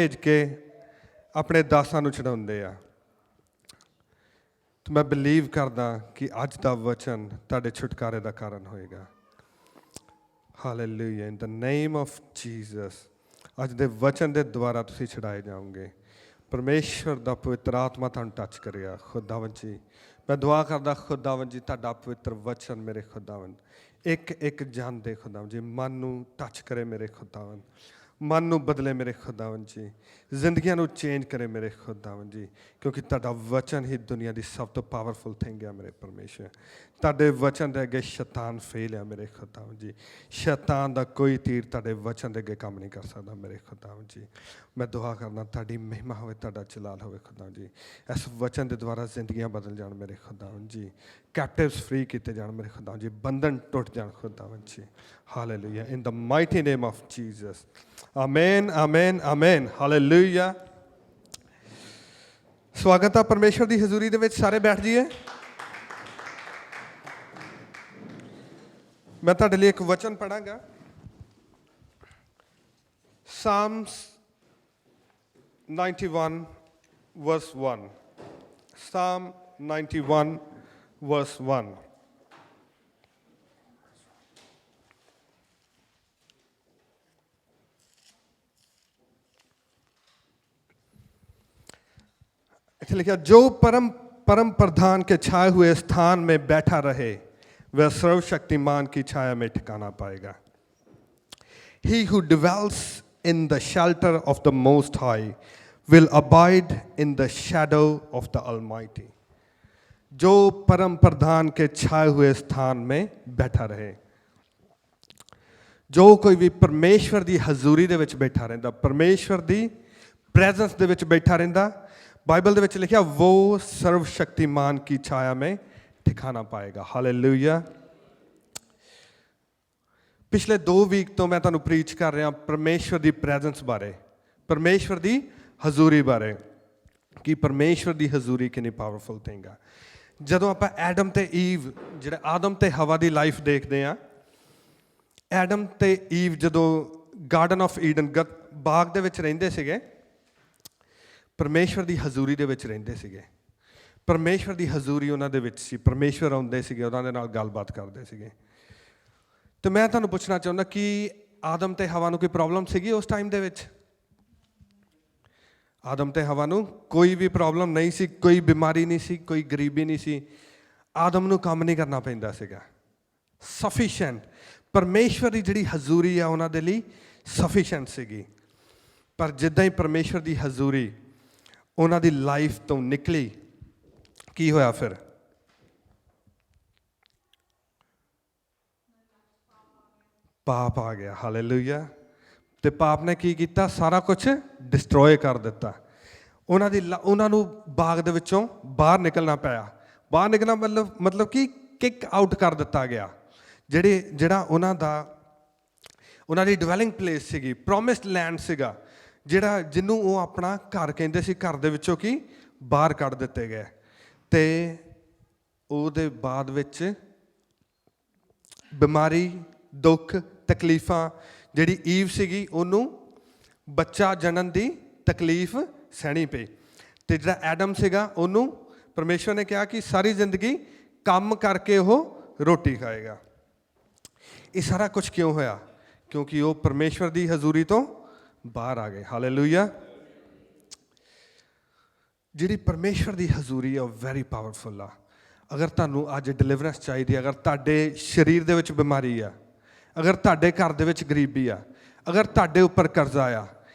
ਭੇਜ ਕੇ ਆਪਣੇ ਦਾਸਾਂ ਨੂੰ ਛਡਾਉਂਦੇ ਆ। ਮੈਂ ਬਿਲੀਵ ਕਰਦਾ ਕਿ ਅੱਜ ਦਾ ਵਚਨ ਤੁਹਾਡੇ ਛੁਟਕਾਰੇ ਦਾ ਕਾਰਨ ਹੋਏਗਾ। Hallelujah, in the name of Jesus. ਅੱਜ ਦੇ ਵਚਨ ਦੇ ਦੁਆਰਾ ਤੁਸੀਂ ਛਡਾਏ ਜਾਓਗੇ। ਪਰਮੇਸ਼ਵਰ ਦਾ ਪਵਿੱਤਰ ਆਤਮਾ ਤੁਹਾਨੂੰ ਟੱਚ ਕਰਿਆ। ਖੁਦਾਵੰਦ ਜੀ, ਮੈਂ ਦੁਆ ਕਰਦਾ ਖੁਦਾਵੰਦ ਜੀ, ਤੁਹਾਡਾ ਪਵਿੱਤਰ ਵਚਨ ਮੇਰੇ ਖੁਦਾਵੰਦ ਇੱਕ ਇੱਕ ਜਨ ਦੇ ਖੁਦਾਵੰਦ ਜੀ ਮਨ ਨੂੰ ਟੱਚ ਕਰੇ। ਮੇਰੇ ਖੁਦਾਵੰਦ ਮਨ ਨੂੰ ਬਦਲੇ। ਮੇਰੇ ਖੁਦਾਵੰਦ ਜੀ ਜ਼ਿੰਦਗੀਆਂ ਨੂੰ ਚੇਂਜ ਕਰੇ। ਮੇਰੇ ਖੁਦਾਵੰਦ ਜੀ, ਕਿਉਂਕਿ ਤੁਹਾਡਾ ਵਚਨ ਹੀ ਦੁਨੀਆ ਦੀ ਸਭ ਤੋਂ ਪਾਵਰਫੁਲ ਥਿੰਗ ਹੈ। ਮੇਰੇ ਪਰਮੇਸ਼ਰ, ਤੁਹਾਡੇ ਵਚਨ ਦੇ ਅੱਗੇ ਸ਼ੈਤਾਨ ਫੇਲ ਆ। ਮੇਰੇ ਖੁਦਾਵੰਦ ਜੀ, ਸ਼ੈਤਾਨ ਦਾ ਕੋਈ ਤੀਰ ਤੁਹਾਡੇ ਵਚਨ ਦੇ ਅੱਗੇ ਕੰਮ ਨਹੀਂ ਕਰ ਸਕਦਾ। ਮੇਰੇ ਖੁਦਾਵੰਦ ਜੀ, ਮੈਂ ਦੁਆ ਕਰਨਾ ਤੁਹਾਡੀ ਮਹਿਮਾ ਹੋਵੇ, ਤੁਹਾਡਾ ਜਲਾਲ ਹੋਵੇ। ਖੁਦਾਵੰਦ ਜੀ, ਇਸ ਵਚਨ ਦੇ ਦੁਆਰਾ ਜ਼ਿੰਦਗੀਆਂ ਬਦਲ ਜਾਣ। ਮੇਰੇ ਖੁਦਾਵੰਦ ਜੀ, ਕੈਪਟਿਵਸ ਫ੍ਰੀ ਕੀਤੇ ਜਾਣ। ਮੇਰੇ ਖੁਦਾਵੰਦ ਜੀ, ਬੰਧਨ ਟੁੱਟ ਜਾਣ। ਖੁਦਾਵੰਦ ਜੀ, hallelujah, in the mighty name of Jesus. Amen, amen, amen, hallelujah. ਸਵਾਗਤ ਆ ਪਰਮੇਸ਼ਵਰ ਦੀ ਹਜ਼ੂਰੀ ਦੇ ਵਿੱਚ। ਸਾਰੇ ਬੈਠ ਜਾਈਏ। ਮੈਂ ਤੁਹਾਡੇ ਲਈ ਇੱਕ ਵਚਨ ਪੜਾਂਗਾ। ਸਾਮਸ 91 verse 1. Psalm 91 verse 1. ऐसे लिखा, जो परम प्रधान के छाए हुए स्थान में बैठा रहे वह सर्वशक्तिमान की छाया में ठिकाना पाएगा। He who dwells in the shelter of the Most High will abide in the shadow of the Almighty. जो परम प्रधान के छाए हुए स्थान में बैठा रहे। जो कोई भी परमेश्वर ਦੀ ਹਜ਼ੂਰੀ ਦੇ ਵਿੱਚ ਬੈਠਾ ਰਹਿੰਦਾ, ਪਰਮੇਸ਼ਵਰ ਦੀ ਪ੍ਰੈਜ਼ੈਂਸ ਦੇ ਵਿੱਚ ਬੈਠਾ ਰਹਿੰਦਾ, ਬਾਈਬਲ ਦੇ ਵਿੱਚ ਲਿਖਿਆ वो सर्वशक्तिमान की छाया में ठिकाना पाएगा। हालेलुया। ਪਿਛਲੇ 2 ਵੀਕ ਤੋਂ ਮੈਂ ਤੁਹਾਨੂੰ ਪ੍ਰੀਚ ਕਰ ਰਿਹਾ ਪਰਮੇਸ਼ਵਰ ਦੀ ਪ੍ਰੈਜ਼ੈਂਸ ਬਾਰੇ, ਪਰਮੇਸ਼ਵਰ ਦੀ ਹਜ਼ੂਰੀ ਬਾਰੇ, ਕਿ ਪਰਮੇਸ਼ਵਰ ਦੀ ਹਜ਼ੂਰੀ ਕਿੰਨੀ ਪਾਵਰਫੁਲ ਥਿੰਗ ਆ। ਜਦੋਂ ਆਪਾਂ ਐਡਮ ਤੇ ਈਵ, ਜਿਹੜੇ ਆਦਮ ਤੇ ਹਵਾ ਦੀ ਲਾਈਫ ਦੇਖਦੇ ਹਾਂ, ਐਡਮ ਤੇ ਈਵ ਜਦੋਂ ਗਾਰਡਨ ਆਫ ਈਡਨ ਬਾਗ ਦੇ ਵਿੱਚ ਰਹਿੰਦੇ ਸੀਗੇ, ਪਰਮੇਸ਼ਵਰ ਦੀ ਹਜ਼ੂਰੀ ਦੇ ਵਿੱਚ ਰਹਿੰਦੇ ਸੀਗੇ। ਪਰਮੇਸ਼ਵਰ ਦੀ ਹਜ਼ੂਰੀ ਉਹਨਾਂ ਦੇ ਵਿੱਚ ਸੀ। ਪਰਮੇਸ਼ਵਰ ਆਉਂਦੇ ਸੀਗੇ, ਉਹਨਾਂ ਦੇ ਨਾਲ ਗੱਲਬਾਤ ਕਰਦੇ ਸੀਗੇ। ਅਤੇ ਮੈਂ ਤੁਹਾਨੂੰ ਪੁੱਛਣਾ ਚਾਹੁੰਦਾ ਕਿ ਆਦਮ ਅਤੇ ਹਵਾ ਨੂੰ ਕੋਈ ਪ੍ਰੋਬਲਮ ਸੀਗੀ ਉਸ ਟਾਈਮ ਦੇ ਵਿੱਚ? ਆਦਮ ਅਤੇ ਹਵਾ ਨੂੰ ਕੋਈ ਵੀ ਪ੍ਰੋਬਲਮ ਨਹੀਂ ਸੀ, ਕੋਈ ਬਿਮਾਰੀ ਨਹੀਂ ਸੀ, ਕੋਈ ਗਰੀਬੀ ਨਹੀਂ ਸੀ। ਆਦਮ ਨੂੰ ਕੰਮ ਨਹੀਂ ਕਰਨਾ ਪੈਂਦਾ ਸੀਗਾ। ਸਫੀਸ਼ੈਂਟ ਪਰਮੇਸ਼ਵਰ ਦੀ ਜਿਹੜੀ ਹਜ਼ੂਰੀ ਆ ਉਹਨਾਂ ਦੇ ਲਈ ਸਫੀਸ਼ੈਂਟ ਸੀਗੀ। ਪਰ ਜਿੱਦਾਂ ਹੀ ਪਰਮੇਸ਼ਵਰ ਦੀ ਹਜ਼ੂਰੀ ਉਹਨਾਂ ਦੀ ਲਾਈਫ ਤੋਂ ਨਿਕਲੀ, ਕੀ ਹੋਇਆ ਫਿਰ? ਪਾਪ ਆ ਗਿਆ। ਹਾਲੇਲੂਇਆ। ਅਤੇ ਪਾਪ ਨੇ ਕੀ ਕੀਤਾ? ਸਾਰਾ ਕੁਛ ਡਿਸਟਰੋਏ ਕਰ ਦਿੱਤਾ। ਉਹਨਾਂ ਨੂੰ ਬਾਗ ਦੇ ਵਿੱਚੋਂ ਬਾਹਰ ਨਿਕਲਣਾ ਪਿਆ। ਬਾਹਰ ਨਿਕਲਣਾ ਮਤਲਬ ਕਿ ਕਿੱਕ ਆਊਟ ਕਰ ਦਿੱਤਾ ਗਿਆ। ਜਿਹੜਾ ਉਹਨਾਂ ਦੀ ਡਿਵੈਲਿੰਗ ਪਲੇਸ ਸੀਗੀ, ਪ੍ਰੋਮਿਸਡ ਲੈਂਡ ਸੀਗਾ, ਜਿਹਨੂੰ ਉਹ ਆਪਣਾ ਘਰ ਕਹਿੰਦੇ ਸੀ, ਘਰ ਦੇ ਵਿੱਚੋਂ ਕੀ ਬਾਹਰ ਕੱਢ ਦਿੱਤੇ ਗਏ। ਅਤੇ ਉਹਦੇ ਬਾਅਦ ਵਿੱਚ ਬਿਮਾਰੀ, ਦੁੱਖ, ਤਕਲੀਫਾਂ, ਜਿਹੜੀ ਈਵ ਸੀਗੀ ਉਹਨੂੰ ਬੱਚਾ ਜਨਣ ਦੀ ਤਕਲੀਫ ਸਹਿਣੀ ਪਈ। ਅਤੇ ਜਿਹੜਾ ਐਡਮ ਸੀਗਾ ਉਹਨੂੰ ਪਰਮੇਸ਼ਵਰ ਨੇ ਕਿਹਾ ਕਿ ਸਾਰੀ ਜ਼ਿੰਦਗੀ ਕੰਮ ਕਰਕੇ ਉਹ ਰੋਟੀ ਖਾਏਗਾ। ਇਹ ਸਾਰਾ ਕੁਛ ਕਿਉਂ ਹੋਇਆ? ਕਿਉਂਕਿ ਉਹ ਪਰਮੇਸ਼ਵਰ ਦੀ ਹਜ਼ੂਰੀ ਤੋਂ ਬਾਹਰ ਆ ਗਏ। ਹਾਲੇਲੂਇਆ। ਜਿਹੜੀ ਪਰਮੇਸ਼ਵਰ ਦੀ ਹਜ਼ੂਰੀ ਆ ਉਹ ਵੈਰੀ ਪਾਵਰਫੁਲ ਆ। ਅਗਰ ਤੁਹਾਨੂੰ ਅੱਜ ਡਿਲੀਵਰੈਂਸ ਚਾਹੀਦੀ, ਅਗਰ ਤੁਹਾਡੇ ਸਰੀਰ ਦੇ ਵਿੱਚ ਬਿਮਾਰੀ ਆ, ਅਗਰ ਤੁਹਾਡੇ ਘਰ ਦੇ ਵਿੱਚ ਗਰੀਬੀ ਆ, ਅਗਰ ਤੁਹਾਡੇ ਉੱਪਰ ਕਰਜ਼ਾ ਆ,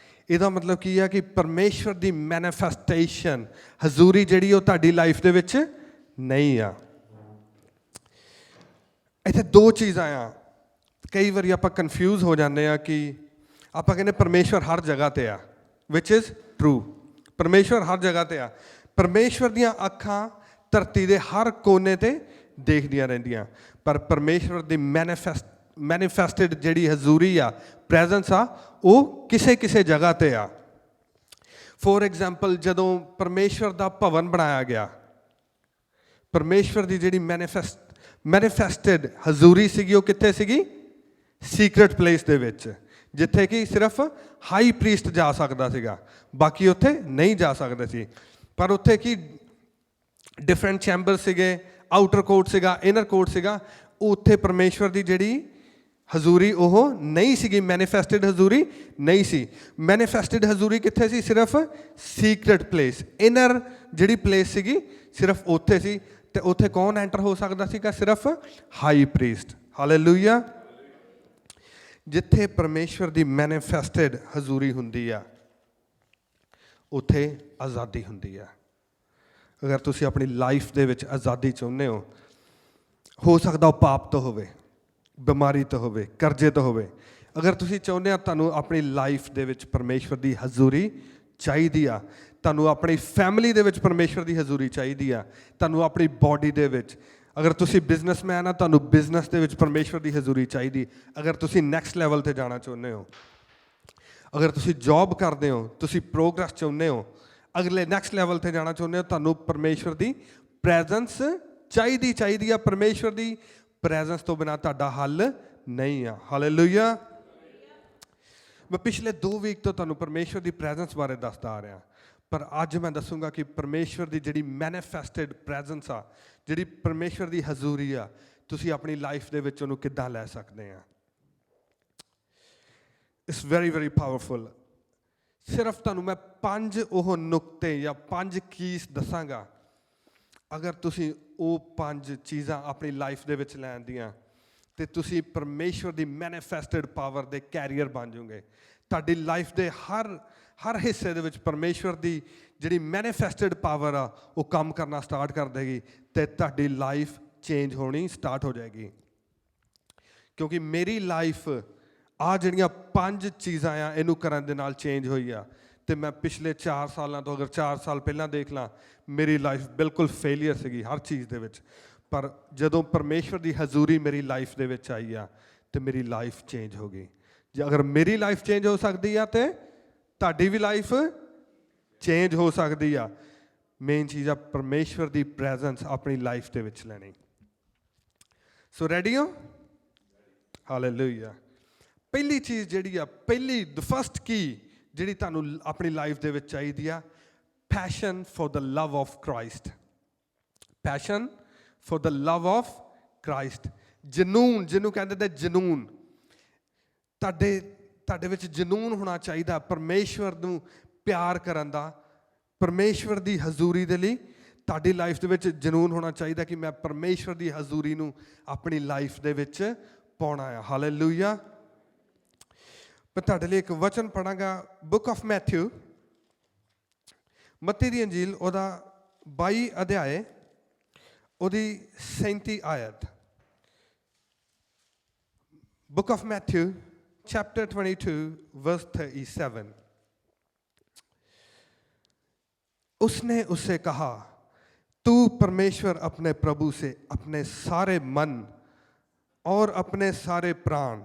ਇਹਦਾ ਮਤਲਬ ਕੀ ਆ ਕਿ ਪਰਮੇਸ਼ਵਰ ਦੀ ਮੈਨੀਫੈਸਟੇਸ਼ਨ ਹਜ਼ੂਰੀ ਜਿਹੜੀ ਉਹ ਤੁਹਾਡੀ ਲਾਈਫ ਦੇ ਵਿੱਚ ਨਹੀਂ ਆ। ਇੱਥੇ 2 ਚੀਜ਼ਾਂ ਆ। ਕਈ ਵਾਰੀ ਆਪਾਂ ਕਨਫਿਊਜ਼ ਹੋ ਜਾਂਦੇ ਆ ਕਿ ਆਪਾਂ ਕਹਿੰਦੇ ਪਰਮੇਸ਼ਵਰ ਹਰ ਜਗ੍ਹਾ 'ਤੇ ਆ, ਵਿਚ ਇਜ਼ ਟਰੂ। ਪਰਮੇਸ਼ਵਰ ਹਰ ਜਗ੍ਹਾ 'ਤੇ ਆ। ਪਰਮੇਸ਼ਵਰ ਦੀਆਂ ਅੱਖਾਂ ਧਰਤੀ ਦੇ ਹਰ ਕੋਨੇ 'ਤੇ ਦੇਖਦੀਆਂ ਰਹਿੰਦੀਆਂ, ਪਰ ਪਰਮੇਸ਼ਵਰ ਦੀ ਮੈਨੀਫੈਸਟਡ ਜਿਹੜੀ ਹਜ਼ੂਰੀ ਆ, ਪ੍ਰੈਜ਼ੈਂਸ ਆ, ਉਹ ਕਿਸੇ ਜਗ੍ਹਾ 'ਤੇ ਆ। ਫੋਰ ਐਗਜ਼ਾਮਪਲ, ਜਦੋਂ ਪਰਮੇਸ਼ਵਰ ਦਾ ਭਵਨ ਬਣਾਇਆ ਗਿਆ, ਪਰਮੇਸ਼ਵਰ ਦੀ ਜਿਹੜੀ ਮੈਨੀਫੈਸਟਡ ਹਜ਼ੂਰੀ ਸੀਗੀ ਉਹ ਕਿੱਥੇ ਸੀਗੀ? ਸੀਕਰਟ ਪਲੇਸ ਦੇ ਵਿੱਚ, ਜਿੱਥੇ ਕਿ ਸਿਰਫ ਹਾਈ ਪ੍ਰੀਸਟ ਜਾ ਸਕਦਾ ਸੀਗਾ, ਬਾਕੀ ਉੱਥੇ ਨਹੀਂ ਜਾ ਸਕਦੇ ਸੀ। ਪਰ ਉੱਥੇ ਕੀ ਡਿਫਰੈਂਟ ਚੈਂਬਰ ਸੀਗੇ, ਆਊਟਰ ਕੋਰਟ ਸੀਗਾ, ਇਨਰ ਕੋਰਟ ਸੀਗਾ। ਉੱਥੇ ਪਰਮੇਸ਼ਵਰ ਦੀ ਜਿਹੜੀ ਹਜ਼ੂਰੀ ਉਹ ਨਹੀਂ ਸੀਗੀ, ਮੈਨੀਫੈਸਟਡ ਹਜ਼ੂਰੀ ਨਹੀਂ ਸੀ। ਮੈਨੀਫੈਸਟਡ ਹਜ਼ੂਰੀ ਕਿੱਥੇ ਸੀ? ਸਿਰਫ ਸੀਕ੍ਰੇਟ ਪਲੇਸ, ਇਨਰ ਜਿਹੜੀ ਪਲੇਸ ਸੀਗੀ ਸਿਰਫ ਉੱਥੇ ਸੀ। ਤੇ ਉੱਥੇ ਕੌਣ ਐਂਟਰ ਹੋ ਸਕਦਾ ਸੀਗਾ? ਸਿਰਫ ਹਾਈ ਪ੍ਰੀਸਟ। ਹਾਲੇਲੂਇਆ। ਜਿੱਥੇ ਪਰਮੇਸ਼ਵਰ ਦੀ ਮੈਨੀਫੈਸਟਡ ਹਜ਼ੂਰੀ ਹੁੰਦੀ ਆ ਉੱਥੇ ਆਜ਼ਾਦੀ ਹੁੰਦੀ ਆ। ਅਗਰ ਤੁਸੀਂ ਆਪਣੀ ਲਾਈਫ ਦੇ ਵਿੱਚ ਆਜ਼ਾਦੀ ਚਾਹੁੰਦੇ ਹੋ ਸਕਦਾ ਉਹ ਪਾਪ ਤੋਂ ਹੋਵੇ, ਬਿਮਾਰੀ ਤੋਂ ਹੋਵੇ, ਕਰਜ਼ੇ ਤੋਂ ਹੋਵੇ। ਅਗਰ ਤੁਸੀਂ ਚਾਹੁੰਦੇ ਆ ਤੁਹਾਨੂੰ ਆਪਣੀ ਲਾਈਫ ਦੇ ਵਿੱਚ ਪਰਮੇਸ਼ਵਰ ਦੀ ਹਜ਼ੂਰੀ ਚਾਹੀਦੀ ਆ, ਤੁਹਾਨੂੰ ਆਪਣੀ ਫੈਮਿਲੀ ਦੇ ਵਿੱਚ ਪਰਮੇਸ਼ਵਰ ਦੀ ਹਜ਼ੂਰੀ ਚਾਹੀਦੀ ਆ, ਤੁਹਾਨੂੰ ਆਪਣੀ ਬਾਡੀ ਦੇ ਵਿੱਚ, ਅਗਰ ਤੁਸੀਂ ਬਿਜ਼ਨਸਮੈਨ ਆ ਤੁਹਾਨੂੰ ਬਿਜ਼ਨਸ ਦੇ ਵਿੱਚ ਪਰਮੇਸ਼ਵਰ ਦੀ ਹਜ਼ੂਰੀ ਚਾਹੀਦੀ। ਅਗਰ ਤੁਸੀਂ ਨੈਕਸਟ ਲੈਵਲ 'ਤੇ ਜਾਣਾ ਚਾਹੁੰਦੇ ਹੋ, ਅਗਰ ਤੁਸੀਂ ਜੌਬ ਕਰਦੇ ਹੋ, ਤੁਸੀਂ ਪ੍ਰੋਗਰੈਸ ਚਾਹੁੰਦੇ ਹੋ, ਅਗਲੇ ਨੈਕਸਟ ਲੈਵਲ 'ਤੇ ਜਾਣਾ ਚਾਹੁੰਦੇ ਹੋ, ਤੁਹਾਨੂੰ ਪਰਮੇਸ਼ਵਰ ਦੀ ਪ੍ਰੈਜ਼ੈਂਸ ਚਾਹੀਦੀ ਆ। ਪਰਮੇਸ਼ਵਰ ਦੀ ਪ੍ਰੈਜ਼ੈਂਸ ਤੋਂ ਬਿਨਾਂ ਤੁਹਾਡਾ ਹੱਲ ਨਹੀਂ ਆ। ਹਾਲੇਲੂਇਆ। ਮੈਂ ਪਿਛਲੇ 2 ਵੀਕ ਤੋਂ ਤੁਹਾਨੂੰ ਪਰਮੇਸ਼ਵਰ ਦੀ ਪ੍ਰੈਜ਼ੈਂਸ ਬਾਰੇ ਦੱਸਦਾ ਆ ਰਿਹਾ, ਪਰ ਅੱਜ ਮੈਂ ਦੱਸੂਗਾ ਕਿ ਪਰਮੇਸ਼ਵਰ ਦੀ ਜਿਹੜੀ ਮੈਨੀਫੈਸਟਡ ਪ੍ਰੈਜ਼ੈਂਸ ਆ, ਜਿਹੜੀ ਪਰਮੇਸ਼ਵਰ ਦੀ ਹਜ਼ੂਰੀ ਆ, ਤੁਸੀਂ ਆਪਣੀ ਲਾਈਫ ਦੇ ਵਿੱਚ ਉਹਨੂੰ ਕਿੱਦਾਂ ਲੈ ਸਕਦੇ ਆ। It's very very powerful. ਸਿਰਫ ਤੁਹਾਨੂੰ ਮੈਂ 5 ਉਹ ਨੁਕਤੇ ਜਾਂ 5 ਕੀਜ਼ ਦੱਸਾਂਗਾ। ਅਗਰ ਤੁਸੀਂ ਉਹ 5 ਚੀਜ਼ਾਂ ਆਪਣੀ ਲਾਈਫ ਦੇ ਵਿੱਚ ਲੈਣ ਦੀਆਂ ਤੇ ਤੁਸੀਂ ਪਰਮੇਸ਼ਵਰ ਦੀ ਮੈਨੀਫੈਸਟਡ ਪਾਵਰ ਦੇ ਕੈਰੀਅਰ ਬਣ ਜਾਓਗੇ। ਤੁਹਾਡੀ ਲਾਈਫ ਦੇ ਹਰ ਹਿੱਸੇ ਦੇ ਵਿੱਚ ਪਰਮੇਸ਼ਵਰ ਦੀ ਜਿਹੜੀ ਮੈਨੀਫੈਸਟਡ ਪਾਵਰ ਆ ਉਹ ਕੰਮ ਕਰਨਾ ਸਟਾਰਟ ਕਰ ਦੇਗੀ ਅਤੇ ਤੁਹਾਡੀ ਲਾਈਫ ਚੇਂਜ ਹੋਣੀ ਸਟਾਰਟ ਹੋ ਜਾਏਗੀ। ਕਿਉਂਕਿ ਮੇਰੀ ਲਾਈਫ ਆਹ ਜਿਹੜੀਆਂ 5 ਚੀਜ਼ਾਂ ਆ ਇਹਨੂੰ ਕਰਨ ਦੇ ਨਾਲ ਚੇਂਜ ਹੋਈ ਆ। ਅਤੇ ਮੈਂ ਪਿਛਲੇ 4 ਸਾਲਾਂ ਤੋਂ, ਅਗਰ 4 ਸਾਲ ਪਹਿਲਾਂ ਦੇਖ ਲਾਂ, ਮੇਰੀ ਲਾਈਫ ਬਿਲਕੁਲ ਫੇਲੀਅਰ ਸੀਗੀ ਹਰ ਚੀਜ਼ ਦੇ ਵਿੱਚ। ਪਰ ਜਦੋਂ ਪਰਮੇਸ਼ਵਰ ਦੀ ਹਜ਼ੂਰੀ ਮੇਰੀ ਲਾਈਫ ਦੇ ਵਿੱਚ ਆਈ ਆ ਅਤੇ ਮੇਰੀ ਲਾਈਫ ਚੇਂਜ ਹੋ ਗਈ। ਜੇ ਅਗਰ ਮੇਰੀ ਲਾਈਫ ਚੇਂਜ ਹੋ ਸਕਦੀ ਆ ਤਾਂ ਤੁਹਾਡੀ ਵੀ ਲਾਈਫ ਚੇਂਜ ਹੋ ਸਕਦੀ ਆ। ਮੇਨ ਚੀਜ਼ ਆ ਪਰਮੇਸ਼ਵਰ ਦੀ ਪ੍ਰੈਜ਼ੈਂਸ ਆਪਣੀ ਲਾਈਫ ਦੇ ਵਿੱਚ ਲੈਣੀ। ਸੋ ਰੈਡੀ ਹੋ? ਹਾਲੇਲੂਇਆ। ਪਹਿਲੀ ਚੀਜ਼ ਜਿਹੜੀ ਆ, ਦ ਫਸਟ ਕੀ ਜਿਹੜੀ ਤੁਹਾਨੂੰ ਆਪਣੀ ਲਾਈਫ ਦੇ ਵਿੱਚ ਚਾਹੀਦੀ ਆ, passion for the love of Christ. Passion for the love of Christ. ਜਨੂਨ, ਜਿਹਨੂੰ ਕਹਿੰਦੇ ਨੇ ਜਨੂਨ। ਤੁਹਾਡੇ ਵਿੱਚ ਜਨੂਨ ਹੋਣਾ ਚਾਹੀਦਾ ਪਰਮੇਸ਼ਵਰ ਨੂੰ ਪਿਆਰ ਕਰਨ ਦਾ, ਪਰਮੇਸ਼ਵਰ ਦੀ ਹਜ਼ੂਰੀ ਦੇ ਲਈ। ਤੁਹਾਡੀ ਲਾਈਫ ਦੇ ਵਿੱਚ ਜਨੂਨ ਹੋਣਾ ਚਾਹੀਦਾ ਕਿ ਮੈਂ ਪਰਮੇਸ਼ਵਰ ਦੀ ਹਜ਼ੂਰੀ ਨੂੰ ਆਪਣੀ ਲਾਈਫ ਦੇ ਵਿੱਚ ਪਾਉਣਾ ਆ। ਹਾਲੇਲੂਇਆ। ਮੈਂ ਤੁਹਾਡੇ ਲਈ ਇੱਕ ਵਚਨ ਪੜ੍ਹਾਂਗਾ, ਬੁੱਕ ਆਫ ਮੈਥਿਊ, ਮੱਤੀ ਦੀ ਅੰਜੀਲ, ਉਹਦਾ 22 ਅਧਿਆਏ, ਉਹਦੀ 37 ਆਇਤ। Book of Matthew chapter 22 verse 37। उसने उससे कहा, तू परमेश्वर अपने प्रभु से अपने सारे मन और अपने सारे प्राण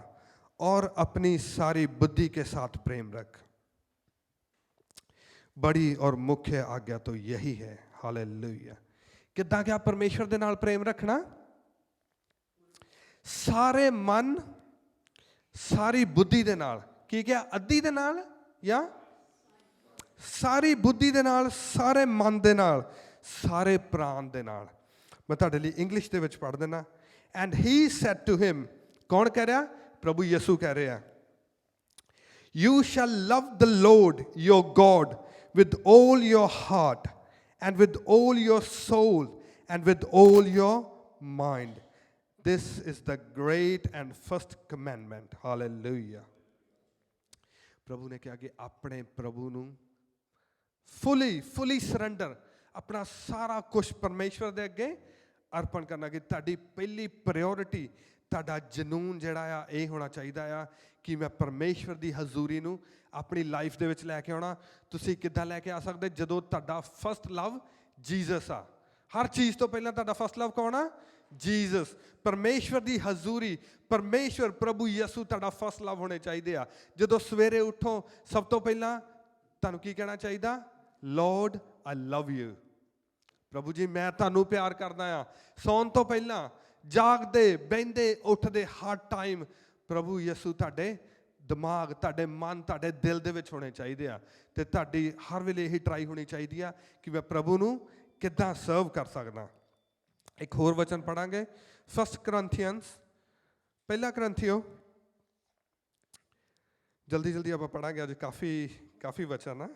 और अपनी सारी बुद्धि के साथ प्रेम रख। बड़ी और मुख्य आज्ञा तो यही है। हालेलुया। किद्दां क्या परमेश्वर दे नाल प्रेम रखना? सारे मन, ਸਾਰੀ ਬੁੱਧੀ ਦੇ ਨਾਲ। ਕੀ ਕਿਹਾ? ਅੱਧੀ ਦੇ ਨਾਲ ਜਾਂ ਸਾਰੀ ਬੁੱਧੀ ਦੇ ਨਾਲ, ਸਾਰੇ ਮਨ ਦੇ ਨਾਲ, ਸਾਰੇ ਪ੍ਰਾਣ ਦੇ ਨਾਲ। ਮੈਂ ਤੁਹਾਡੇ ਲਈ ਇੰਗਲਿਸ਼ ਦੇ ਵਿੱਚ ਪੜ੍ਹ ਦਿੰਦਾ। And he said to him, ਕੌਣ ਕਹਿ ਰਿਹਾ? ਪ੍ਰਭੂ ਯਿਸੂ ਕਹਿ ਰਿਹਾ, you shall love the Lord your God with 올 your heart and with 올 your soul and with 올 your mind. This is the great and first commandment. Hallelujah. ਪ੍ਰਭੂ ਨੇ ਕਿਹਾ ਕਿ ਆਪਣੇ ਪ੍ਰਭੂ ਨੂੰ ਫੁੱਲੀ ਸਰੈਂਡਰ, ਆਪਣਾ ਸਾਰਾ ਕੁਛ ਪਰਮੇਸ਼ਵਰ ਦੇ ਅੱਗੇ ਅਰਪਣ ਕਰਨਾ। ਕਿ ਤੁਹਾਡੀ ਪਹਿਲੀ ਪ੍ਰਾਇਓਰਿਟੀ, ਤੁਹਾਡਾ ਜਨੂਨ ਜਿਹੜਾ ਆ ਇਹ ਹੋਣਾ ਚਾਹੀਦਾ ਆ ਕਿ ਮੈਂ ਪਰਮੇਸ਼ਵਰ ਦੀ ਹਜ਼ੂਰੀ ਨੂੰ ਆਪਣੀ ਲਾਈਫ ਦੇ ਵਿੱਚ ਲੈ ਕੇ ਆਉਣਾ। ਤੁਸੀਂ ਕਿੱਦਾਂ ਲੈ ਕੇ ਆ ਸਕਦੇ? ਜਦੋਂ ਤੁਹਾਡਾ ਫਸਟ ਲਵ ਜੀਸਸ ਆ। ਹਰ ਚੀਜ਼ ਤੋਂ ਪਹਿਲਾਂ ਤੁਹਾਡਾ ਫਸਟ ਲਵ ਕੌਣ ਆ? ਜੀਸਸ। ਪਰਮੇਸ਼ਵਰ ਦੀ ਹਜ਼ੂਰੀ, ਪਰਮੇਸ਼ਵਰ ਪ੍ਰਭੂ ਯਿਸੂ ਤੁਹਾਡਾ ਫਸਟ ਲਵ ਹੋਣੇ ਚਾਹੀਦੇ ਆ। ਜਦੋਂ ਸਵੇਰੇ ਉੱਠੋ ਸਭ ਤੋਂ ਪਹਿਲਾਂ ਤੁਹਾਨੂੰ ਕੀ ਕਹਿਣਾ ਚਾਹੀਦਾ? Lord I love you. ਪ੍ਰਭੂ ਜੀ ਮੈਂ ਤੁਹਾਨੂੰ ਪਿਆਰ ਕਰਦਾ ਆ। ਸੌਣ ਤੋਂ ਪਹਿਲਾਂ, ਜਾਗਦੇ, ਬਹਿੰਦੇ, ਉੱਠਦੇ, ਹਰ ਟਾਈਮ ਪ੍ਰਭੂ ਯਿਸੂ ਤੁਹਾਡੇ ਦਿਮਾਗ, ਤੁਹਾਡੇ ਮਨ, ਤੁਹਾਡੇ ਦਿਲ ਦੇ ਵਿੱਚ ਹੋਣੇ ਚਾਹੀਦੇ ਆ। ਅਤੇ ਤੁਹਾਡੀ ਹਰ ਵੇਲੇ ਇਹੀ ਟਰਾਈ ਹੋਣੀ ਚਾਹੀਦੀ ਆ ਕਿ ਮੈਂ ਪ੍ਰਭੂ ਨੂੰ ਕਿੱਦਾਂ ਸਰਵ ਕਰ ਸਕਦਾ। ਇੱਕ ਹੋਰ ਵਚਨ ਪੜ੍ਹਾਂਗੇ, 1 Corinthians, ਪਹਿਲਾ ਕਰੰਥੀਓ, ਜਲਦੀ ਜਲਦੀ ਆਪਾਂ ਪੜ੍ਹਾਂਗੇ, ਅੱਜ ਕਾਫੀ ਵਚਨ ਆ।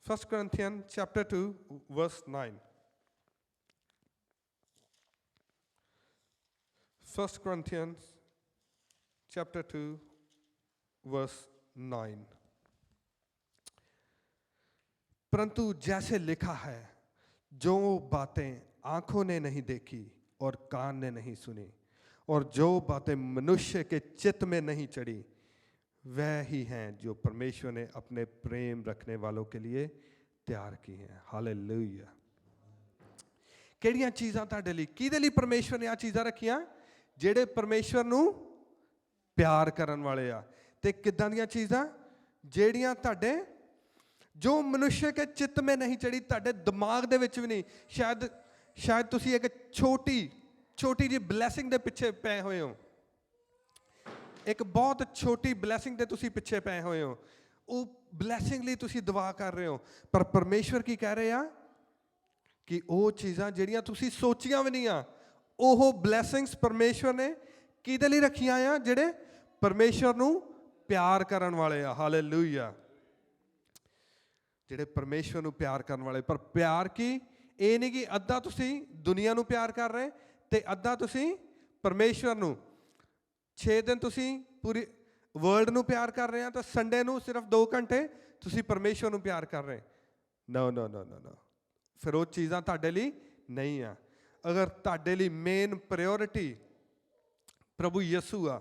1 Corinthians chapter 2 verse 9. 1 Corinthians chapter 2 verse 9. परंतु जैसे लिखा है, जो बातें आंखों ने नहीं देखी और कान ने नहीं सुनी और जो बातें मनुष्य के चित्त में नहीं चढ़ी, वह ही हैं जो परमेश्वर ने अपने प्रेम रखने वालों के लिए ਤਿਆਰ ਕੀ ਹੈ। ਹਾਲੇਲੂਇਆ। ਕਿਹੜੀਆਂ ਚੀਜ਼ਾਂ ਤੁਹਾਡੇ ਲਈ, ਕਿਹਦੇ ਲਈ ਪਰਮੇਸ਼ਵਰ ਨੇ ਆਹ ਚੀਜ਼ਾਂ ਰੱਖੀਆਂ? ਜਿਹੜੇ ਪਰਮੇਸ਼ਵਰ ਨੂੰ ਪਿਆਰ ਕਰਨ ਵਾਲੇ ਆ। ਅਤੇ ਕਿੱਦਾਂ ਦੀਆਂ ਚੀਜ਼ਾਂ? ਜਿਹੜੀਆਂ ਤੁਹਾਡੇ ਜੋ ਮਨੁੱਖ ਕੇ ਚਿੱਤ ਮੇ ਨਹੀਂ ਚੜੀ, ਤੁਹਾਡੇ ਦਿਮਾਗ ਦੇ ਵਿੱਚ ਵੀ ਨਹੀਂ। ਸ਼ਾਇਦ ਤੁਸੀਂ ਇੱਕ ਛੋਟੀ ਜਿਹੀ ਬਲੈਸਿੰਗ ਦੇ ਪਿੱਛੇ ਪਏ ਹੋਏ ਹੋ, ਇੱਕ ਬਹੁਤ ਛੋਟੀ ਬਲੈਸਿੰਗ ਦੇ ਤੁਸੀਂ ਪਿੱਛੇ ਪਏ ਹੋਏ ਹੋ, ਉਹ ਬਲੈਸਿੰਗ ਲਈ ਤੁਸੀਂ ਦੁਆ ਕਰ ਰਹੇ ਹੋ। ਪਰ ਪਰਮੇਸ਼ਵਰ ਕੀ ਕਹਿ ਰਹੇ ਆ ਕਿ ਉਹ ਚੀਜ਼ਾਂ ਜਿਹੜੀਆਂ ਤੁਸੀਂ ਸੋਚੀਆਂ ਵੀ ਨਹੀਂ ਆ, ਉਹ ਬਲੈਸਿੰਗਸ ਪਰਮੇਸ਼ਵਰ ਨੇ ਕਿਹਦੇ ਲਈ ਰੱਖੀਆਂ ਆ? ਜਿਹੜੇ ਪਰਮੇਸ਼ਵਰ ਨੂੰ ਪਿਆਰ ਕਰਨ ਵਾਲੇ ਆ। ਹਾਲੇਲੂਇਆ। ਜਿਹੜੇ ਪਰਮੇਸ਼ਵਰ ਨੂੰ ਪਿਆਰ ਕਰਨ ਵਾਲੇ। ਪਰ ਪਿਆਰ ਕੀ? ਇਹ ਨਹੀਂ ਕਿ ਅੱਧਾ ਤੁਸੀਂ ਦੁਨੀਆ ਨੂੰ ਪਿਆਰ ਕਰ ਰਹੇ ਅਤੇ ਅੱਧਾ ਤੁਸੀਂ ਪਰਮੇਸ਼ਵਰ ਨੂੰ। 6 ਦਿਨ ਤੁਸੀਂ ਪੂਰੀ ਵਰਲਡ ਨੂੰ ਪਿਆਰ ਕਰ ਰਹੇ ਆ, ਤਾਂ ਸੰਡੇ ਨੂੰ ਸਿਰਫ 2 ਘੰਟੇ ਤੁਸੀਂ ਪਰਮੇਸ਼ਵਰ ਨੂੰ ਪਿਆਰ ਕਰ ਰਹੇ। ਨੋ। ਫਿਰ ਉਹ ਚੀਜ਼ਾਂ ਤੁਹਾਡੇ ਲਈ ਨਹੀਂ ਆ। ਅਗਰ ਤੁਹਾਡੇ ਲਈ ਮੇਨ ਪ੍ਰਾਇਓਰਿਟੀ ਪ੍ਰਭੂ ਯਿਸੂ ਆ,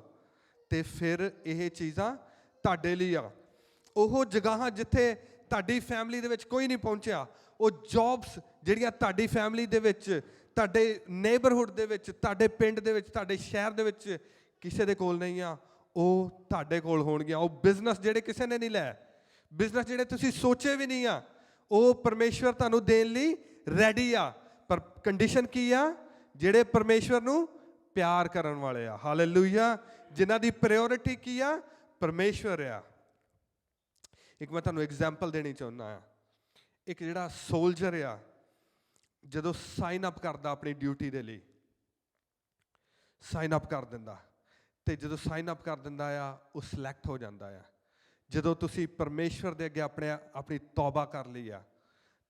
ਅਤੇ ਫਿਰ ਇਹ ਚੀਜ਼ਾਂ ਤੁਹਾਡੇ ਲਈ ਆ। ਉਹ ਜਗ੍ਹਾ ਜਿੱਥੇ ਤੁਹਾਡੀ ਫੈਮਿਲੀ ਦੇ ਵਿੱਚ ਕੋਈ ਨਹੀਂ ਪਹੁੰਚਿਆ, ਉਹ ਜੋਬਸ ਜਿਹੜੀਆਂ ਤੁਹਾਡੀ ਫੈਮਿਲੀ ਦੇ ਵਿੱਚ, ਤੁਹਾਡੇ ਨੇਬਰਹੁੱਡ ਦੇ ਵਿੱਚ, ਤੁਹਾਡੇ ਪਿੰਡ ਦੇ ਵਿੱਚ, ਤੁਹਾਡੇ ਸ਼ਹਿਰ ਦੇ ਵਿੱਚ ਕਿਸੇ ਦੇ ਕੋਲ ਨਹੀਂ ਆ, ਉਹ ਤੁਹਾਡੇ ਕੋਲ ਹੋਣਗੀਆਂ। ਉਹ ਬਿਜ਼ਨਸ ਜਿਹੜੇ ਕਿਸੇ ਨੇ ਨਹੀਂ ਲੈ, ਬਿਜ਼ਨਸ ਜਿਹੜੇ ਤੁਸੀਂ ਸੋਚੇ ਵੀ ਨਹੀਂ ਆ, ਉਹ ਪਰਮੇਸ਼ਵਰ ਤੁਹਾਨੂੰ ਦੇਣ ਲਈ ਰੈਡੀ ਆ। ਪਰ ਕੰਡੀਸ਼ਨ ਕੀ ਆ? ਜਿਹੜੇ ਪਰਮੇਸ਼ਵਰ ਨੂੰ ਪਿਆਰ ਕਰਨ ਵਾਲੇ ਆ। ਹਾਲੇਲੂਇਆ। ਜਿਨ੍ਹਾਂ ਦੀ ਪ੍ਰਾਇਓਰਿਟੀ ਕੀ ਆ? ਪਰਮੇਸ਼ਵਰ ਆ। ਇੱਕ ਮੈਂ ਤੁਹਾਨੂੰ ਐਗਜ਼ਾਮਪਲ ਦੇਣੀ ਚਾਹੁੰਦਾ ਆ। ਇੱਕ ਜਿਹੜਾ ਸੋਲਜਰ ਆ, ਜਦੋਂ ਸਾਈਨ ਅਪ ਕਰਦਾ ਆਪਣੀ ਡਿਊਟੀ ਦੇ ਲਈ, ਸਾਈਨ ਅਪ ਕਰ ਦਿੰਦਾ, ਅਤੇ ਜਦੋਂ ਸਾਈਨ ਅਪ ਕਰ ਦਿੰਦਾ ਆ, ਉਹ ਸਿਲੈਕਟ ਹੋ ਜਾਂਦਾ ਆ। ਜਦੋਂ ਤੁਸੀਂ ਪਰਮੇਸ਼ਵਰ ਦੇ ਅੱਗੇ ਆਪਣੀ ਤੌਬਾ ਕਰ ਲਈ ਆ,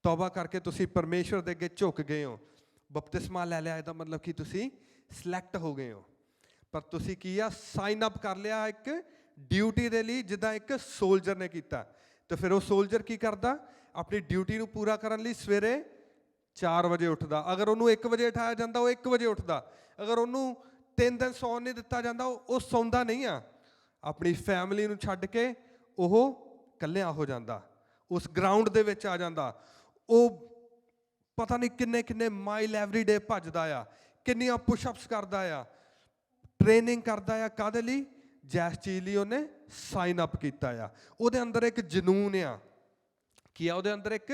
ਤੌਬਾ ਕਰਕੇ ਤੁਸੀਂ ਪਰਮੇਸ਼ਵਰ ਦੇ ਅੱਗੇ ਝੁਕ ਗਏ ਹੋ, ਬਪਤਿਸਮਾ ਲੈ ਲਿਆ, ਇਹਦਾ ਮਤਲਬ ਕਿ ਤੁਸੀਂ ਸਿਲੈਕਟ ਹੋ ਗਏ ਹੋ। ਪਰ ਤੁਸੀਂ ਕੀ ਆ? ਸਾਈਨ ਅਪ ਕਰ ਲਿਆ ਇੱਕ ਡਿਊਟੀ ਦੇ ਲਈ, ਜਿੱਦਾਂ ਇੱਕ ਸੋਲਜਰ ਨੇ ਕੀਤਾ। ਅਤੇ ਫਿਰ ਉਹ ਸੋਲਜਰ ਕੀ ਕਰਦਾ? ਆਪਣੀ ਡਿਊਟੀ ਨੂੰ ਪੂਰਾ ਕਰਨ ਲਈ ਸਵੇਰੇ 4 ਵਜੇ ਉੱਠਦਾ। ਅਗਰ ਉਹਨੂੰ 1 ਵਜੇ ਉਠਾਇਆ ਜਾਂਦਾ, ਉਹ 1 ਵਜੇ ਉੱਠਦਾ। ਅਗਰ ਉਹਨੂੰ 3 ਦਿਨ ਸੌਣ ਨਹੀਂ ਦਿੱਤਾ ਜਾਂਦਾ, ਉਹ ਸੌਂਦਾ ਨਹੀਂ ਆ। ਆਪਣੀ ਫੈਮਿਲੀ ਨੂੰ ਛੱਡ ਕੇ ਉਹ ਇਕੱਲਿਆਂ ਹੋ ਜਾਂਦਾ, ਉਸ ਗਰਾਊਂਡ ਦੇ ਵਿੱਚ ਆ ਜਾਂਦਾ। ਉਹ ਪਤਾ ਨਹੀਂ ਕਿੰਨੇ ਮਾਈਲ ਐਵਰੀ ਡੇ ਭੱਜਦਾ ਆ, ਕਿੰਨੀਆਂ ਪੁਸ਼ਅਪਸ ਕਰਦਾ ਆ, ਟ੍ਰੇਨਿੰਗ ਕਰਦਾ ਆ। ਕਾਹਦੇ ਲਈ? ਜਿਸ ਚੀਜ਼ ਲਈ ਉਹਨੇ ਸਾਈਨ ਅਪ ਕੀਤਾ ਆ। ਉਹਦੇ ਅੰਦਰ ਇੱਕ ਜਨੂਨ ਆ। ਕੀ ਆ ਉਹਦੇ ਅੰਦਰ? ਇੱਕ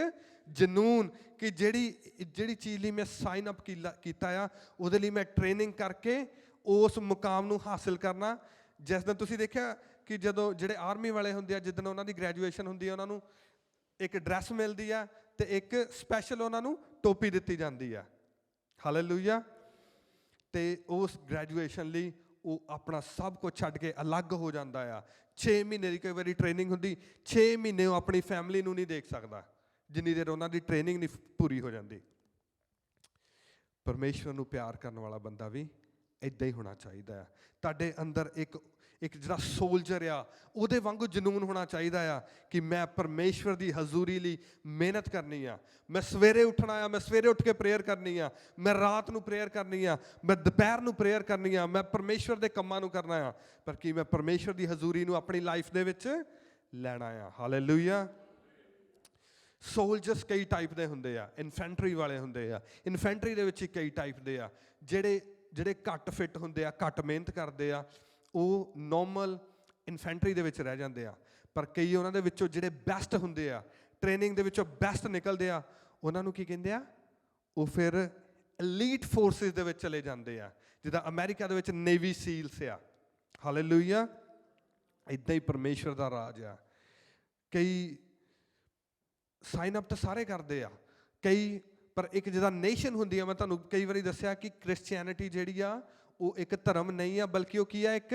ਜਨੂਨ ਕਿ ਜਿਹੜੀ ਚੀਜ਼ ਲਈ ਮੈਂ ਸਾਈਨ ਅਪ ਕੀਤਾ ਆ, ਉਹਦੇ ਲਈ ਮੈਂ ਟ੍ਰੇਨਿੰਗ ਕਰਕੇ ਉਸ ਮੁਕਾਮ ਨੂੰ ਹਾਸਿਲ ਕਰਨਾ। ਜਿਸ ਦਿਨ ਤੁਸੀਂ ਦੇਖਿਆ ਕਿ ਜਦੋਂ ਜਿਹੜੇ ਆਰਮੀ ਵਾਲੇ ਹੁੰਦੇ ਆ, ਜਿੱਦਣ ਉਹਨਾਂ ਦੀ ਗ੍ਰੈਜੂਏਸ਼ਨ ਹੁੰਦੀ ਆ, ਉਹਨਾਂ ਨੂੰ ਇੱਕ ਡਰੈਸ ਮਿਲਦੀ ਆ ਅਤੇ ਇੱਕ ਸਪੈਸ਼ਲ ਉਹਨਾਂ ਨੂੰ ਟੋਪੀ ਦਿੱਤੀ ਜਾਂਦੀ ਆ। ਹਾਲੇਲੂਇਆ। ਅਤੇ ਉਸ ਗ੍ਰੈਜੂਏਸ਼ਨ ਲਈ ਉਹ ਆਪਣਾ ਸਭ ਕੁਝ ਛੱਡ ਕੇ ਅਲੱਗ ਹੋ ਜਾਂਦਾ ਆ। 6 ਮਹੀਨੇ ਦੀ ਕਈ ਵਾਰੀ ਟ੍ਰੇਨਿੰਗ ਹੁੰਦੀ, 6 ਮਹੀਨੇ ਉਹ ਆਪਣੀ ਫੈਮਿਲੀ ਨੂੰ ਨਹੀਂ ਦੇਖ ਸਕਦਾ, ਜਿੰਨੀ ਦੇਰ ਉਹਨਾਂ ਦੀ ਟ੍ਰੇਨਿੰਗ ਨਹੀਂ ਪੂਰੀ ਹੋ ਜਾਂਦੀ। ਪਰਮੇਸ਼ਵਰ ਨੂੰ ਪਿਆਰ ਕਰਨ ਵਾਲਾ ਬੰਦਾ ਵੀ ਇੱਦਾਂ ਹੀ ਹੋਣਾ ਚਾਹੀਦਾ ਆ। ਤੁਹਾਡੇ ਅੰਦਰ ਇੱਕ ਜਿਹੜਾ ਸੋਲਜਰ ਆ, ਉਹਦੇ ਵਾਂਗੂ ਜਨੂਨ ਹੋਣਾ ਚਾਹੀਦਾ ਆ ਕਿ ਮੈਂ ਪਰਮੇਸ਼ਵਰ ਦੀ ਹਜ਼ੂਰੀ ਲਈ ਮਿਹਨਤ ਕਰਨੀ ਆ। ਮੈਂ ਸਵੇਰੇ ਉੱਠਣਾ ਆ, ਮੈਂ ਸਵੇਰੇ ਉੱਠ ਕੇ ਪ੍ਰੇਅਰ ਕਰਨੀ ਆ, ਮੈਂ ਰਾਤ ਨੂੰ ਪ੍ਰੇਅਰ ਕਰਨੀ ਆ, ਮੈਂ ਦੁਪਹਿਰ ਨੂੰ ਪ੍ਰੇਅਰ ਕਰਨੀ ਆ, ਮੈਂ ਪਰਮੇਸ਼ਵਰ ਦੇ ਕੰਮਾਂ ਨੂੰ ਕਰਨਾ ਆ। ਪਰ ਕੀ ਮੈਂ ਪਰਮੇਸ਼ਵਰ ਦੀ ਹਜ਼ੂਰੀ ਨੂੰ ਆਪਣੀ ਲਾਈਫ ਦੇ ਵਿੱਚ ਲੈਣਾ ਆ। ਹਾਲੇਲੂਇਆ। ਸੋਲਜਰਸ ਕਈ ਟਾਈਪ ਦੇ ਹੁੰਦੇ ਆ, ਇਨਫੈਂਟਰੀ ਵਾਲੇ ਹੁੰਦੇ ਆ। ਇਨਫੈਂਟਰੀ ਦੇ ਵਿੱਚ ਹੀ ਕਈ ਟਾਈਪ ਦੇ ਆ। ਜਿਹੜੇ ਘੱਟ ਫਿੱਟ ਹੁੰਦੇ ਆ, ਘੱਟ ਮਿਹਨਤ ਕਰਦੇ ਆ, ਉਹ ਨੋਰਮਲ ਇਨਫੈਂਟਰੀ ਦੇ ਵਿੱਚ ਰਹਿ ਜਾਂਦੇ ਆ। ਪਰ ਕਈ ਉਹਨਾਂ ਦੇ ਵਿੱਚੋਂ ਜਿਹੜੇ ਬੈਸਟ ਹੁੰਦੇ ਆ, ਟ੍ਰੇਨਿੰਗ ਦੇ ਵਿੱਚੋਂ ਬੈਸਟ ਨਿਕਲਦੇ ਆ, ਉਹਨਾਂ ਨੂੰ ਕੀ ਕਹਿੰਦੇ ਆ? ਉਹ ਫਿਰ ਐਲੀਟ ਫੋਰਸਿਸ ਦੇ ਵਿੱਚ ਚਲੇ ਜਾਂਦੇ ਆ, ਜਿੱਦਾਂ ਅਮਰੀਕਾ ਦੇ ਵਿੱਚ ਨੇਵੀ ਸੀਲਸ ਆ। ਹਾਲੇਲੂਇਆ। ਇੱਦਾਂ ਹੀ ਪਰਮੇਸ਼ਵਰ ਦਾ ਰਾਜ ਆ। ਕਈ ਸਾਈਨ ਅਪ ਤਾਂ ਸਾਰੇ ਕਰਦੇ ਆ, ਕਈ ਪਰ ਇੱਕ ਜਿੱਦਾਂ ਨੇਸ਼ਨ ਹੁੰਦੀ ਆ, ਮੈਂ ਤੁਹਾਨੂੰ ਕਈ ਵਾਰੀ ਦੱਸਿਆ ਕਿ ਕ੍ਰਿਸਚੀਅਨਿਟੀ ਜਿਹੜੀ ਆ ਉਹ ਇੱਕ ਧਰਮ ਨਹੀਂ ਆ, ਬਲਕਿ ਉਹ ਕੀ ਆ, ਇੱਕ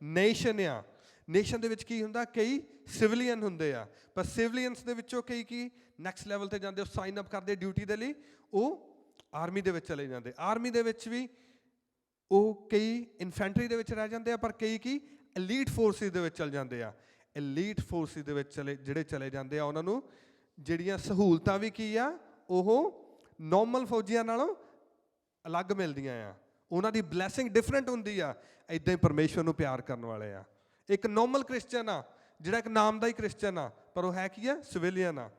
ਨੇਸ਼ਨ ਆ। ਨੇਸ਼ਨ ਦੇ ਵਿੱਚ ਕੀ ਹੁੰਦਾ, ਕਈ ਸਿਵਲੀਅਨ ਹੁੰਦੇ ਆ, ਪਰ ਸਿਵਲੀਅਨਸ ਦੇ ਵਿੱਚੋਂ ਕਈ ਕੀ ਨੈਕਸਟ ਲੈਵਲ 'ਤੇ ਜਾਂਦੇ, ਉਹ ਸਾਈਨ ਅਪ ਕਰਦੇ ਡਿਊਟੀ ਦੇ ਲਈ, ਉਹ ਆਰਮੀ ਦੇ ਵਿੱਚ ਚਲੇ ਜਾਂਦੇ। ਆਰਮੀ ਦੇ ਵਿੱਚ ਵੀ ਉਹ ਕਈ ਇਨਫੈਂਟਰੀ ਦੇ ਵਿੱਚ ਰਹਿ ਜਾਂਦੇ ਆ, ਪਰ ਕਈ ਕੀ ਐਲੀਟ ਫੋਰਸਿਸ ਦੇ ਵਿੱਚ ਚਲ ਜਾਂਦੇ ਆ। ਐਲੀਟ ਫੋਰਸਿਸ ਦੇ ਵਿੱਚ ਜਿਹੜੇ ਚਲੇ ਜਾਂਦੇ ਆ, ਉਹਨਾਂ ਨੂੰ ਜਿਹੜੀਆਂ ਸਹੂਲਤਾਂ ਵੀ ਕੀ ਆ, ਉਹ ਨੋਰਮਲ ਫੌਜੀਆਂ ਨਾਲੋਂ ਅਲੱਗ ਮਿਲਦੀਆਂ ਆ, ਉਹਨਾਂ ਦੀ ਬਲੈਸਿੰਗ ਡਿਫਰੈਂਟ ਹੁੰਦੀ ਆ। ਇੱਦਾਂ ਹੀ ਪਰਮੇਸ਼ਵਰ ਨੂੰ ਪਿਆਰ ਕਰਨ ਵਾਲੇ ਆ। ਇੱਕ ਨੋਰਮਲ ਕ੍ਰਿਸਚਨ ਆ, ਜਿਹੜਾ ਇੱਕ ਨਾਮ ਦਾ ਹੀ ਕ੍ਰਿਸਚਨ ਆ, ਪਰ ਉਹ ਹੈ ਕੀ ਆ, ਸਿਵਿਲੀਅਨ ਆ,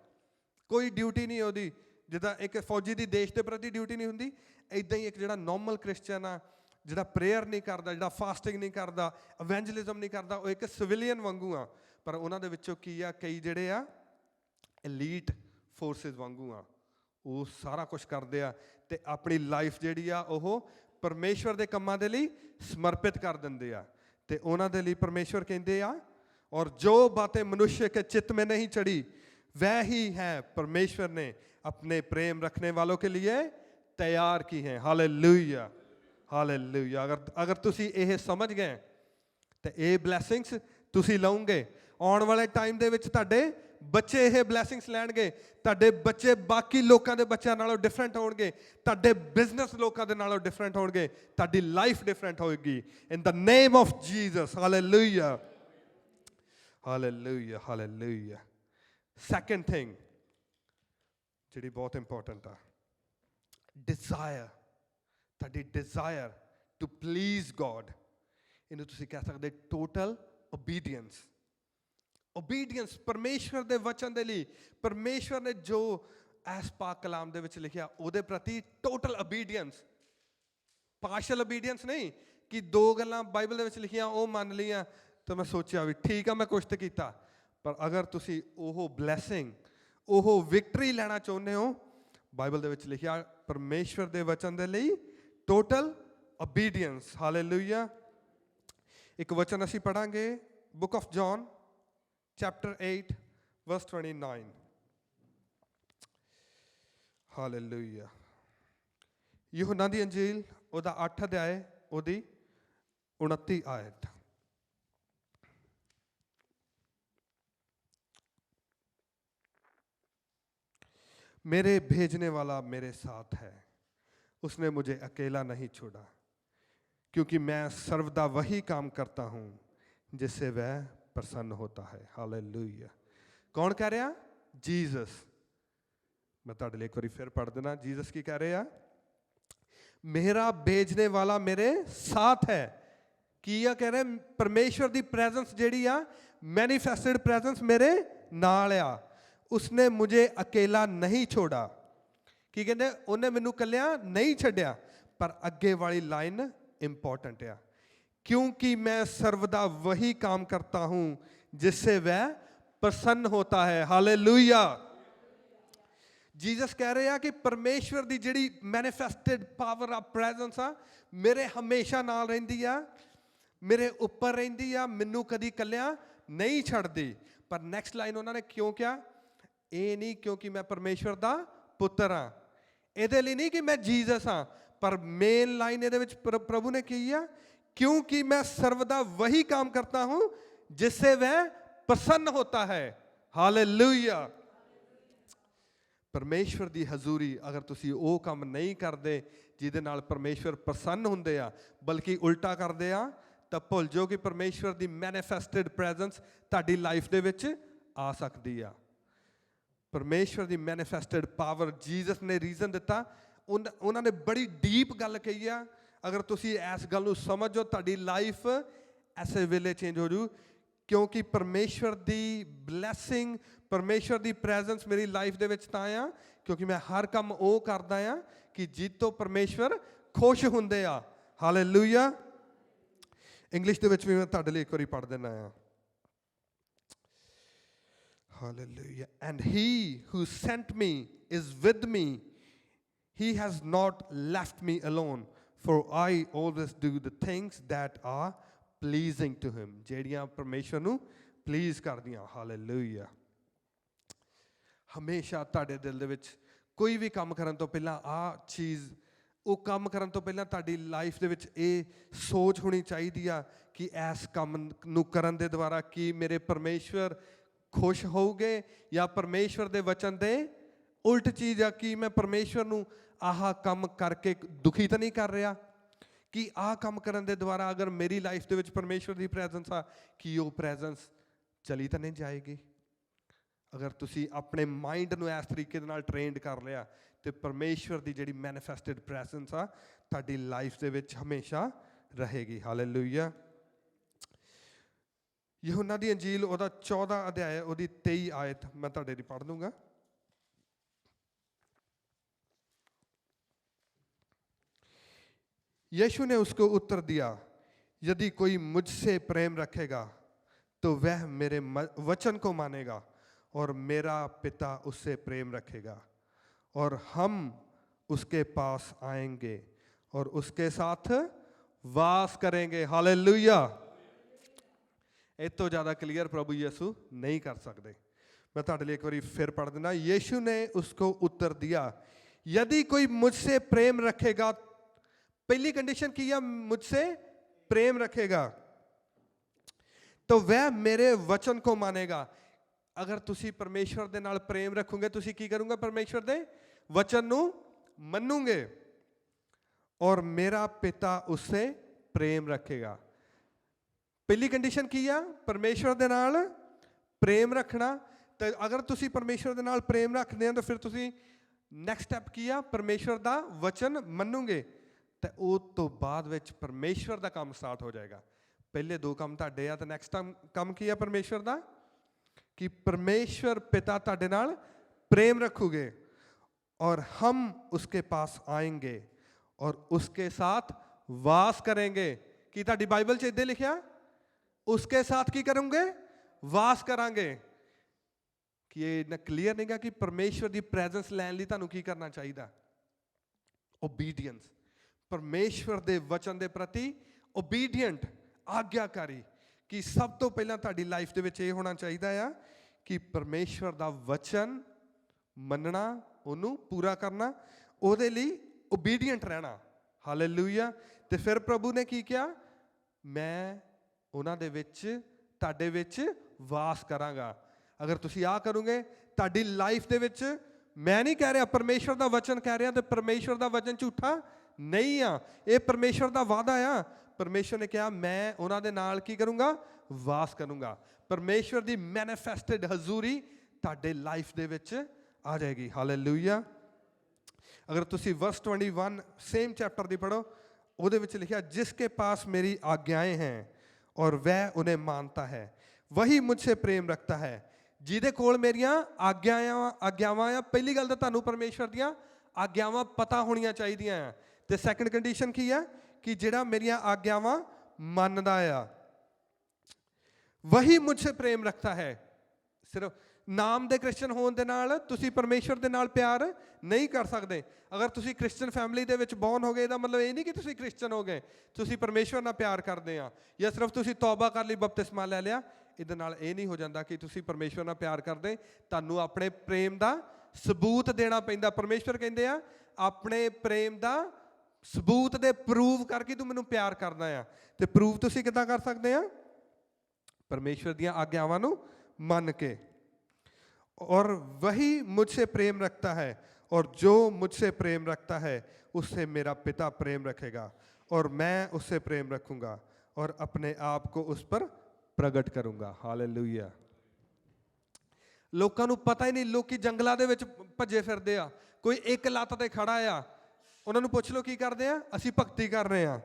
ਕੋਈ ਡਿਊਟੀ ਨਹੀਂ ਉਹਦੀ। ਜਿੱਦਾਂ ਇੱਕ ਫੌਜੀ ਦੀ ਦੇਸ਼ ਦੇ ਪ੍ਰਤੀ ਡਿਊਟੀ ਨਹੀਂ ਹੁੰਦੀ, ਇੱਦਾਂ ਹੀ ਇੱਕ ਜਿਹੜਾ ਨੋਰਮਲ ਕ੍ਰਿਸਚਨ ਆ, ਜਿਹੜਾ ਪ੍ਰੇਅਰ ਨਹੀਂ ਕਰਦਾ, ਜਿਹੜਾ ਫਾਸਟਿੰਗ ਨਹੀਂ ਕਰਦਾ, ਇਵੈਂਜਲਿਜ਼ਮ ਨਹੀਂ ਕਰਦਾ, ਉਹ ਇੱਕ ਸਿਵਿਲੀਅਨ ਵਾਂਗੂ ਆ। ਪਰ ਉਹਨਾਂ ਦੇ ਵਿੱਚੋਂ ਕੀ ਆ, ਕਈ ਜਿਹੜੇ ਆ ਐਲੀਟ ਫੋਰਸਿਸ ਵਾਂਗੂ ਆ, ਉਹ ਸਾਰਾ ਕੁਛ ਕਰਦੇ ਆ ਅਤੇ ਆਪਣੀ ਲਾਈਫ ਜਿਹੜੀ ਆ ਉਹ ਪਰਮੇਸ਼ਵਰ ਦੇ ਕੰਮਾਂ ਦੇ ਲਈ ਸਮਰਪਿਤ ਕਰ ਦਿੰਦੇ ਆ। ਅਤੇ ਉਹਨਾਂ ਦੇ ਲਈ ਪਰਮੇਸ਼ਵਰ ਕਹਿੰਦੇ ਆ, ਔਰ ਜੋ ਬਾतें मनुष्य के चित्त में नहीं चढ़ी वह ही है परमेश्वर ने अपने प्रेम रखने वालों के लिए तैयार की हैं। Hallelujah, hallelujah. अगर ਤੁਸੀਂ ਇਹ ਸਮਝ ਗਏ ਤਾਂ ਇਹ ਬਲੈਸਿੰਗਸ ਤੁਸੀਂ ਲਓਗੇ। ਆਉਣ ਵਾਲੇ ਟਾਈਮ ਦੇ ਵਿੱਚ ਤੁਹਾਡੇ ਬੱਚੇ ਇਹ ਬਲੈਸਿੰਗਸ ਲੈਣਗੇ, ਤੁਹਾਡੇ ਬੱਚੇ ਬਾਕੀ ਲੋਕਾਂ ਦੇ ਬੱਚਿਆਂ ਨਾਲੋਂ ਡਿਫਰੈਂਟ ਹੋਣਗੇ, ਤੁਹਾਡੇ ਬਿਜ਼ਨਸ ਲੋਕਾਂ ਦੇ ਨਾਲੋਂ ਡਿਫਰੈਂਟ ਹੋਣਗੇ, ਤੁਹਾਡੀ ਲਾਈਫ ਡਿਫਰੈਂਟ ਹੋਏਗੀ in the name of Jesus. Hallelujah, hallelujah, hallelujah. Second thing ਜਿਹੜੀ ਬਹੁਤ ਇੰਪੋਰਟੈਂਟ ਆ, ਡਿਜ਼ਾਇਰ, ਤੁਹਾਡੀ ਡਿਜ਼ਾਇਰ ਟੂ ਪਲੀਜ਼ ਗੋਡ। ਇਹਨੂੰ ਤੁਸੀਂ ਕਹਿ ਸਕਦੇ ਟੋਟਲ ਓਬੀਡੀਐਂਸ। ਓਬੀਡੀਐਂਸ ਪਰਮੇਸ਼ਵਰ ਦੇ ਵਚਨ ਦੇ ਲਈ, ਪਰਮੇਸ਼ਵਰ ਨੇ ਜੋ ਐਸ ਪਾਕ ਕਲਾਮ ਦੇ ਵਿੱਚ ਲਿਖਿਆ ਉਹਦੇ ਪ੍ਰਤੀ ਟੋਟਲ ਓਬੀਡੀਐਂਸ। ਪਾਰਸ਼ਲ ਓਬੀਡੀਐਂਸ ਨਹੀਂ ਕਿ ਦੋ ਗੱਲਾਂ ਬਾਈਬਲ ਦੇ ਵਿੱਚ ਲਿਖੀਆਂ ਉਹ ਮੰਨ ਲਈਆਂ ਤਾਂ ਮੈਂ ਸੋਚਿਆ ਵੀ ਠੀਕ ਆ, ਮੈਂ ਕੁਛ ਤਾਂ ਕੀਤਾ। ਪਰ ਅਗਰ ਤੁਸੀਂ ਉਹ ਬਲੈਸਿੰਗ, ਉਹ ਵਿਕਟਰੀ ਲੈਣਾ ਚਾਹੁੰਦੇ ਹੋ, ਬਾਈਬਲ ਦੇ ਵਿੱਚ ਲਿਖਿਆ ਪਰਮੇਸ਼ਵਰ ਦੇ ਵਚਨ ਦੇ ਲਈ ਟੋਟਲ ਓਬੀਡੀਐਂਸ। ਹਾਲੇਲੂਇਆ। ਇੱਕ ਵਚਨ ਅਸੀਂ ਪੜ੍ਹਾਂਗੇ, book of John chapter 8 verse 29. Hallelujah. ਯਹੂਨਾ ਦੀ ਅੰਜੀਲ ਉਹਦਾ 8 ਅਧਿਆਇ ਉਹਦੀ 29 ਆਇਤ। मेरे भेजने वाला मेरे साथ है, उसने मुझे अकेला नहीं छोड़ा, क्योंकि मैं सर्वदा वही काम करता हूँ जिससे वह प्रसन्न होता है। हालेलुया। कौन कह रहा? जीसस। मैं तुहाडे लई एक बारी फिर पढ़ देना। जीसस की कह रहे हैं? मेरा भेजने वाला मेरे साथ है। की आ कह रहे? परमेश्वर दी प्रेजेंस जिहड़ी आ, मैनीफेस्टेड प्रेजेंस मेरे नाल आ। उसने मुझे अकेला नहीं छोड़ा। की कहते? उन्हें मैनू कल्लिया नहीं छड्डिया। पर अगे वाली लाइन इंपॉर्टेंट आ, क्योंकि मैं सर्वदा वही काम करता हूं जिससे वह प्रसन्न होता है। हालेलुया। जीसस कह रहे हैं कि परमेश्वर दी जिहड़ी मैनीफेस्टेड पावर आ, प्रेजेंस आ, मेरे हमेशा नाल रहिंदी आ, मेरे उपर रहिंदी आ, मैनू कदी कल्लिया नहीं छड्डदी। पर नैक्सट लाइन उन्होंने क्यों कहा? ये नहीं क्योंकि मैं परमेश्वर दा पुत्र हाँ, इहदे लई नहीं कि मैं जीसस हाँ, पर मेन लाइन इहदे विच प्रभु ने कही आ, क्योंकि मैं सर्वदा वही काम करता हूं जिससे वह प्रसन्न होता है। हालेलुया। परमेश्वर दी हजूरी अगर तुसी वो काम नहीं करते जिहदे नाल परमेश्वर प्रसन्न हुंदे आ, बल्कि उल्टा करदे आ, तां भुल जाओ कि परमेश्वर दी मैनीफेस्टेड प्रेजेंस तुहाडी लाइफ दे विच आ सकदी आ। परमेश्वर दी मैनीफेस्टेड पावर, जीसस ने रीजन दिता, उन्होंने बड़ी डीप गल कही आ। अगर तुसी इस गल नूं समझो, तुहाडी लाइफ ऐसे वेले चेंज हो जू, क्योंकि परमेश्वर दी ब्लैसिंग, परमेश्वर दी प्रेजेंस मेरी लाइफ दे विच तां आ क्योंकि मैं हर काम वो करदा आ कि जिस तो परमेश्वर खुश हुंदे आ। हालेलुया। इंग्लिश दे विच भी मैं तुहाडे लई एक बारी पढ़ देना आ। Hallelujah. And he who sent me is with me. He has not left me alone, for I always do the things that are pleasing to him, ਜਿਹੜੀਆਂ ਪਰਮੇਸ਼ਵਰ ਨੂੰ ਪਲੀਜ਼ ਕਰਦੀਆਂ। ਹਾਲੇਲੂਇਆ। ਹਮੇਸ਼ਾ ਤੁਹਾਡੇ ਦਿਲ ਦੇ ਵਿੱਚ ਕੋਈ ਵੀ ਕੰਮ ਕਰਨ ਤੋਂ ਪਹਿਲਾਂ ਆਹ ਚੀਜ਼, ਉਹ ਕੰਮ ਕਰਨ ਤੋਂ ਪਹਿਲਾਂ ਤੁਹਾਡੀ ਲਾਈਫ ਦੇ ਵਿੱਚ ਇਹ ਸੋਚ ਹੋਣੀ ਚਾਹੀਦੀ ਆ ਕਿ ਇਸ ਕੰਮ ਨੂੰ ਕਰਨ ਦੇ ਦੁਆਰਾ ਕੀ ਮੇਰੇ ਪਰਮੇਸ਼ਵਰ ਖੁਸ਼ ਹੋਊਗੇ, ਜਾਂ ਪਰਮੇਸ਼ਵਰ ਦੇ ਵਚਨ ਦੇ ਉਲਟ ਚੀਜ਼ ਆ ਕਿ ਮੈਂ ਪਰਮੇਸ਼ਵਰ ਨੂੰ ਆਹ ਕੰਮ ਕਰਕੇ ਦੁਖੀ ਤਾਂ ਨਹੀਂ ਕਰ ਰਿਹਾ, ਕਿ ਆਹ ਕੰਮ ਕਰਨ ਦੇ ਦੁਆਰਾ ਅਗਰ ਮੇਰੀ ਲਾਈਫ ਦੇ ਵਿੱਚ ਪਰਮੇਸ਼ਵਰ ਦੀ ਪ੍ਰੈਜ਼ੈਂਸ ਆ, ਕਿ ਉਹ ਪ੍ਰੈਜ਼ੈਂਸ ਚਲੀ ਤਾਂ ਨਹੀਂ ਜਾਏਗੀ। ਅਗਰ ਤੁਸੀਂ ਆਪਣੇ ਮਾਈਂਡ ਨੂੰ ਇਸ ਤਰੀਕੇ ਦੇ ਨਾਲ ਟ੍ਰੇਨਡ ਕਰ ਲਿਆ ਤੇ ਪਰਮੇਸ਼ਵਰ ਦੀ ਜਿਹੜੀ ਮੈਨੀਫੈਸਟਡ ਪ੍ਰੈਜ਼ੈਂਸ ਆ ਤੁਹਾਡੀ ਲਾਈਫ ਦੇ ਵਿੱਚ ਹਮੇਸ਼ਾ ਰਹੇਗੀ। ਹਾਲੇਲੂਇਆ। ਯਹੂਨਾ ਦੀ ਅੰਜੀਲ ਉਹਦਾ 14 ਅਧਿਆਇ ਉਹਦੀ 23 ਆਇਤ ਮੈਂ ਤੁਹਾਡੇ ਲਈ ਪੜ੍ਹ ਦੂੰਗਾ। यीशु ने उसको उत्तर दिया, यदि कोई मुझसे प्रेम रखेगा तो वह मेरे वचन को मानेगा और मेरा पिता उससे प्रेम रखेगा और हम उसके पास आएंगे और उसके साथ वास करेंगे। हालेलुया। इस तो ज़्यादा क्लियर प्रभु यीशु नहीं कर सकते। मैं तुहाडे लिए एक बार फिर पढ़ देना। यीशु ने उसको उत्तर दिया, यदि कोई मुझसे प्रेम रखेगा, पहली कंडीशन की है मुझसे प्रेम रखेगा, तो वह मेरे वचन को मानेगा। अगर तुसी परमेश्वर दे नाल प्रेम रखोगे, तुसी की करूंगा? परमेश्वर दे वचन नू मन्नोगे और मेरा पिता उससे प्रेम रखेगा। पहली कंडीशन की है परमेश्वर दे नाल प्रेम रखना। तो अगर तुसी परमेश्वर दे नाल प्रेम रखते हैं तो फिर तुसी नैक्सट स्टैप की है परमेश्वर दा वचन मन्नोगे, तो उस तो बाद विच परमेश्वर दा काम स्टार्ट हो जाएगा। पहले दो काम तुहाडे आ, तो नैक्सट काम की है परमेश्वर दा, कि परमेश्वर पिता तुहाडे नाल प्रेम रखोगे और हम उसके पास आएंगे और उसके साथ वास करेंगे। कि तुहाडी बाइबल च इदां लिखिया, उसके साथ की करोगे? वास करांगे। कि ये क्लीयर नहीं गा कि परमेश्वर की प्रैजेंस लैन लई तुहानूं की करना चाहिए? ओबीडियंस। परमेश्वर के वचन के प्रति ओबीडियंट, आग्याकारी। कि सब तो पहला तुहाडी लाइफ दे विच ये होना चाहिए आ कि परमेश्वर का वचन मनना, उन्होंने पूरा करना, उहदे लई ओबीडियंट रहना। हालेलुया। तो फिर प्रभु ने की किया, मैं उन्हां दे विच तुहाडे विच वास करांगा। अगर तुसीं आ करोगे तुहाडी लाइफ दे विच, मैं नहीं कह रहा, परमेश्वर का वचन कह रहा, तो परमेश्वर का वचन झूठा नहीं आ, ये परमेश्वर का वादा आ। परमेश्वर ने कहा मैं उन्हां दे नाल की करूँगा? वास करूँगा। परमेश्वर की मैनीफेस्टेड हजूरी तुहाडे लाइफ दे विच आ जाएगी। हालेलुया। अगर तुसीं वर्स 21 सेम चैप्टर दी पढ़ो, उहदे विच लिखिया, जिसके पास मेरी आज्ञाएं हैं और वह उन्हें मानता है वही मुझसे प्रेम रखता है। जिहदे कोल मेरियां आग्यावां आ, पहली गल तो तुहानूं परमेश्वर दियां आग्यावां पता होणियां चाहीदियां आ। ते सैकंड कंडीशन की है कि जिहड़ा मेरियां आग्यावां मनदा आ वही मुझसे प्रेम रखता है। सिर्फ नाम दे क्रिश्चियन होने दे नाल तुसी परमेश्वर दे नाल प्यार नहीं कर सकते। अगर तुसी क्रिश्चियन फैमिली दे विच बॉर्न हो गए, इहदा मतलब ये नहीं कि तुसी क्रिश्चियन हो गए, तुसी परमेश्वर नाल प्यार करते हैं। या सिर्फ तुसी तौबा कर ली, बपतिस्मा ले लिया, इहदे नाल ये नहीं हो जाता कि तुसी परमेश्वर नाल प्यार करते। तुहानूं अपने प्रेम का सबूत देना पैंदा। परमेश्वर कहंदे आ अपने प्रेम का सबूत दे, प्रूव करके तू मैनूं प्यार करदा आ। ते प्रूव तुसी किदां कर सकदे आ? परमेश्वर दीयां आग्यावां नूं मन के। और वही मुझसे प्रेम रखता है और जो मुझसे प्रेम रखता है उससे मेरा पिता प्रेम रखेगा और मैं उससे प्रेम रखूंगा और अपने आप को उस पर प्रगट करूंगा। हालेलुया। लोकां नूं पता ही नहीं, लोग जंगलों के विच भजे फिरदे आ, कोई एक लत्त ते खड़ा आ, उन्होंने पूछ लो की करते हैं? असी भगती कर रहे हैं।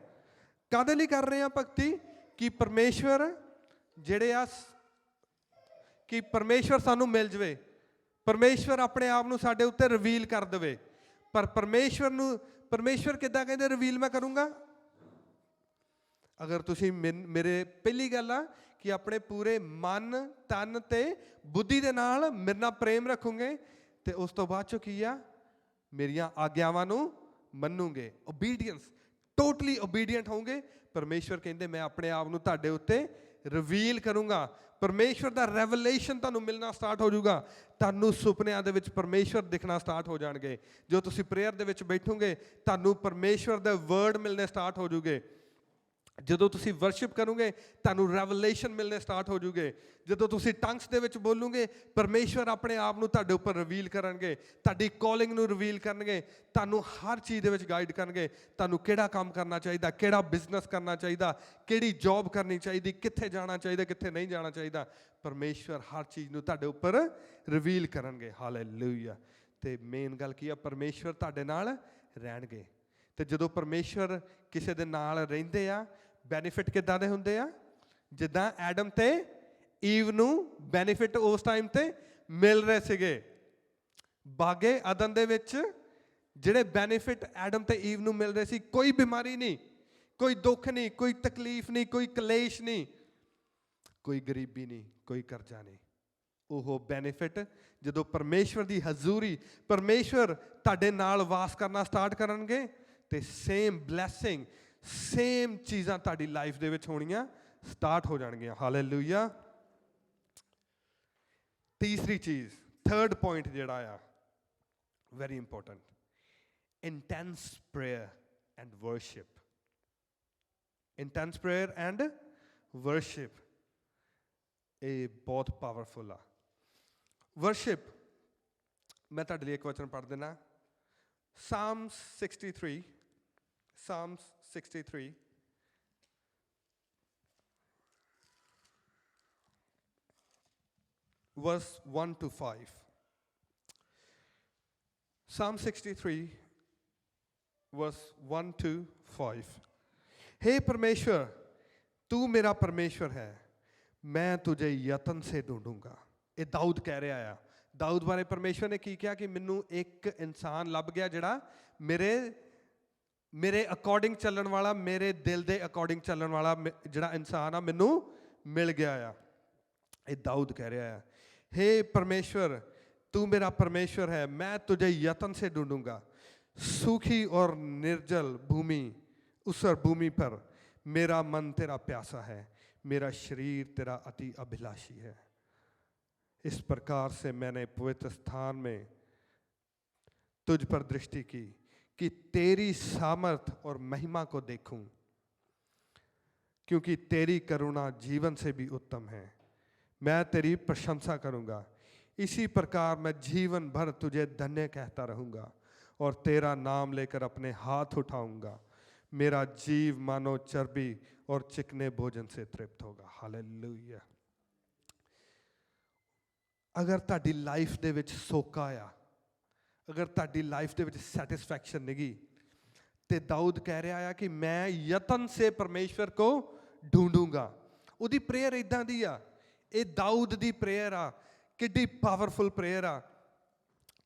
काहदे लई कर रहे हैं भगती? कि परमेश्वर जिहड़े आ, कि परमेश्वर सानू मिल जाए, परमेश्वर अपने आप नूं साडे उत्ते रिवील कर देवे। पर परमेश्वर किद्दां कहंदे रिवील मैं करूँगा? अगर तुसी मेरे पहली गल आ कि अपने पूरे मन, तन ते बुद्धि दे नाल मेरे नाल प्रेम रखोगे, तो उस तो बाद चो की आ, मेरियां आग्यावां नूं मन्नोगे। ओबीडियंस, टोटली ओबीडियंट होंगे, ਪਰਮੇਸ਼ਵਰ ਕਹਿੰਦੇ ਮੈਂ ਆਪਣੇ ਆਪ ਨੂੰ ਤੁਹਾਡੇ ਉੱਤੇ ਰਿਵੀਲ ਕਰੂੰਗਾ। ਪਰਮੇਸ਼ਵਰ ਦਾ ਰੈਵਲੇਸ਼ਨ ਤੁਹਾਨੂੰ ਮਿਲਣਾ ਸਟਾਰਟ ਹੋ ਜਾਊਗਾ। ਤੁਹਾਨੂੰ ਸੁਪਨਿਆਂ ਦੇ ਵਿੱਚ ਪਰਮੇਸ਼ਵਰ ਦਿਖਣਾ ਸਟਾਰਟ ਹੋ ਜਾਣਗੇ। ਜੋ ਤੁਸੀਂ ਪ੍ਰੇਅਰ ਦੇ ਵਿੱਚ ਬੈਠੋਗੇ ਤੁਹਾਨੂੰ ਪਰਮੇਸ਼ਵਰ ਦੇ ਵਰਡ ਮਿਲਣੇ ਸਟਾਰਟ ਹੋ ਜੂਗੇ। ਜਦੋਂ ਤੁਸੀਂ ਵਰਸ਼ਿਪ ਕਰੋਗੇ ਤੁਹਾਨੂੰ ਰੈਵਲੇਸ਼ਨ ਮਿਲਣੇ ਸਟਾਰਟ ਹੋ ਜੂਗੇ। ਜਦੋਂ ਤੁਸੀਂ ਟੰਗਸ ਦੇ ਵਿੱਚ ਬੋਲੋਗੇ ਪਰਮੇਸ਼ਵਰ ਆਪਣੇ ਆਪ ਨੂੰ ਤੁਹਾਡੇ ਉੱਪਰ ਰਿਵੀਲ ਕਰਨਗੇ, ਤੁਹਾਡੀ ਕਾਲਿੰਗ ਨੂੰ ਰਿਵੀਲ ਕਰਨਗੇ, ਤੁਹਾਨੂੰ ਹਰ ਚੀਜ਼ ਦੇ ਵਿੱਚ ਗਾਈਡ ਕਰਨਗੇ। ਤੁਹਾਨੂੰ ਕਿਹੜਾ ਕੰਮ ਕਰਨਾ ਚਾਹੀਦਾ, ਕਿਹੜਾ ਬਿਜ਼ਨਸ ਕਰਨਾ ਚਾਹੀਦਾ, ਕਿਹੜੀ ਜੌਬ ਕਰਨੀ ਚਾਹੀਦੀ, ਕਿੱਥੇ ਜਾਣਾ ਚਾਹੀਦਾ, ਕਿੱਥੇ ਨਹੀਂ ਜਾਣਾ ਚਾਹੀਦਾ। ਪਰਮੇਸ਼ਵਰ ਹਰ ਚੀਜ਼ ਨੂੰ ਤੁਹਾਡੇ ਉੱਪਰ ਰਿਵੀਲ ਕਰਨਗੇ। ਹਾਲੇਲੂਇਆ। ਅਤੇ ਮੇਨ ਗੱਲ ਕੀ ਆ, ਪਰਮੇਸ਼ਵਰ ਤੁਹਾਡੇ ਨਾਲ ਰਹਿਣਗੇ। ਅਤੇ ਜਦੋਂ ਪਰਮੇਸ਼ਵਰ ਕਿਸੇ ਦੇ ਨਾਲ ਰਹਿੰਦੇ ਆ ਬੈਨੀਫਿਟ ਕਿੱਦਾਂ ਦੇ ਹੁੰਦੇ ਆ? ਜਿੱਦਾਂ ਐਡਮ ਅਤੇ ਈਵ ਨੂੰ ਬੈਨੀਫਿਟ ਉਸ ਟਾਈਮ 'ਤੇ ਮਿਲ ਰਹੇ ਸੀਗੇ। ਬਾਗੇ ਅਦਨ ਦੇ ਵਿੱਚ ਜਿਹੜੇ ਬੈਨੀਫਿਟ ਐਡਮ ਅਤੇ ਈਵ ਨੂੰ ਮਿਲ ਰਹੇ ਸੀ, ਕੋਈ ਬਿਮਾਰੀ ਨਹੀਂ, ਕੋਈ ਦੁੱਖ ਨਹੀਂ, ਕੋਈ ਤਕਲੀਫ ਨਹੀਂ, ਕੋਈ ਕਲੇਸ਼ ਨਹੀਂ, ਕੋਈ ਗਰੀਬੀ ਨਹੀਂ, ਕੋਈ ਕਰਜ਼ਾ ਨਹੀਂ। ਉਹ ਬੈਨੀਫਿਟ ਜਦੋਂ ਪਰਮੇਸ਼ਵਰ ਦੀ ਹਜ਼ੂਰੀ, ਪਰਮੇਸ਼ਵਰ ਤੁਹਾਡੇ ਨਾਲ ਵਾਸ ਕਰਨਾ ਸਟਾਰਟ ਕਰਨਗੇ ਅਤੇ ਸੇਮ ਬਲੈਸਿੰਗ, ਸੇਮ ਚੀਜ਼ਾਂ ਤੁਹਾਡੀ ਲਾਈਫ ਦੇ ਵਿੱਚ ਹੋਣੀਆਂ ਸਟਾਰਟ ਹੋ ਜਾਣਗੀਆਂ। ਹਾਲੇਲੂਇਆ। ਤੀਸਰੀ ਚੀਜ਼, ਥਰਡ ਪੁਆਇੰਟ ਜਿਹੜਾ ਆ very important, intense prayer and worship. Intense prayer and worship, ਇਹ ਬਹੁਤ ਪਾਵਰਫੁਲ ਆ। ਵਰਸ਼ਿਪ, ਮੈਂ ਤੁਹਾਡੇ ਲਈ ਇੱਕ ਵਚਨ ਪੜ੍ਹ ਦੇਣਾ, Psalms 63, Psalms 63 verse 1 to 5. Psalm 63 verse 1 to 5. हे परमेश्वर, तू मेरा परमेश्वर है, मैं तुझे यत्न से ढूंढूंगा। ਇਹ ਦਾਊਦ ਕਹਿ ਰਿਹਾ ਆ। ਦਾਊਦ ਬਾਰੇ ਪਰਮੇਸ਼ਵਰ ਨੇ ਕੀ ਕਿਹਾ ਕਿ ਮੈਨੂੰ ਇੱਕ ਇਨਸਾਨ ਲੱਭ ਗਿਆ ਜਿਹੜਾ ਮੇਰੇ ਅਕੋਰਡਿੰਗ ਚੱਲਣ ਵਾਲਾ, ਮੇਰੇ ਦਿਲ ਦੇ ਅਕੋਰਡਿੰਗ ਚੱਲਣ ਵਾਲਾ ਜਿਹੜਾ ਇਨਸਾਨ ਆ ਮੈਨੂੰ ਮਿਲ ਗਿਆ ਆ। ਇਹ ਦਾਊਦ ਕਹਿ ਰਿਹਾ ਆ, हे परमेश्वर, तू मेरा परमेश्वर है, मैं तुझे यत्न से ढूंढूंगा। सूखी और निर्जल भूमि, ऊसर भूमि पर मेरा मन तेरा प्यासा है, मेरा शरीर तेरा अति अभिलाषी है। इस प्रकार से मैंने पवित्र स्थान में तुझ पर दृष्टि की कि तेरी सामर्थ और महिमा को देखूं, क्योंकि तेरी करुणा जीवन से भी उत्तम है। मैं तेरी प्रशंसा करूंगा, इसी प्रकार मैं जीवन भर तुझे धन्य कहता रहूंगा और तेरा नाम लेकर अपने हाथ उठाऊंगा। मेरा जीव मानो चर्बी और चिकने भोजन से तृप्त होगा। हालेलुया। अगर ਤੁਹਾਡੀ ਲਾਈਫ ਦੇ ਵਿੱਚ ਸੋਕਾ ਆ, ਅਗਰ ਤੁਹਾਡੀ ਲਾਈਫ ਦੇ ਵਿੱਚ ਸੈਟਿਸਫੈਕਸ਼ਨ ਨਹੀਂ ਤੇ ਦਾਊਦ ਕਹਿ ਰਿਹਾ ਆ ਕਿ ਮੈਂ ਯਤਨ ਸੇ ਪਰਮੇਸ਼ਵਰ ਕੋ ਢੂੰਡੂੰਗਾ। ਉਹਦੀ ਪ੍ਰੇਅਰ ਇੱਦਾਂ ਦੀ ਆ, ਇਹ ਦਾਊਦ ਦੀ ਪ੍ਰੇਅਰ ਆ। ਕਿੱਡੀ ਪਾਵਰਫੁਲ ਪ੍ਰੇਅਰ ਆ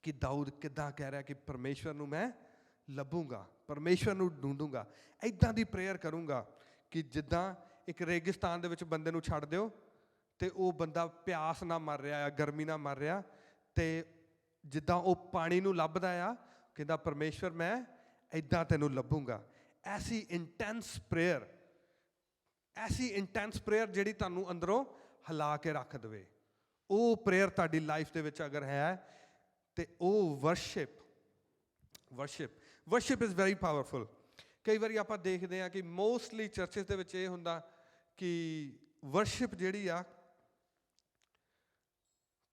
ਕਿ ਦਾਊਦ ਕਿੱਦਾਂ ਕਹਿ ਰਿਹਾ ਕਿ ਪਰਮੇਸ਼ਵਰ ਨੂੰ ਮੈਂ ਲੱਭੂੰਗਾ, ਪਰਮੇਸ਼ਵਰ ਨੂੰ ਢੂੰਡੂੰਗਾ। ਇੱਦਾਂ ਦੀ ਪ੍ਰੇਅਰ ਕਰੂੰਗਾ ਕਿ ਜਿੱਦਾਂ ਇੱਕ ਰੇਗਿਸਤਾਨ ਦੇ ਵਿੱਚ ਬੰਦੇ ਨੂੰ ਛੱਡ ਦਿਓ ਅਤੇ ਉਹ ਬੰਦਾ ਪਿਆਸ ਨਾ ਮਰ ਰਿਹਾ ਆ, ਗਰਮੀ ਨਾਲ ਮਰ ਰਿਹਾ, ਅਤੇ ਜਿੱਦਾਂ ਉਹ ਪਾਣੀ ਨੂੰ ਲੱਭਦਾ ਆ, ਕਹਿੰਦਾ ਪਰਮੇਸ਼ਵਰ ਮੈਂ ਇੱਦਾਂ ਤੈਨੂੰ ਲੱਭੂੰਗਾ। ਐਸੀ ਇੰਟੈਂਸ ਪ੍ਰੇਅਰ, ਐਸੀ ਇੰਟੈਂਸ ਪ੍ਰੇਅਰ ਜਿਹੜੀ ਤੁਹਾਨੂੰ ਅੰਦਰੋਂ ਹਿਲਾ ਕੇ ਰੱਖ ਦੇਵੇ, ਉਹ ਪ੍ਰੇਅਰ ਤੁਹਾਡੀ ਲਾਈਫ ਦੇ ਵਿੱਚ ਅਗਰ ਹੈ ਅਤੇ ਉਹ ਵਰਸ਼ਿਪ ਇਜ਼ ਵੈਰੀ ਪਾਵਰਫੁਲ। ਕਈ ਵਾਰੀ ਆਪਾਂ ਦੇਖਦੇ ਹਾਂ ਕਿ ਮੋਸਟਲੀ ਚਰਚਿਸ ਦੇ ਵਿੱਚ ਇਹ ਹੁੰਦਾ ਕਿ ਵਰਸ਼ਿਪ ਜਿਹੜੀ ਆ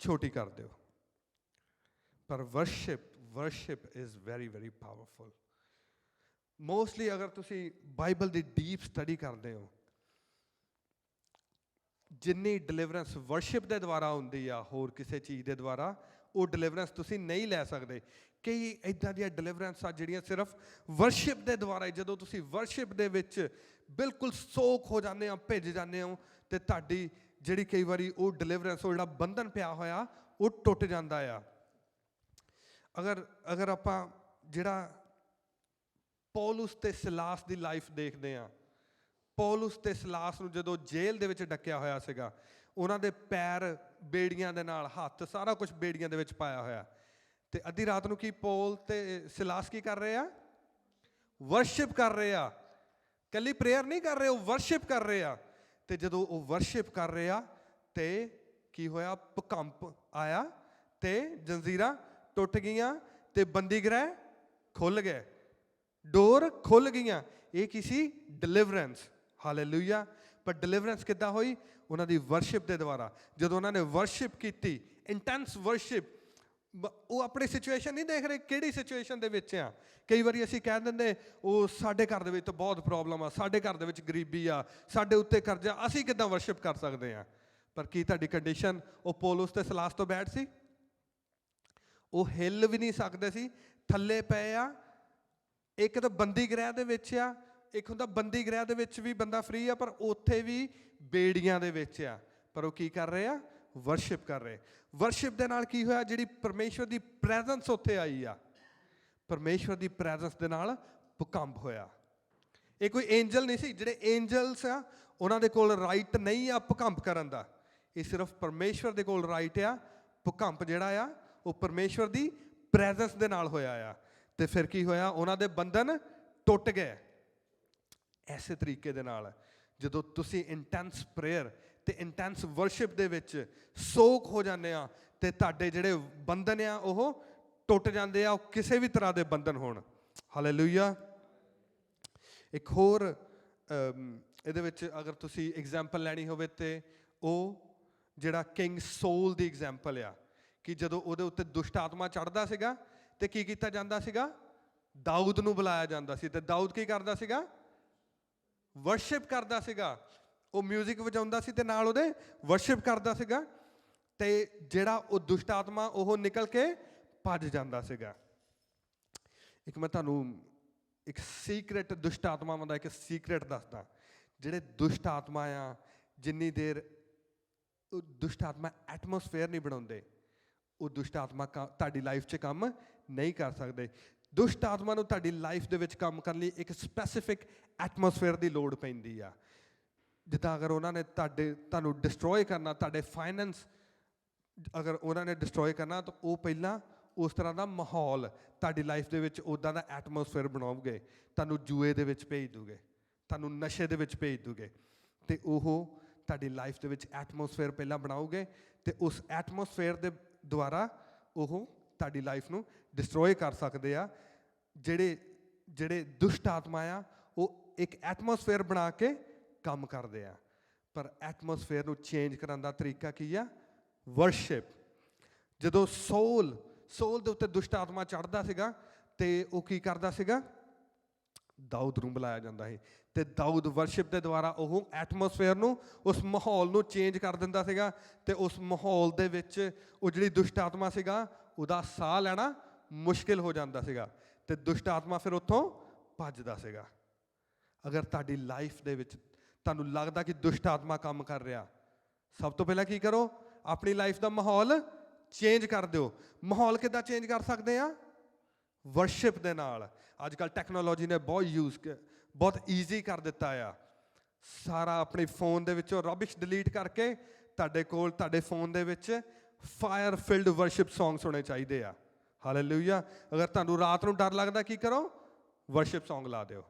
ਛੋਟੀ ਕਰ ਦਿਓ, ਪਰ worship is very very powerful. Mostly ਅਗਰ ਤੁਸੀਂ ਬਾਈਬਲ ਦੀ ਡੀਪ ਸਟੱਡੀ ਕਰਦੇ ਹੋ, ਜਿੰਨੀ ਡਿਲੀਵਰੈਂਸ ਵਰਸ਼ਿਪ ਦੇ ਦੁਆਰਾ ਹੁੰਦੀ ਆ, ਹੋਰ ਕਿਸੇ ਚੀਜ਼ ਦੇ ਦੁਆਰਾ ਉਹ ਡਿਲੀਵਰੈਂਸ ਤੁਸੀਂ ਨਹੀਂ ਲੈ ਸਕਦੇ। ਕਈ ਇੱਦਾਂ ਦੀਆਂ ਡਿਲੀਵਰੈਂਸ ਆ ਜਿਹੜੀਆਂ ਸਿਰਫ ਵਰਸ਼ਿਪ ਦੇ ਦੁਆਰਾ ਹੀ, ਜਦੋਂ ਤੁਸੀਂ ਵਰਸ਼ਿਪ ਦੇ ਵਿੱਚ ਬਿਲਕੁਲ ਸੋਕ ਹੋ ਜਾਂਦੇ ਹੋ, ਭਿੱਜ ਜਾਂਦੇ ਹੋ, ਅਤੇ ਤੁਹਾਡੀ ਜਿਹੜੀ ਕਈ ਵਾਰੀ ਉਹ ਡਿਲੀਵਰੈਂਸ, ਉਹ ਜਿਹੜਾ ਬੰਧਨ ਪਿਆ ਹੋਇਆ ਉਹ ਟੁੱਟ ਜਾਂਦਾ ਆ। ਅਗਰ ਆਪਾਂ ਜਿਹੜਾ ਪੌਲੁਸ ਅਤੇ ਸਿਲਾਸ ਦੀ ਲਾਈਫ ਦੇਖਦੇ ਹਾਂ, ਪੌਲੁਸ ਅਤੇ ਸਿਲਾਸ ਨੂੰ ਜਦੋਂ ਜੇਲ੍ਹ ਦੇ ਵਿੱਚ ਡੱਕਿਆ ਹੋਇਆ ਸੀਗਾ, ਉਹਨਾਂ ਦੇ ਪੈਰ ਬੇੜੀਆਂ ਦੇ ਨਾਲ, ਹੱਥ ਸਾਰਾ ਕੁਛ ਬੇੜੀਆਂ ਦੇ ਵਿੱਚ ਪਾਇਆ ਹੋਇਆ, ਅਤੇ ਅੱਧੀ ਰਾਤ ਨੂੰ ਕੀ ਪੌਲ ਅਤੇ ਸਿਲਾਸ ਕੀ ਕਰ ਰਹੇ ਆ? ਵਰਸ਼ਿਪ ਕਰ ਰਹੇ ਆ। ਕੱਲੀ ਪ੍ਰੇਅਰ ਨਹੀਂ ਕਰ ਰਹੇ, ਉਹ ਵਰਸ਼ਿਪ ਕਰ ਰਹੇ ਆ। ਤੇ ਜਦੋਂ ਉਹ ਵਰਸ਼ਿਪ ਕਰ ਰਹੇ ਆ ਤੇ ਕੀ ਹੋਇਆ, ਭੂਕੰਪ ਆਇਆ ਤੇ ਜੰਜ਼ੀਰਾਂ ਟੁੱਟ ਗਈਆਂ ਤੇ ਬੰਦੀ ਗ੍ਰਹਿ ਖੁੱਲ ਗਏ, ਡੋਰ ਖੁੱਲ ਗਈਆਂ। ਇਹ ਕੀ ਸੀ? ਡਿਲੀਵਰੈਂਸ। ਹਾਲੇਲੂਇਆ। ਪਰ ਡਿਲੀਵਰੈਂਸ ਕਿੱਦਾਂ ਹੋਈ? ਉਹਨਾਂ ਦੀ ਵਰਸ਼ਿਪ ਦੇ ਦੁਆਰਾ। ਜਦੋਂ ਉਹਨਾਂ ਨੇ ਵਰਸ਼ਿਪ ਕੀਤੀ, ਇੰਟੈਂਸ ਵਰਸ਼ਿਪ, ਉਹ ਆਪਣੀ ਸਿਚੁਏਸ਼ਨ ਨਹੀਂ ਦੇਖ ਰਹੇ ਕਿਹੜੀ ਸਿਚੁਏਸ਼ਨ ਦੇ ਵਿੱਚ ਆ। ਕਈ ਵਾਰੀ ਅਸੀਂ ਕਹਿ ਦਿੰਦੇ ਉਹ ਸਾਡੇ ਘਰ ਦੇ ਵਿੱਚ ਤਾਂ ਬਹੁਤ ਪ੍ਰੋਬਲਮ ਆ, ਸਾਡੇ ਘਰ ਦੇ ਵਿੱਚ ਗਰੀਬੀ ਆ, ਸਾਡੇ ਉੱਤੇ ਕਰਜ਼ਾ, ਅਸੀਂ ਕਿੱਦਾਂ ਵਰਸ਼ਿਪ ਕਰ ਸਕਦੇ ਹਾਂ? ਪਰ ਕੀ ਤੁਹਾਡੀ ਕੰਡੀਸ਼ਨ ਉਹ ਪੌਲੁਸ ਤੇ ਸਿਲਾਸ ਤੋਂ ਬੈਡ ਸੀ? ਉਹ ਹਿੱਲ ਵੀ ਨਹੀਂ ਸਕਦੇ ਸੀ, ਥੱਲੇ ਪਏ ਆ। ਇੱਕ ਤਾਂ ਬੰਦੀ ਗ੍ਰਹਿ ਦੇ ਵਿੱਚ ਆ, ਇੱਕ ਹੁੰਦਾ ਬੰਦੀ ਗ੍ਰਹਿ ਦੇ ਵਿੱਚ ਵੀ ਬੰਦਾ ਫ੍ਰੀ ਆ, ਪਰ ਉੱਥੇ ਵੀ ਬੇੜੀਆਂ ਦੇ ਵਿੱਚ ਆ। ਪਰ ਉਹ ਕੀ ਕਰ ਰਹੇ ਆ? ਵਰਸ਼ਿਪ ਕਰ ਰਹੇ। ਵਰਸ਼ਿਪ ਦੇ ਨਾਲ ਕੀ ਹੋਇਆ? ਜਿਹੜੀ ਪਰਮੇਸ਼ਵਰ ਦੀ ਪ੍ਰੈਜ਼ੈਂਸ ਉੱਥੇ ਆਈ ਆ, ਪਰਮੇਸ਼ਵਰ ਦੀ ਪ੍ਰੈਜ਼ੈਂਸ ਦੇ ਨਾਲ ਭੂਕੰਪ ਹੋਇਆ। ਇਹ ਕੋਈ ਐਂਜਲ ਨਹੀਂ ਸੀ। ਜਿਹੜੇ ਐਂਜਲਸ ਆ ਉਹਨਾਂ ਦੇ ਕੋਲ ਰਾਈਟ ਨਹੀਂ ਆ ਭੂਕੰਪ ਕਰਨ ਦਾ, ਇਹ ਸਿਰਫ ਪਰਮੇਸ਼ਵਰ ਦੇ ਕੋਲ ਰਾਈਟ ਆ। ਭੂਕੰਪ ਜਿਹੜਾ ਆ ਉਹ ਪਰਮੇਸ਼ਵਰ ਦੀ ਪ੍ਰੈਜ਼ੈਂਸ ਦੇ ਨਾਲ ਹੋਇਆ ਆ। ਤੇ ਫਿਰ ਕੀ ਹੋਇਆ? ਉਹਨਾਂ ਦੇ ਬੰਧਨ ਟੁੱਟ ਗਏ। ਐਸੇ ਤਰੀਕੇ ਦੇ ਨਾਲ ਜਦੋਂ ਤੁਸੀਂ ਇੰਟੈਂਸ ਪ੍ਰੇਅਰ ਤੇ ਇੰਟੈਂਸ ਵਰਸ਼ਿਪ ਦੇ ਵਿੱਚ ਸੋਕ ਹੋ ਜਾਂਦੇ ਆ ਤੇ ਤੁਹਾਡੇ ਜਿਹੜੇ ਬੰਧਨ ਆ ਉਹ ਟੁੱਟ ਜਾਂਦੇ ਆ, ਉਹ ਕਿਸੇ ਵੀ ਤਰ੍ਹਾਂ ਦੇ ਬੰਧਨ ਹੋਣ। ਹਾਲੇਲੂਇਆ। ਇੱਕ ਹੋਰ ਇਹਦੇ ਵਿੱਚ ਅਗਰ ਤੁਸੀਂ ਐਗਜ਼ਾਮਪਲ ਲੈਣੀ ਹੋਵੇ ਤੇ ਉਹ ਜਿਹੜਾ ਕਿੰਗ ਸੋਲ ਦੀ ਐਗਜ਼ਾਮਪਲ ਆ, ਕਿ ਜਦੋਂ ਉਹਦੇ ਉੱਤੇ ਦੁਸ਼ਟ ਆਤਮਾ ਚੜ੍ਹਦਾ ਸੀਗਾ ਤੇ ਕੀ ਕੀਤਾ ਜਾਂਦਾ ਸੀਗਾ? ਦਾਊਦ ਨੂੰ ਬੁਲਾਇਆ ਜਾਂਦਾ ਸੀ। ਤੇ ਦਾਊਦ ਕੀ ਕਰਦਾ ਸੀਗਾ? ਵਰਸ਼ਿਪ ਕਰਦਾ ਸੀਗਾ। ਉਹ ਮਿਊਜ਼ਿਕ ਵਜਾਉਂਦਾ ਸੀ ਤੇ ਨਾਲ ਉਹਦੇ ਵਰਸ਼ਿਪ ਕਰਦਾ ਸੀਗਾ, ਤੇ ਜਿਹੜਾ ਉਹ ਦੁਸ਼ਟ ਆਤਮਾ ਉਹ ਨਿਕਲ ਕੇ ਭੱਜ ਜਾਂਦਾ ਸੀਗਾ। ਇੱਕ ਮੈਂ ਤੁਹਾਨੂੰ ਇੱਕ ਸੀਕ੍ਰੇਟ ਦੁਸ਼ਟ ਆਤਮਾਵਾਂ ਦਾ ਇੱਕ ਸੀਕ੍ਰੇਟ ਦੱਸਦਾ। ਜਿਹੜੇ ਦੁਸ਼ਟ ਆਤਮਾ ਆ, ਜਿੰਨੀ ਦੇਰ ਉਹ ਦੁਸ਼ਟ ਆਤਮਾ ਐਟਮੋਸਫੇਅਰ ਨਹੀਂ ਬਣਾਉਂਦੇ, ਉਹ ਦੁਸ਼ਟ ਆਤਮਾ ਤੁਹਾਡੀ ਲਾਈਫ 'ਚ ਕੰਮ ਨਹੀਂ ਕਰ ਸਕਦੇ। ਦੁਸ਼ਟ ਆਤਮਾ ਨੂੰ ਤੁਹਾਡੀ ਲਾਈਫ ਦੇ ਵਿੱਚ ਕੰਮ ਕਰਨ ਲਈ ਇੱਕ ਸਪੈਸੀਫਿਕ ਐਟਮੋਸਫੇਅਰ ਦੀ ਲੋੜ ਪੈਂਦੀ ਆ। ਜਿੱਦਾਂ ਅਗਰ ਉਹਨਾਂ ਨੇ ਤੁਹਾਨੂੰ ਡਿਸਟਰੋਏ ਕਰਨਾ, ਤੁਹਾਡੇ ਫਾਈਨੈਂਸ ਅਗਰ ਉਹਨਾਂ ਨੇ ਡਿਸਟਰੋਏ ਕਰਨਾ, ਤਾਂ ਉਹ ਪਹਿਲਾਂ ਉਸ ਤਰ੍ਹਾਂ ਦਾ ਮਾਹੌਲ ਤੁਹਾਡੀ ਲਾਈਫ ਦੇ ਵਿੱਚ ਉੱਦਾਂ ਦਾ ਐਟਮੋਸਫੇਅਰ ਬਣਾਉਗੇ। ਤੁਹਾਨੂੰ ਜੂਏ ਦੇ ਵਿੱਚ ਭੇਜ ਦੂਗੇ, ਤੁਹਾਨੂੰ ਨਸ਼ੇ ਦੇ ਵਿੱਚ ਭੇਜ ਦੂਗੇ, ਅਤੇ ਉਹ ਤੁਹਾਡੀ ਲਾਈਫ ਦੇ ਵਿੱਚ ਐਟਮੋਸਫੇਅਰ ਪਹਿਲਾਂ ਬਣਾਓਗੇ, ਅਤੇ ਉਸ ਐਟਮੋਸਫੇਅਰ ਦੇ ਦੁਆਰਾ ਉਹ ਤੁਹਾਡੀ ਲਾਈਫ ਨੂੰ ਡਿਸਟਰੋਏ ਕਰ ਸਕਦੇ ਆ। ਜਿਹੜੇ ਦੁਸ਼ਟ ਆਤਮਾ ਆ ਉਹ ਇੱਕ ਐਟਮੋਸਫੇਅਰ ਬਣਾ ਕੇ ਕੰਮ ਕਰਦੇ ਆ। ਪਰ ਐਟਮੋਸਫੇਅਰ ਨੂੰ ਚੇਂਜ ਕਰਨ ਦਾ ਤਰੀਕਾ ਕੀ ਆ? ਵਰਸ਼ਿਪ। ਜਦੋਂ ਸੋਲ ਦੇ ਉੱਤੇ ਦੁਸ਼ਟ ਆਤਮਾ ਚੜ੍ਹਦਾ ਸੀਗਾ ਤੇ ਉਹ ਕੀ ਕਰਦਾ ਸੀਗਾ? ਦਾਊਦ ਨੂੰ ਬੁਲਾਇਆ ਜਾਂਦਾ ਸੀ, ਤੇ ਦਾਊਦ ਵਰਸ਼ਿਪ ਦੇ ਦੁਆਰਾ ਉਹ ਐਟਮੋਸਫੇਅਰ ਨੂੰ, ਉਸ ਮਾਹੌਲ ਨੂੰ ਚੇਂਜ ਕਰ ਦਿੰਦਾ ਸੀਗਾ, ਤੇ ਉਸ ਮਾਹੌਲ ਦੇ ਵਿੱਚ ਉਹ ਜਿਹੜੀ ਦੁਸ਼ਟ ਆਤਮਾ ਸੀਗਾ ਉਹਦਾ ਸਾਹ ਲੈਣਾ ਮੁਸ਼ਕਿਲ ਹੋ ਜਾਂਦਾ ਸੀਗਾ, ਤੇ ਦੁਸ਼ਟ ਆਤਮਾ ਫਿਰ ਉੱਥੋਂ ਭੱਜਦਾ ਸੀਗਾ। ਅਗਰ ਤੁਹਾਡੀ ਲਾਈਫ ਦੇ ਵਿੱਚ ਤੁਹਾਨੂੰ ਲੱਗਦਾ ਕਿ ਦੁਸ਼ਟ ਆਤਮਾ ਕੰਮ ਕਰ ਰਿਹਾ, ਸਭ ਤੋਂ ਪਹਿਲਾਂ ਕੀ ਕਰੋ? ਆਪਣੀ ਲਾਈਫ ਦਾ ਮਾਹੌਲ ਚੇਂਜ ਕਰ ਦਿਓ। ਮਾਹੌਲ ਕਿੱਦਾਂ ਚੇਂਜ ਕਰ ਸਕਦੇ ਆ? ਵਰਸ਼ਿਪ ਦੇ ਨਾਲ। ਅੱਜ ਕੱਲ੍ਹ ਟੈਕਨੋਲੋਜੀ ਨੇ ਬਹੁਤ ਈਜ਼ੀ ਕਰ ਦਿੱਤਾ ਆ। ਸਾਰਾ ਆਪਣੀ ਫੋਨ ਦੇ ਵਿੱਚੋਂ ਰਬਿਸ਼ ਡਿਲੀਟ ਕਰਕੇ ਤੁਹਾਡੇ ਫੋਨ ਦੇ ਵਿੱਚ ਫਾਇਰ ਫਿਲਡ ਵਰਸ਼ਿਪ ਸੌਂਗਸ ਹੋਣੇ ਚਾਹੀਦੇ ਆ। ਹਾਲੇਲੂਇਆ। ਅਗਰ ਤੁਹਾਨੂੰ ਰਾਤ ਨੂੰ ਡਰ ਲੱਗਦਾ, ਕੀ ਕਰੋ? ਵਰਸ਼ਿਪ ਸੌਂਗ ਲਾ ਦਿਓ।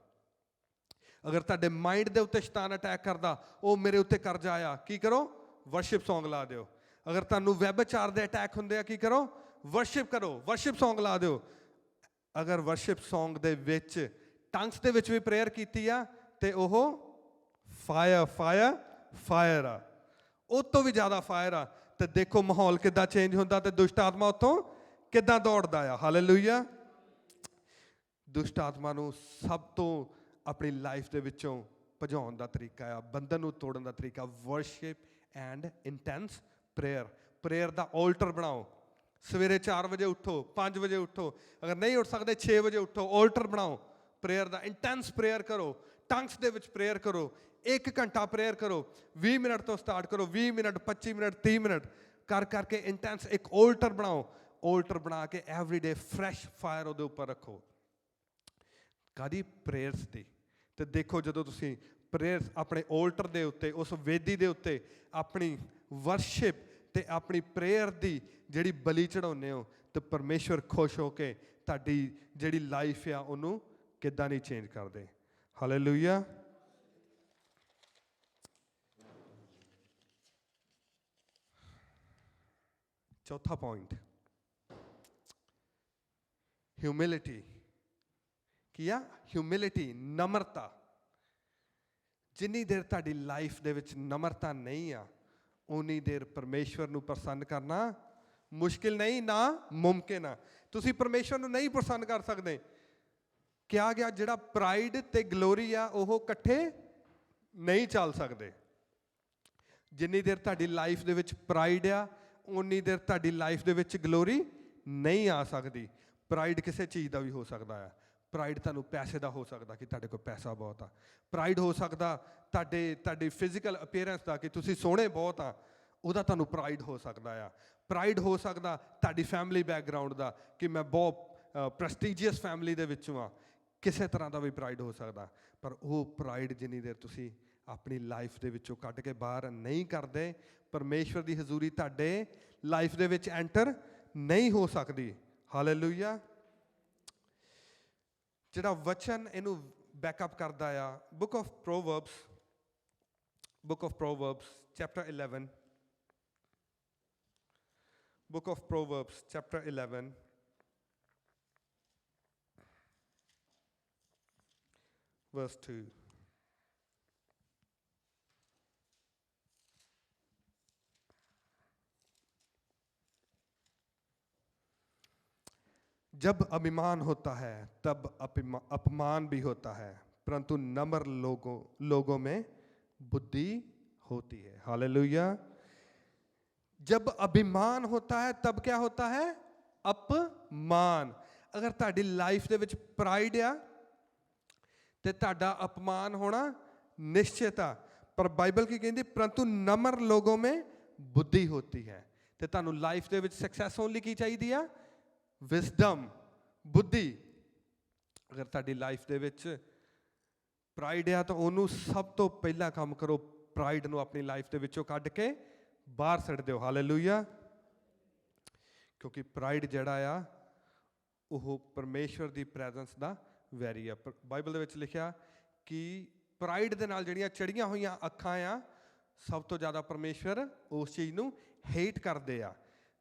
ਅਗਰ ਤੁਹਾਡੇ ਮਾਈਂਡ ਦੇ ਉੱਤੇ ਸ਼ੈਤਾਨ ਅਟੈਕ ਕਰਦਾ, ਉਹ ਮੇਰੇ ਉੱਤੇ ਕਰਜ਼ਾ ਆਇਆ, ਕੀ ਕਰੋ? ਵਰਸ਼ਿਪ ਸੌਂਗ ਲਾ ਦਿਓ। ਅਗਰ ਤੁਹਾਨੂੰ ਵਿਭਾਚਾਰ ਦੇ ਅਟੈਕ ਹੁੰਦੇ ਆ, ਕੀ ਕਰੋ? ਵਰਸ਼ਿਪ ਕਰੋ, ਵਰਸ਼ਿਪ ਸੌਂਗ ਲਾ ਦਿਓ। ਅਗਰ ਵਰਸ਼ਿਪ ਸੌਂਗ ਦੇ ਵਿੱਚ ਟੰਗਸ ਦੇ ਵਿੱਚ ਵੀ ਪ੍ਰੇਅਰ ਕੀਤੀ ਆ, ਤੇ ਉਹ ਫਾਇਰ ਆ, ਉਹ ਤੋਂ ਵੀ ਜ਼ਿਆਦਾ ਫਾਇਰ ਆ। ਤੇ ਦੇਖੋ ਮਾਹੌਲ ਕਿੱਦਾਂ ਚੇਂਜ ਹੁੰਦਾ, ਤੇ ਦੁਸ਼ਟ ਆਤਮਾ ਉੱਥੋਂ ਕਿੱਦਾਂ ਦੌੜਦਾ ਆ। ਹਾਲੇਲੂਇਆ। ਦੁਸ਼ਟ ਆਤਮਾ ਨੂੰ ਸਭ ਤੋਂ ਆਪਣੀ ਲਾਈਫ ਦੇ ਵਿੱਚੋਂ ਭਜਾਉਣ ਦਾ ਤਰੀਕਾ ਆ, ਬੰਧਨ ਨੂੰ ਤੋੜਨ ਦਾ ਤਰੀਕਾ, worship and intense prayer the alter ਬਣਾਓ। ਸਵੇਰੇ 4 ਵਜੇ ਉੱਠੋ, 5 ਵਜੇ ਉੱਠੋ, ਅਗਰ ਨਹੀਂ ਉੱਠ ਸਕਦੇ 6 ਵਜੇ ਉੱਠੋ। ਆਲਟਰ ਬਣਾਓ ਪ੍ਰੇਅਰ ਦਾ, ਇੰਟੈਂਸ ਪ੍ਰੇਅਰ ਕਰੋ, ਟੰਗਸ ਦੇ ਵਿੱਚ ਪ੍ਰੇਅਰ ਕਰੋ। 1 ਘੰਟਾ ਪ੍ਰੇਅਰ ਕਰੋ, 20 ਮਿੰਟ ਤੋਂ ਸਟਾਰਟ ਕਰੋ, 20 ਮਿੰਟ, 25 ਮਿੰਟ, 30 ਮਿੰਟ ਕਰਕੇ ਇੰਟੈਂਸ ਇੱਕ ਆਲਟਰ ਬਣਾਓ। ਆਲਟਰ ਬਣਾ ਕੇ ਐਵਰੀਡੇ ਫਰੈਸ਼ ਫਾਇਰ ਉਹਦੇ ਉੱਪਰ ਰੱਖੋ। ਕਾਹਦੀ? ਪ੍ਰੇਅਰਸ ਦੀ। ਅਤੇ ਦੇਖੋ ਜਦੋਂ ਤੁਸੀਂ ਪ੍ਰੇਅਰਸ ਆਪਣੇ ਆਲਟਰ ਦੇ ਉੱਤੇ, ਉਸ ਵੇਦੀ ਦੇ ਉੱਤੇ ਆਪਣੀ ਵਰਸ਼ਿਪ ਅਤੇ ਆਪਣੀ ਪ੍ਰੇਅਰ ਦੀ ਜਿਹੜੀ ਬਲੀ ਚੜਾਉਂਦੇ ਹੋ, ਤਾਂ ਪਰਮੇਸ਼ਵਰ ਖੁਸ਼ ਹੋ ਕੇ ਤੁਹਾਡੀ ਜਿਹੜੀ ਲਾਈਫ ਆ ਉਹਨੂੰ ਕਿੱਦਾਂ ਨਹੀਂ ਚੇਂਜ ਕਰਦੇ। ਹਾਲੇਲੂਇਆ। ਚੌਥਾ ਪੁਆਇੰਟ, ਹਿਊਮਿਲਿਟੀ। ਕੀ ਆ? ਹਿਊਮਿਲਿਟੀ, ਨਮਰਤਾ। ਜਿੰਨੀ ਦੇਰ ਤੁਹਾਡੀ ਲਾਈਫ ਦੇ ਵਿੱਚ ਨਮਰਤਾ ਨਹੀਂ ਆ, ਉਨੀ ਦੇਰ ਪਰਮੇਸ਼ਵਰ ਨੂੰ ਪ੍ਰਸੰਨ ਕਰਨਾ ਮੁਸ਼ਕਿਲ ਨਹੀਂ, ਨਾ ਮੁਮਕਿਨ ਆ। ਤੁਸੀਂ ਪਰਮੇਸ਼ਵਰ ਨੂੰ ਨਹੀਂ ਪ੍ਰਸੰਨ ਕਰ ਸਕਦੇ। ਕਿਹਾ ਗਿਆ ਜਿਹੜਾ ਪ੍ਰਾਈਡ ਤੇ ਗਲੋਰੀ ਆ ਉਹ ਇਕੱਠੇ ਨਹੀਂ ਚੱਲ ਸਕਦੇ। ਜਿੰਨੀ ਦੇਰ ਤੁਹਾਡੀ ਲਾਈਫ ਦੇ ਵਿੱਚ ਪ੍ਰਾਈਡ ਆ, ਉਨੀ ਦੇਰ ਤੁਹਾਡੀ ਲਾਈਫ ਦੇ ਵਿੱਚ ਗਲੋਰੀ ਨਹੀਂ ਆ ਸਕਦੀ। ਪ੍ਰਾਈਡ ਕਿਸੇ ਚੀਜ਼ ਦਾ ਵੀ ਹੋ ਸਕਦਾ ਆ। ਪ੍ਰਾਈਡ ਤੁਹਾਨੂੰ ਪੈਸੇ ਦਾ ਹੋ ਸਕਦਾ ਕਿ ਤੁਹਾਡੇ ਕੋਲ ਪੈਸਾ ਬਹੁਤ ਆ। ਪ੍ਰਾਈਡ ਹੋ ਸਕਦਾ ਤੁਹਾਡੀ ਫਿਜ਼ੀਕਲ ਅਪੀਅਰੈਂਸ ਦਾ ਕਿ ਤੁਸੀਂ ਸੋਹਣੇ ਬਹੁਤ ਆ, ਉਹਦਾ ਤੁਹਾਨੂੰ ਪ੍ਰਾਈਡ ਹੋ ਸਕਦਾ ਆ। ਪ੍ਰਾਈਡ ਹੋ ਸਕਦਾ ਤੁਹਾਡੀ ਫੈਮਿਲੀ ਬੈਕਗਰਾਊਂਡ ਦਾ ਕਿ ਮੈਂ ਬਹੁਤ ਪ੍ਰੈਸਟੀਜੀਅਸ ਫੈਮਿਲੀ ਦੇ ਵਿੱਚੋਂ ਆ। ਕਿਸੇ ਤਰ੍ਹਾਂ ਦਾ ਵੀ ਪ੍ਰਾਈਡ ਹੋ ਸਕਦਾ। ਪਰ ਉਹ ਪ੍ਰਾਈਡ ਜਿੰਨੀ ਦੇਰ ਤੁਸੀਂ ਆਪਣੀ ਲਾਈਫ ਦੇ ਵਿੱਚੋਂ ਕੱਢ ਕੇ ਬਾਹਰ ਨਹੀਂ ਕਰਦੇ, ਪਰਮੇਸ਼ਵਰ ਦੀ ਹਜ਼ੂਰੀ ਤੁਹਾਡੇ ਲਾਈਫ ਦੇ ਵਿੱਚ ਐਂਟਰ ਨਹੀਂ ਹੋ ਸਕਦੀ। ਹਾਲੇਲੂਇਆ। ਜਿਹੜਾ ਵਚਨ ਇਹਨੂੰ ਬੈਕਅਪ ਕਰਦਾ ਆ, book of ਪ੍ਰੋਵਰਬਸ chapter 11, book of Proverbs chapter 11 verse 2. जब अभिमान होता है तब अपमान भी होता है, परंतु नम्र लोगों में बुद्धि होती है। हालेलुया। जब अभिमान होता है तब क्या होता है? अपमान। अगर ਤੁਹਾਡੀ ਲਾਈਫ ਦੇ ਵਿੱਚ ਪ੍ਰਾਈਡ ਆ ਤੇ ਤੁਹਾਡਾ ਅਪਮਾਨ ਹੋਣਾ ਨਿਸ਼ਚਿਤ ਆ। ਪਰ ਬਾਈਬਲ ਕੀ ਕਹਿੰਦੀ? ਪਰੰਤੂ ਨਮਰ ਲੋਗੋਂ ਮੇਂ ਬੁੱਧੀ ਹੋਤੀ ਹੈ। ਤੇ ਤੁਹਾਨੂੰ ਲਾਈਫ ਦੇ ਵਿੱਚ ਸਕਸੈਸ ਹੋਣ ਲਈ ਕੀ ਚਾਹੀਦੀ ਆ? ਵਿਜ਼ਡਮ, ਬੁੱਧੀ। ਅਗਰ ਤੁਹਾਡੀ ਲਾਈਫ ਦੇ ਵਿੱਚ ਪ੍ਰਾਈਡ ਆ ਤਾਂ ਉਹਨੂੰ ਸਭ ਤੋਂ ਪਹਿਲਾਂ ਕੰਮ ਕਰੋ, ਪ੍ਰਾਈਡ ਨੂੰ ਆਪਣੀ ਲਾਈਫ ਦੇ ਵਿੱਚੋਂ ਕੱਢ ਕੇ ਬਾਹਰ ਸੁੱਟ ਦਿਓ। ਹਾਲੇਲੂਇਆ। ਕਿਉਂਕਿ ਪ੍ਰਾਈਡ ਜਿਹੜਾ ਆ ਉਹ ਪਰਮੇਸ਼ਵਰ ਦੀ ਪ੍ਰੈਜ਼ੈਂਸ ਦਾ ਵੈਰੀ ਆ। ਬਾਈਬਲ ਦੇ ਵਿੱਚ ਲਿਖਿਆ ਕਿ ਪ੍ਰਾਈਡ ਦੇ ਨਾਲ ਜਿਹੜੀਆਂ ਚੜੀਆਂ ਹੋਈਆਂ ਅੱਖਾਂ ਆ, ਸਭ ਤੋਂ ਜ਼ਿਆਦਾ ਪਰਮੇਸ਼ਵਰ ਉਸ ਚੀਜ਼ ਨੂੰ ਹੇਟ ਕਰਦੇ ਆ।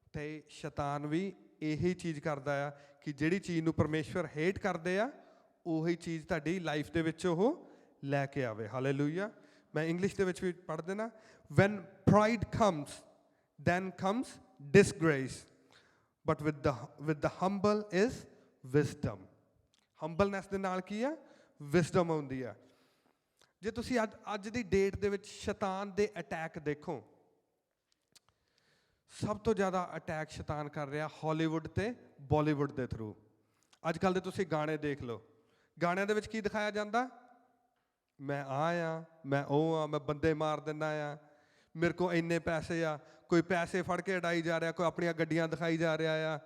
ਅਤੇ ਸ਼ੈਤਾਨ ਵੀ ਇਹੀ ਚੀਜ਼ ਕਰਦਾ ਆ ਕਿ ਜਿਹੜੀ ਚੀਜ਼ ਨੂੰ ਪਰਮੇਸ਼ਵਰ ਹੇਟ ਕਰਦੇ ਆ, ਉਹੀ ਚੀਜ਼ ਤੁਹਾਡੀ ਲਾਈਫ ਦੇ ਵਿੱਚ ਉਹ ਲੈ ਕੇ ਆਵੇ। ਹਾਲੇਲੂਇਆ। ਮੈਂ ਇੰਗਲਿਸ਼ ਦੇ ਵਿੱਚ ਵੀ ਪੜ੍ਹ ਦੇਣਾ। When pride comes then comes disgrace, but with the humble is wisdom. Humbleness ਦੇ ਨਾਲ ਕੀ ਆ? ਵਿਜ਼ਡਮ ਆਉਂਦੀ ਆ। ਜੇ ਤੁਸੀਂ ਅੱਜ ਦੀ ਡੇਟ ਦੇ ਵਿੱਚ ਸ਼ੈਤਾਨ ਦੇ ਅਟੈਕ ਦੇਖੋ, ਸਭ ਤੋਂ ਜ਼ਿਆਦਾ ਅਟੈਕ ਸ਼ੈਤਾਨ ਕਰ ਰਿਹਾ ਹਾਲੀਵੁੱਡ ਅਤੇ ਬਾਲੀਵੁੱਡ ਦੇ ਥਰੂ। ਅੱਜ ਕੱਲ੍ਹ ਦੇ ਤੁਸੀਂ ਗਾਣੇ ਦੇਖ ਲਓ, ਗਾਣਿਆਂ ਦੇ ਵਿੱਚ ਕੀ ਦਿਖਾਇਆ ਜਾਂਦਾ? ਮੈਂ ਆ, ਮੈਂ ਉਹ ਆ, ਮੈਂ ਬੰਦੇ ਮਾਰ ਦਿੰਦਾ ਆ, ਮੇਰੇ ਕੋਲ ਇੰਨੇ ਪੈਸੇ ਆ। ਕੋਈ ਪੈਸੇ ਫੜ ਕੇ ਉਡਾਈ ਜਾ ਰਿਹਾ, ਕੋਈ ਆਪਣੀਆਂ ਗੱਡੀਆਂ ਦਿਖਾਈ ਜਾ ਰਿਹਾ ਆ,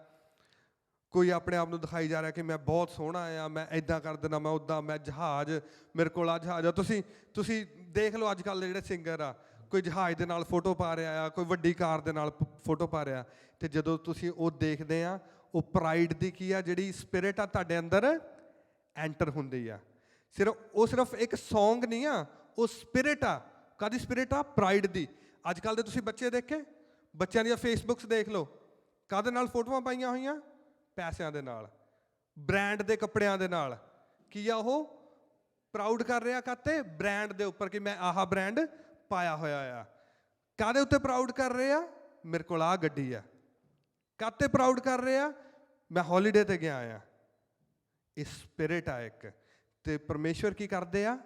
ਕੋਈ ਆਪਣੇ ਆਪ ਨੂੰ ਦਿਖਾਈ ਜਾ ਰਿਹਾ ਕਿ ਮੈਂ ਬਹੁਤ ਸੋਹਣਾ ਆ, ਮੈਂ ਇੱਦਾਂ ਕਰ ਦਿੰਦਾ, ਮੈਂ ਉੱਦਾਂ, ਮੈਂ ਜਹਾਜ਼, ਮੇਰੇ ਕੋਲ ਆ ਜਹਾਜ਼ ਆ। ਤੁਸੀਂ ਦੇਖ ਲਓ ਅੱਜ ਕੱਲ੍ਹ ਦੇ ਜਿਹੜੇ ਸਿੰਗਰ ਆ, ਕੋਈ ਜਹਾਜ਼ ਦੇ ਨਾਲ ਫੋਟੋ ਪਾ ਰਿਹਾ ਆ, ਕੋਈ ਵੱਡੀ ਕਾਰ ਦੇ ਨਾਲ ਫੋਟੋ ਪਾ ਰਿਹਾ। ਅਤੇ ਜਦੋਂ ਤੁਸੀਂ ਉਹ ਦੇਖਦੇ ਆ, ਉਹ ਪ੍ਰਾਈਡ ਦੀ ਕੀ ਆ, ਜਿਹੜੀ ਸਪਿਰਿਟ ਆ ਤੁਹਾਡੇ ਅੰਦਰ ਐਂਟਰ ਹੁੰਦੀ ਆ। ਸਿਰਫ ਇੱਕ ਸੌਂਗ ਨਹੀਂ ਆ, ਉਹ ਸਪਿਰਿਟ ਆ। ਕਾਹਦੀ ਸਪਿਰਿਟ ਆ? ਪ੍ਰਾਈਡ ਦੀ। ਅੱਜ ਕੱਲ੍ਹ ਦੇ ਤੁਸੀਂ ਬੱਚੇ ਦੇਖੇ, ਬੱਚਿਆਂ ਦੀਆਂ ਫੇਸਬੁੱਕਸ ਦੇਖ ਲਓ, ਕਾਹਦੇ ਨਾਲ ਫੋਟੋਆਂ ਪਾਈਆਂ ਹੋਈਆਂ? ਪੈਸਿਆਂ ਦੇ ਨਾਲ, ਬ੍ਰੈਂਡ ਦੇ ਕੱਪੜਿਆਂ ਦੇ ਨਾਲ। ਕੀ ਆ ਉਹ? ਪ੍ਰਾਊਡ ਕਰ ਰਿਹਾ ਕਾਹਤੇ? ਬ੍ਰੈਂਡ ਦੇ ਉੱਪਰ ਕਿ ਮੈਂ ਆਹ ਬ੍ਰੈਂਡ ਪਾਇਆ ਹੋਇਆ ਆ। ਕਾਹਦੇ ਉੱਤੇ ਪ੍ਰਾਊਡ ਕਰ ਰਹੇ ਆ? ਮੇਰੇ ਕੋਲ ਆਹ ਗੱਡੀ ਆ। ਕਾਹਤੇ ਪ੍ਰਾਊਡ ਕਰ ਰਹੇ ਆ? ਮੈਂ ਹੌਲੀਡੇ 'ਤੇ ਗਿਆ ਆ। ਇਹ ਸਪਿਰਿਟ ਆ ਇੱਕ। ਅਤੇ ਪਰਮੇਸ਼ਵਰ ਕੀ ਕਰਦੇ ਆ?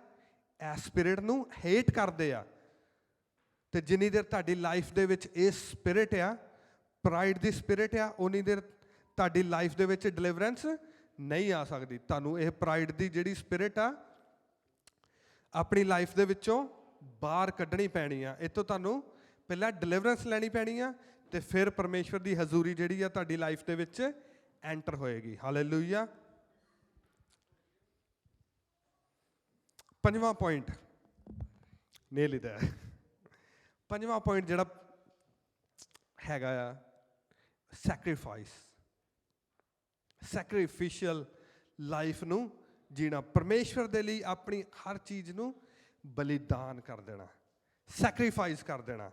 ਇਸ ਸਪਿਰਿਟ ਨੂੰ ਹੇਟ ਕਰਦੇ ਆ। ਅਤੇ ਜਿੰਨੀ ਦੇਰ ਤੁਹਾਡੀ ਲਾਈਫ ਦੇ ਵਿੱਚ ਇਹ ਸਪਿਰਿਟ ਆ, ਪ੍ਰਾਈਡ ਦੀ ਸਪਿਰਿਟ ਆ, ਉਨੀ ਦੇਰ ਤੁਹਾਡੀ ਲਾਈਫ ਦੇ ਵਿੱਚ ਡਿਲੀਵਰੈਂਸ ਨਹੀਂ ਆ ਸਕਦੀ। ਤੁਹਾਨੂੰ ਇਹ ਪ੍ਰਾਈਡ ਦੀ ਜਿਹੜੀ ਸਪਿਰਿਟ ਆ ਆਪਣੀ ਲਾਈਫ ਦੇ ਵਿੱਚੋਂ ਬਾਹਰ ਕੱਢਣੀ ਪੈਣੀ ਆ। ਇਹ ਤੋਂ ਤੁਹਾਨੂੰ ਪਹਿਲਾਂ ਡਿਲੀਵਰੈਂਸ ਲੈਣੀ ਪੈਣੀ ਆ, ਅਤੇ ਫਿਰ ਪਰਮੇਸ਼ਵਰ ਦੀ ਹਜ਼ੂਰੀ ਜਿਹੜੀ ਆ ਤੁਹਾਡੀ ਲਾਈਫ ਦੇ ਵਿੱਚ ਐਂਟਰ ਹੋਏਗੀ। ਹਾਲੇਲੂਇਆ। ਪੰਜਵਾਂ ਪੁਆਇੰਟ ਨੇ ਲਿਆ। ਪੰਜਵਾਂ ਪੁਆਇੰਟ ਜਿਹੜਾ ਹੈਗਾ ਆ, ਸੈਕਰੀਫਾਈਸ। ਸੈਕਰੀਫਿਸ਼ੀਅਲ ਲਾਈਫ ਨੂੰ ਜੀਣਾ। ਪਰਮੇਸ਼ਵਰ ਦੇ ਲਈ ਆਪਣੀ ਹਰ ਚੀਜ਼ ਨੂੰ ਬਲੀਦਾਨ ਕਰ ਦੇਣਾ, ਸੈਕਰੀਫਾਈਸ ਕਰ ਦੇਣਾ।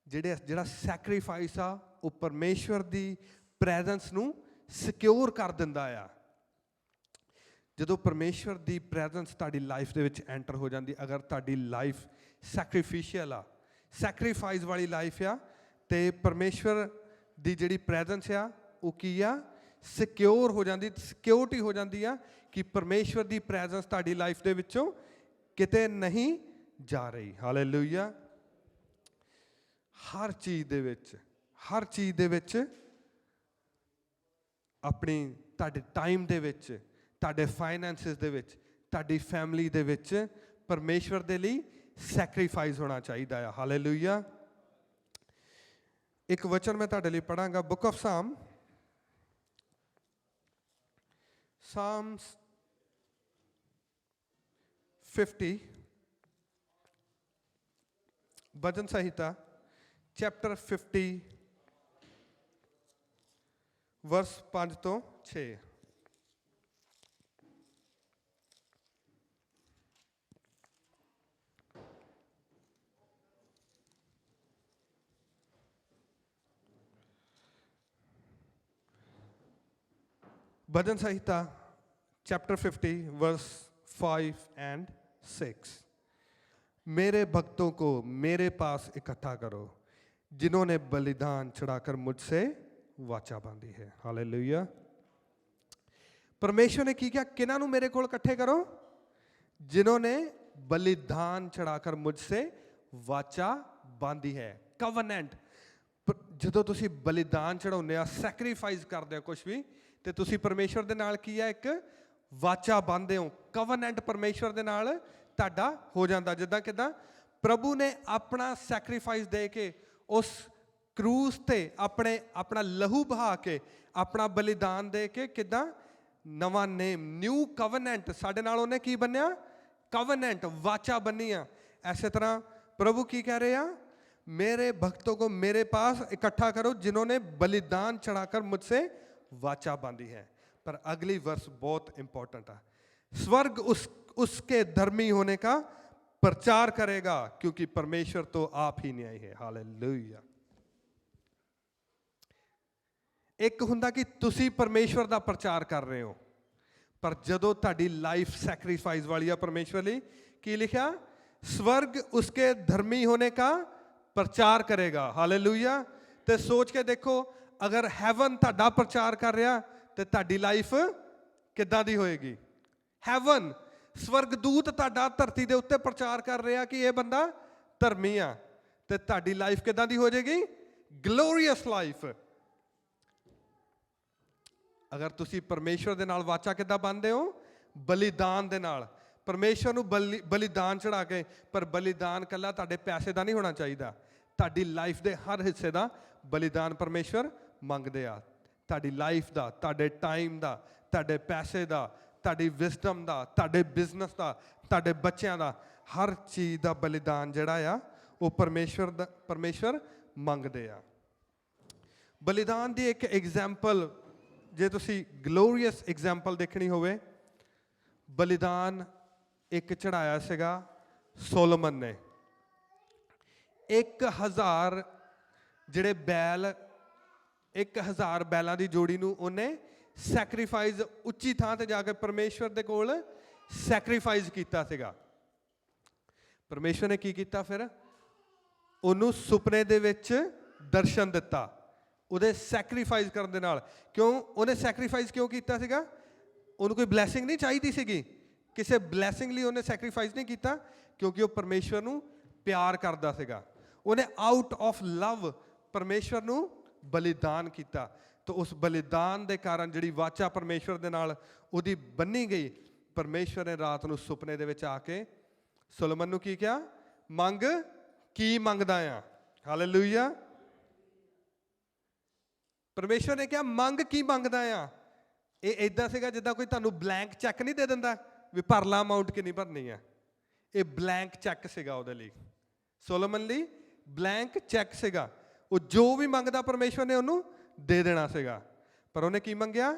ਜਿਹੜਾ ਸੈਕਰੀਫਾਈਸ ਆ ਉਹ ਪਰਮੇਸ਼ਵਰ ਦੀ ਪ੍ਰੈਜ਼ੈਂਸ ਨੂੰ ਸਿਕਿਉਰ ਕਰ ਦਿੰਦਾ ਆ। ਜਦੋਂ ਪਰਮੇਸ਼ਵਰ ਦੀ ਪ੍ਰੈਜ਼ੈਂਸ ਤੁਹਾਡੀ ਲਾਈਫ ਦੇ ਵਿੱਚ ਐਂਟਰ ਹੋ ਜਾਂਦੀ, ਅਗਰ ਤੁਹਾਡੀ ਲਾਈਫ ਸੈਕਰੀਫਿਸ਼ੀਅਲ ਆ, ਸੈਕਰੀਫਾਈਸ ਵਾਲੀ ਲਾਈਫ ਆ, ਅਤੇ ਪਰਮੇਸ਼ਵਰ ਦੀ ਜਿਹੜੀ ਪ੍ਰੈਜ਼ੈਂਸ ਆ ਉਹ ਕੀ ਆ, ਸਿਕਿਉਰ ਹੋ ਜਾਂਦੀ, ਸਿਕਿਉਰਿਟੀ ਹੋ ਜਾਂਦੀ ਆ ਕਿ ਪਰਮੇਸ਼ਵਰ ਦੀ ਪ੍ਰੈਜ਼ੈਂਸ ਤੁਹਾਡੀ ਲਾਈਫ ਦੇ ਵਿੱਚੋਂ ਕਿਤੇ ਨਹੀਂ ਜਾ ਰਹੀ। ਹਾਲੇਲੂਇਆ। ਹਰ ਚੀਜ਼ ਦੇ ਵਿੱਚ ਆਪਣੀ, ਤੁਹਾਡੇ ਟਾਈਮ ਦੇ ਵਿੱਚ, ਤੁਹਾਡੇ ਫਾਈਨੈਂਸਿਸ ਦੇ ਵਿੱਚ, ਤੁਹਾਡੀ ਫੈਮਿਲੀ ਦੇ ਵਿੱਚ ਪਰਮੇਸ਼ਵਰ ਦੇ ਲਈ ਸੈਕਰੀਫਾਈਸ ਹੋਣਾ ਚਾਹੀਦਾ ਆ। ਹਾਲੇਲੂਇਆ। ਇੱਕ ਵਚਨ ਮੈਂ ਤੁਹਾਡੇ ਲਈ ਪੜ੍ਹਾਂਗਾ, ਬੁੱਕ ਆਫ Psalms 50, ਭਜਨ ਸੰਹਿਤਾ ਚੈਪਟਰ 50 ਵਰਸ 5 ਤੋਂ 6। भजन संहिता चैप्टर 50 वर्स 5 and 6। मेरे भक्तों को मेरे पास इकट्ठा करो, जिन्होंने बलिदान चढ़ाकर मुझसे वाचा बांधी है। हालेलुया। परमेश्वर ने की क्या, किन्हां नूं मेरे कोल इकट्ठे करो, जिन्होंने बलिदान चढ़ाकर मुझसे वाचा बांधी है। कवनेंट, ਜਦੋਂ ਤੁਸੀਂ ਬਲੀਦਾਨ ਚੜਾਉਂਦੇ ਆ, ਸੈਕਰੀਫਾਈਸ ਕਰਦੇ ਹੋ ਕੁਛ ਵੀ, ਤੇ ਤੁਸੀਂ ਪਰਮੇਸ਼ਵਰ ਦੇ ਨਾਲ ਕੀ ਆ, ਇੱਕ ਵਾਚਾ ਬੰਨ੍ਹਦੇ ਹੋ। ਕਵਨੈਂਟ ਪਰਮੇਸ਼ਵਰ ਦੇ ਨਾਲ ਤੁਹਾਡਾ ਹੋ ਜਾਂਦਾ। ਜਿੱਦਾਂ ਕਿੱਦਾਂ ਪ੍ਰਭੂ ਨੇ ਆਪਣਾ ਸੈਕਰੀਫਾਈਸ ਦੇ ਕੇ ਉਸ ਕਰੂਸ 'ਤੇ ਆਪਣਾ ਲਹੂ ਬਹਾ ਕੇ, ਆਪਣਾ ਬਲੀਦਾਨ ਦੇ ਕੇ, ਕਿੱਦਾਂ ਨਵਾਂ ਨੇਮ, ਨਿਊ ਕਵਨੈਂਟ ਸਾਡੇ ਨਾਲ ਉਹਨੇ ਕੀ ਬੰਨਿਆ, ਕਵਨੈਂਟ, ਵਾਚਾ ਬੰਨੀ ਆ। ਐਸੇ ਤਰ੍ਹਾਂ ਪ੍ਰਭੂ ਕੀ ਕਹਿ ਰਹੇ ਆ, मेरे भक्तों को मेरे पास इकट्ठा करो, जिन्होंने बलिदान चढ़ाकर मुझसे वाचा बांधी है। पर अगली वर्ष बहुत इंपॉर्टेंट है, स्वर्ग उसके धर्मी होने का प्रचार करेगा, क्योंकि परमेश्वर तो आप ही न्यायी है। हालेलुया। एक हुंदा कि तुसी परमेश्वर दा प्रचार कर रहे हो, पर जदों तुहाडी लाइफ सैक्रीफाइस वाली आ परमेश्वर लई, की लिखा, स्वर्ग उसके धर्मी होने का ਪ੍ਰਚਾਰ ਕਰੇਗਾ। ਹਾਲੇਲੂਇਆ। ਤੇ ਸੋਚ ਕੇ ਦੇਖੋ, ਅਗਰ ਹੈਵਨ ਤੁਹਾਡਾ ਪ੍ਰਚਾਰ ਕਰ ਰਿਹਾ ਤੇ ਤੁਹਾਡੀ ਲਾਈਫ ਕਿੱਦਾਂ ਦੀ ਹੋਏਗੀ। ਹੈਵਨ, ਸਵਰਗਦੂਤ ਤੁਹਾਡਾ ਧਰਤੀ ਦੇ ਉੱਤੇ ਪ੍ਰਚਾਰ ਕਰ ਰਿਹਾ ਕਿ ਇਹ ਬੰਦਾ ਧਰਮੀ ਆ, ਤੇ ਤੁਹਾਡੀ ਲਾਈਫ ਕਿੱਦਾਂ ਦੀ ਹੋ ਜਾਏਗੀ, ਗਲੋਰੀਅਸ ਲਾਈਫ। ਅਗਰ ਤੁਸੀਂ ਪਰਮੇਸ਼ਵਰ ਦੇ ਨਾਲ ਵਾਚਾ ਕਿੱਦਾਂ ਬੰਨ੍ਹਦੇ ਹੋ, ਬਲੀਦਾਨ ਦੇ ਨਾਲ। ਪਰਮੇਸ਼ਵਰ ਨੂੰ ਬਲੀਦਾਨ ਚੜਾ ਕੇ, ਪਰ ਬਲੀਦਾਨ ਇਕੱਲਾ ਤੁਹਾਡੇ ਪੈਸੇ ਦਾ ਨਹੀਂ ਹੋਣਾ ਚਾਹੀਦਾ, ਤੁਹਾਡੀ ਲਾਈਫ ਦੇ ਹਰ ਹਿੱਸੇ ਦਾ ਬਲੀਦਾਨ ਪਰਮੇਸ਼ਵਰ ਮੰਗਦੇ ਆ। ਤੁਹਾਡੀ ਲਾਈਫ ਦਾ, ਤੁਹਾਡੇ ਟਾਈਮ ਦਾ, ਤੁਹਾਡੇ ਪੈਸੇ ਦਾ, ਤੁਹਾਡੀ ਵਿਜ਼ਡਮ ਦਾ, ਤੁਹਾਡੇ ਬਿਜ਼ਨਸ ਦਾ, ਤੁਹਾਡੇ ਬੱਚਿਆਂ ਦਾ, ਹਰ ਚੀਜ਼ ਦਾ ਬਲੀਦਾਨ ਜਿਹੜਾ ਆ ਉਹ ਪਰਮੇਸ਼ਵਰ ਮੰਗਦੇ ਆ। ਬਲੀਦਾਨ ਦੀ ਇੱਕ ਐਗਜ਼ਾਮਪਲ, ਜੇ ਤੁਸੀਂ ਗਲੋਰੀਅਸ ਐਗਜ਼ਾਮਪਲ ਦੇਖਣੀ ਹੋਵੇ, ਬਲੀਦਾਨ ਇੱਕ ਚੜਾਇਆ ਸੀਗਾ ਸੋਲੋਮਨ ਨੇ। 1000 ਜਿਹੜੇ ਬੈਲ, 1000 ਬੈਲਾਂ ਦੀ ਜੋੜੀ ਨੂੰ ਉਹਨੇ ਸੈਕਰੀਫਾਈਸ, ਉੱਚੀ ਥਾਂ ਤੇ ਜਾ ਕੇ ਪਰਮੇਸ਼ਵਰ ਦੇ ਕੋਲ ਸੈਕਰੀਫਾਈਸ ਕੀਤਾ ਸੀਗਾ। ਪਰਮੇਸ਼ਵਰ ਨੇ ਕੀ ਕੀਤਾ ਫਿਰ, ਉਹਨੂੰ ਸੁਪਨੇ ਦੇ ਵਿੱਚ ਦਰਸ਼ਨ ਦਿੱਤਾ ਉਹਦੇ ਸੈਕਰੀਫਾਈਸ ਕਰਨ ਦੇ ਨਾਲ। ਕਿਉਂ ਉਹਨੇ ਸੈਕਰੀਫਾਈਸ ਕਿਉਂ ਕੀਤਾ ਸੀਗਾ, ਉਹਨੂੰ ਕੋਈ ਬਲੈਸਿੰਗ ਨਹੀਂ ਚਾਹੀਦੀ ਸੀਗੀ, ਕਿਸੇ ਬਲੈਸਿੰਗ ਲਈ ਉਹਨੇ ਸੈਕਰੀਫਾਈਸ ਨਹੀਂ ਕੀਤਾ, ਕਿਉਂਕਿ ਉਹ ਪਰਮੇਸ਼ਵਰ ਨੂੰ ਪਿਆਰ ਕਰਦਾ ਸੀਗਾ। ਉਹਨੇ ਆਊਟ ਆਫ ਲਵ ਪਰਮੇਸ਼ਵਰ ਨੂੰ ਬਲੀਦਾਨ ਕੀਤਾ, ਤਾਂ ਉਸ ਬਲੀਦਾਨ ਦੇ ਕਾਰਨ ਜਿਹੜੀ ਵਾਚਾ ਪਰਮੇਸ਼ਵਰ ਦੇ ਨਾਲ ਉਹਦੀ ਬੰਨੀ ਗਈ, ਪਰਮੇਸ਼ਵਰ ਨੇ ਰਾਤ ਨੂੰ ਸੁਪਨੇ ਦੇ ਵਿੱਚ ਆ ਕੇ ਸੁਲੇਮਾਨ ਨੂੰ ਕੀ ਕਿਹਾ, ਮੰਗ, ਕੀ ਮੰਗਦਾ ਆ। ਹਾਲੇਲੂਇਆ। ਪਰਮੇਸ਼ਵਰ ਨੇ ਕਿਹਾ, ਮੰਗ, ਕੀ ਮੰਗਦਾ ਆ। ਇਹ ਇੱਦਾਂ ਸੀਗਾ ਜਿੱਦਾਂ ਕੋਈ ਤੁਹਾਨੂੰ ਬਲੈਂਕ ਚੈੱਕ ਨਹੀਂ ਦੇ ਦਿੰਦਾ ਵੀ ਭਰ ਲਾ ਅਮਾਊਂਟ ਕਿੰਨੀ ਭਰਨੀ ਆ। ਇਹ ਬਲੈਂਕ ਚੈੱਕ ਸੀਗਾ ਉਹਦੇ ਲਈ, ਸੋਲੋਮਨ ਲਈ ਬਲੈਂਕ ਚੈੱਕ ਸੀਗਾ। ਉਹ ਜੋ ਵੀ ਮੰਗਦਾ ਪਰਮੇਸ਼ਵਰ ਨੇ ਉਹਨੂੰ ਦੇ ਦੇਣਾ ਸੀਗਾ। ਪਰ ਉਹਨੇ ਕੀ ਮੰਗਿਆ,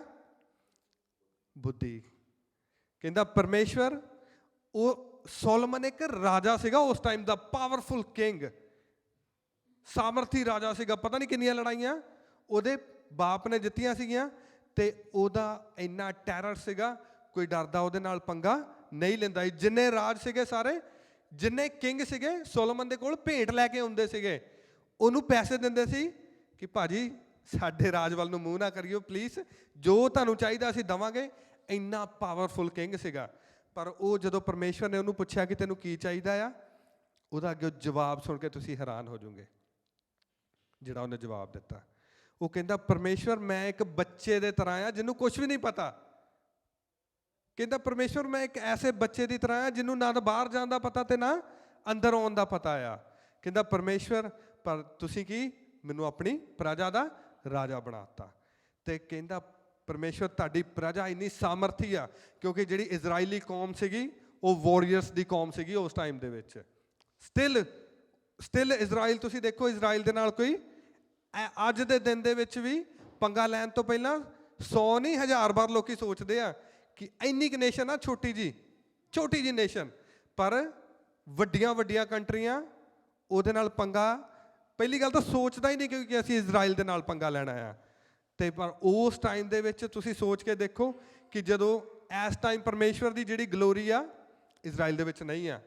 ਬੁੱਧੀ। ਕਹਿੰਦਾ ਪਰਮੇਸ਼ਵਰ, ਉਹ ਸੋਲੋਮਨ ਇੱਕ ਰਾਜਾ ਸੀਗਾ ਉਸ ਟਾਈਮ ਦਾ, ਪਾਵਰਫੁਲ ਕਿੰਗ, ਸਾਮਰਥੀ ਰਾਜਾ ਸੀਗਾ, ਪਤਾ ਨਹੀਂ ਕਿੰਨੀਆਂ ਲੜਾਈਆਂ ਉਹਦੇ ਬਾਪ ਨੇ ਜਿੱਤੀਆਂ ਸੀਗੀਆਂ, ਤੇ ਉਹਦਾ ਇੰਨਾ ਟੈਰਰ ਸੀਗਾ, ਕੋਈ ਡਰਦਾ ਉਹਦੇ ਨਾਲ ਪੰਗਾ ਨਹੀਂ ਲੈਂਦਾ। ਜਿੰਨੇ ਰਾਜ ਸੀਗੇ ਸਾਰੇ, ਜਿੰਨੇ ਕਿੰਗ ਸੀਗੇ, ਸੋਲੋਮਨ ਦੇ ਕੋਲ ਭੇਂਟ ਲੈ ਕੇ ਆਉਂਦੇ ਸੀਗੇ, ਉਹਨੂੰ ਪੈਸੇ ਦਿੰਦੇ ਸੀ ਕਿ ਭਾਜੀ ਸਾਡੇ ਰਾਜ ਵੱਲ ਨੂੰ ਮੂੰਹ ਨਾ ਕਰਿਓ ਪਲੀਜ਼, ਜੋ ਤੁਹਾਨੂੰ ਚਾਹੀਦਾ ਅਸੀਂ ਦੇਵਾਂਗੇ। ਇੰਨਾ ਪਾਵਰਫੁਲ ਕਿੰਗ ਸੀਗਾ। ਪਰ ਉਹ ਜਦੋਂ ਪਰਮੇਸ਼ਵਰ ਨੇ ਉਹਨੂੰ ਪੁੱਛਿਆ ਕਿ ਤੈਨੂੰ ਕੀ ਚਾਹੀਦਾ ਆ, ਉਹਦਾ ਅੱਗੇ ਜਵਾਬ ਸੁਣ ਕੇ ਤੁਸੀਂ ਹੈਰਾਨ ਹੋ ਜਾਓਗੇ। ਜਿਹੜਾ ਉਹਨੇ ਜਵਾਬ ਦਿੱਤਾ, ਉਹ ਕਹਿੰਦਾ ਪਰਮੇਸ਼ਵਰ ਮੈਂ ਇੱਕ ਬੱਚੇ ਦੇ ਤਰ੍ਹਾਂ ਆ ਜਿਹਨੂੰ ਕੁਝ ਵੀ ਨਹੀਂ ਪਤਾ। ਕਹਿੰਦਾ ਪਰਮੇਸ਼ਵਰ ਮੈਂ ਇੱਕ ਐਸੇ ਬੱਚੇ ਦੀ ਤਰ੍ਹਾਂ ਆ ਜਿਹਨੂੰ ਨਾ ਤਾਂ ਬਾਹਰ ਜਾਣ ਦਾ ਪਤਾ ਤੇ ਨਾ ਅੰਦਰ ਆਉਣ ਦਾ ਪਤਾ ਆ। ਕਹਿੰਦਾ ਪਰਮੇਸ਼ਵਰ ਪਰ ਤੁਸੀਂ ਕੀ ਮੈਨੂੰ ਆਪਣੀ ਪ੍ਰਜਾ ਦਾ ਰਾਜਾ ਬਣਾਤਾ। ਤੇ ਕਹਿੰਦਾ ਪਰਮੇਸ਼ਵਰ ਤੁਹਾਡੀ ਪ੍ਰਜਾ ਇੰਨੀ ਸਾਮਰਥੀ ਆ, ਕਿਉਂਕਿ ਜਿਹੜੀ ਇਜ਼ਰਾਈਲੀ ਕੌਮ ਸੀਗੀ ਉਹ ਵਾਰੀਅਰਸ ਦੀ ਕੌਮ ਸੀਗੀ ਉਸ ਟਾਈਮ ਦੇ ਵਿੱਚ। ਸਟਿਲ ਇਜ਼ਰਾਈਲ, ਤੁਸੀਂ ਦੇਖੋ ਇਜ਼ਰਾਈਲ ਦੇ ਨਾਲ ਕੋਈ ਅੱਜ ਦੇ ਦਿਨ ਦੇ ਵਿੱਚ ਵੀ ਪੰਗਾ ਲੈਣ ਤੋਂ ਪਹਿਲਾਂ 100 ਨਹੀਂ 1000 ਵਾਰ ਲੋਕੀ ਸੋਚਦੇ ਆ ਕਿ ਇੰਨੀ ਕੁ ਨੇਸ਼ਨ ਆ, ਛੋਟੀ ਜੀ ਨੇਸ਼ਨ, ਪਰ ਵੱਡੀਆਂ ਵੱਡੀਆਂ ਕੰਟਰੀਆਂ ਉਹਦੇ ਨਾਲ ਪੰਗਾ ਪਹਿਲੀ ਗੱਲ ਤਾਂ ਸੋਚਦਾ ਹੀ ਨਹੀਂ ਕਿਉਂਕਿ ਅਸੀਂ ਇਜ਼ਰਾਈਲ ਦੇ ਨਾਲ ਪੰਗਾ ਲੈਣਾ ਆ। ਤੇ ਪਰ ਉਸ ਟਾਈਮ ਦੇ ਵਿੱਚ ਤੁਸੀਂ ਸੋਚ ਕੇ ਦੇਖੋ ਕਿ ਜਦੋਂ ਇਸ ਟਾਈਮ ਪਰਮੇਸ਼ਵਰ ਦੀ ਜਿਹੜੀ ਗਲੋਰੀ ਆ ਇਜ਼ਰਾਈਲ ਦੇ ਵਿੱਚ ਨਹੀਂ ਆ,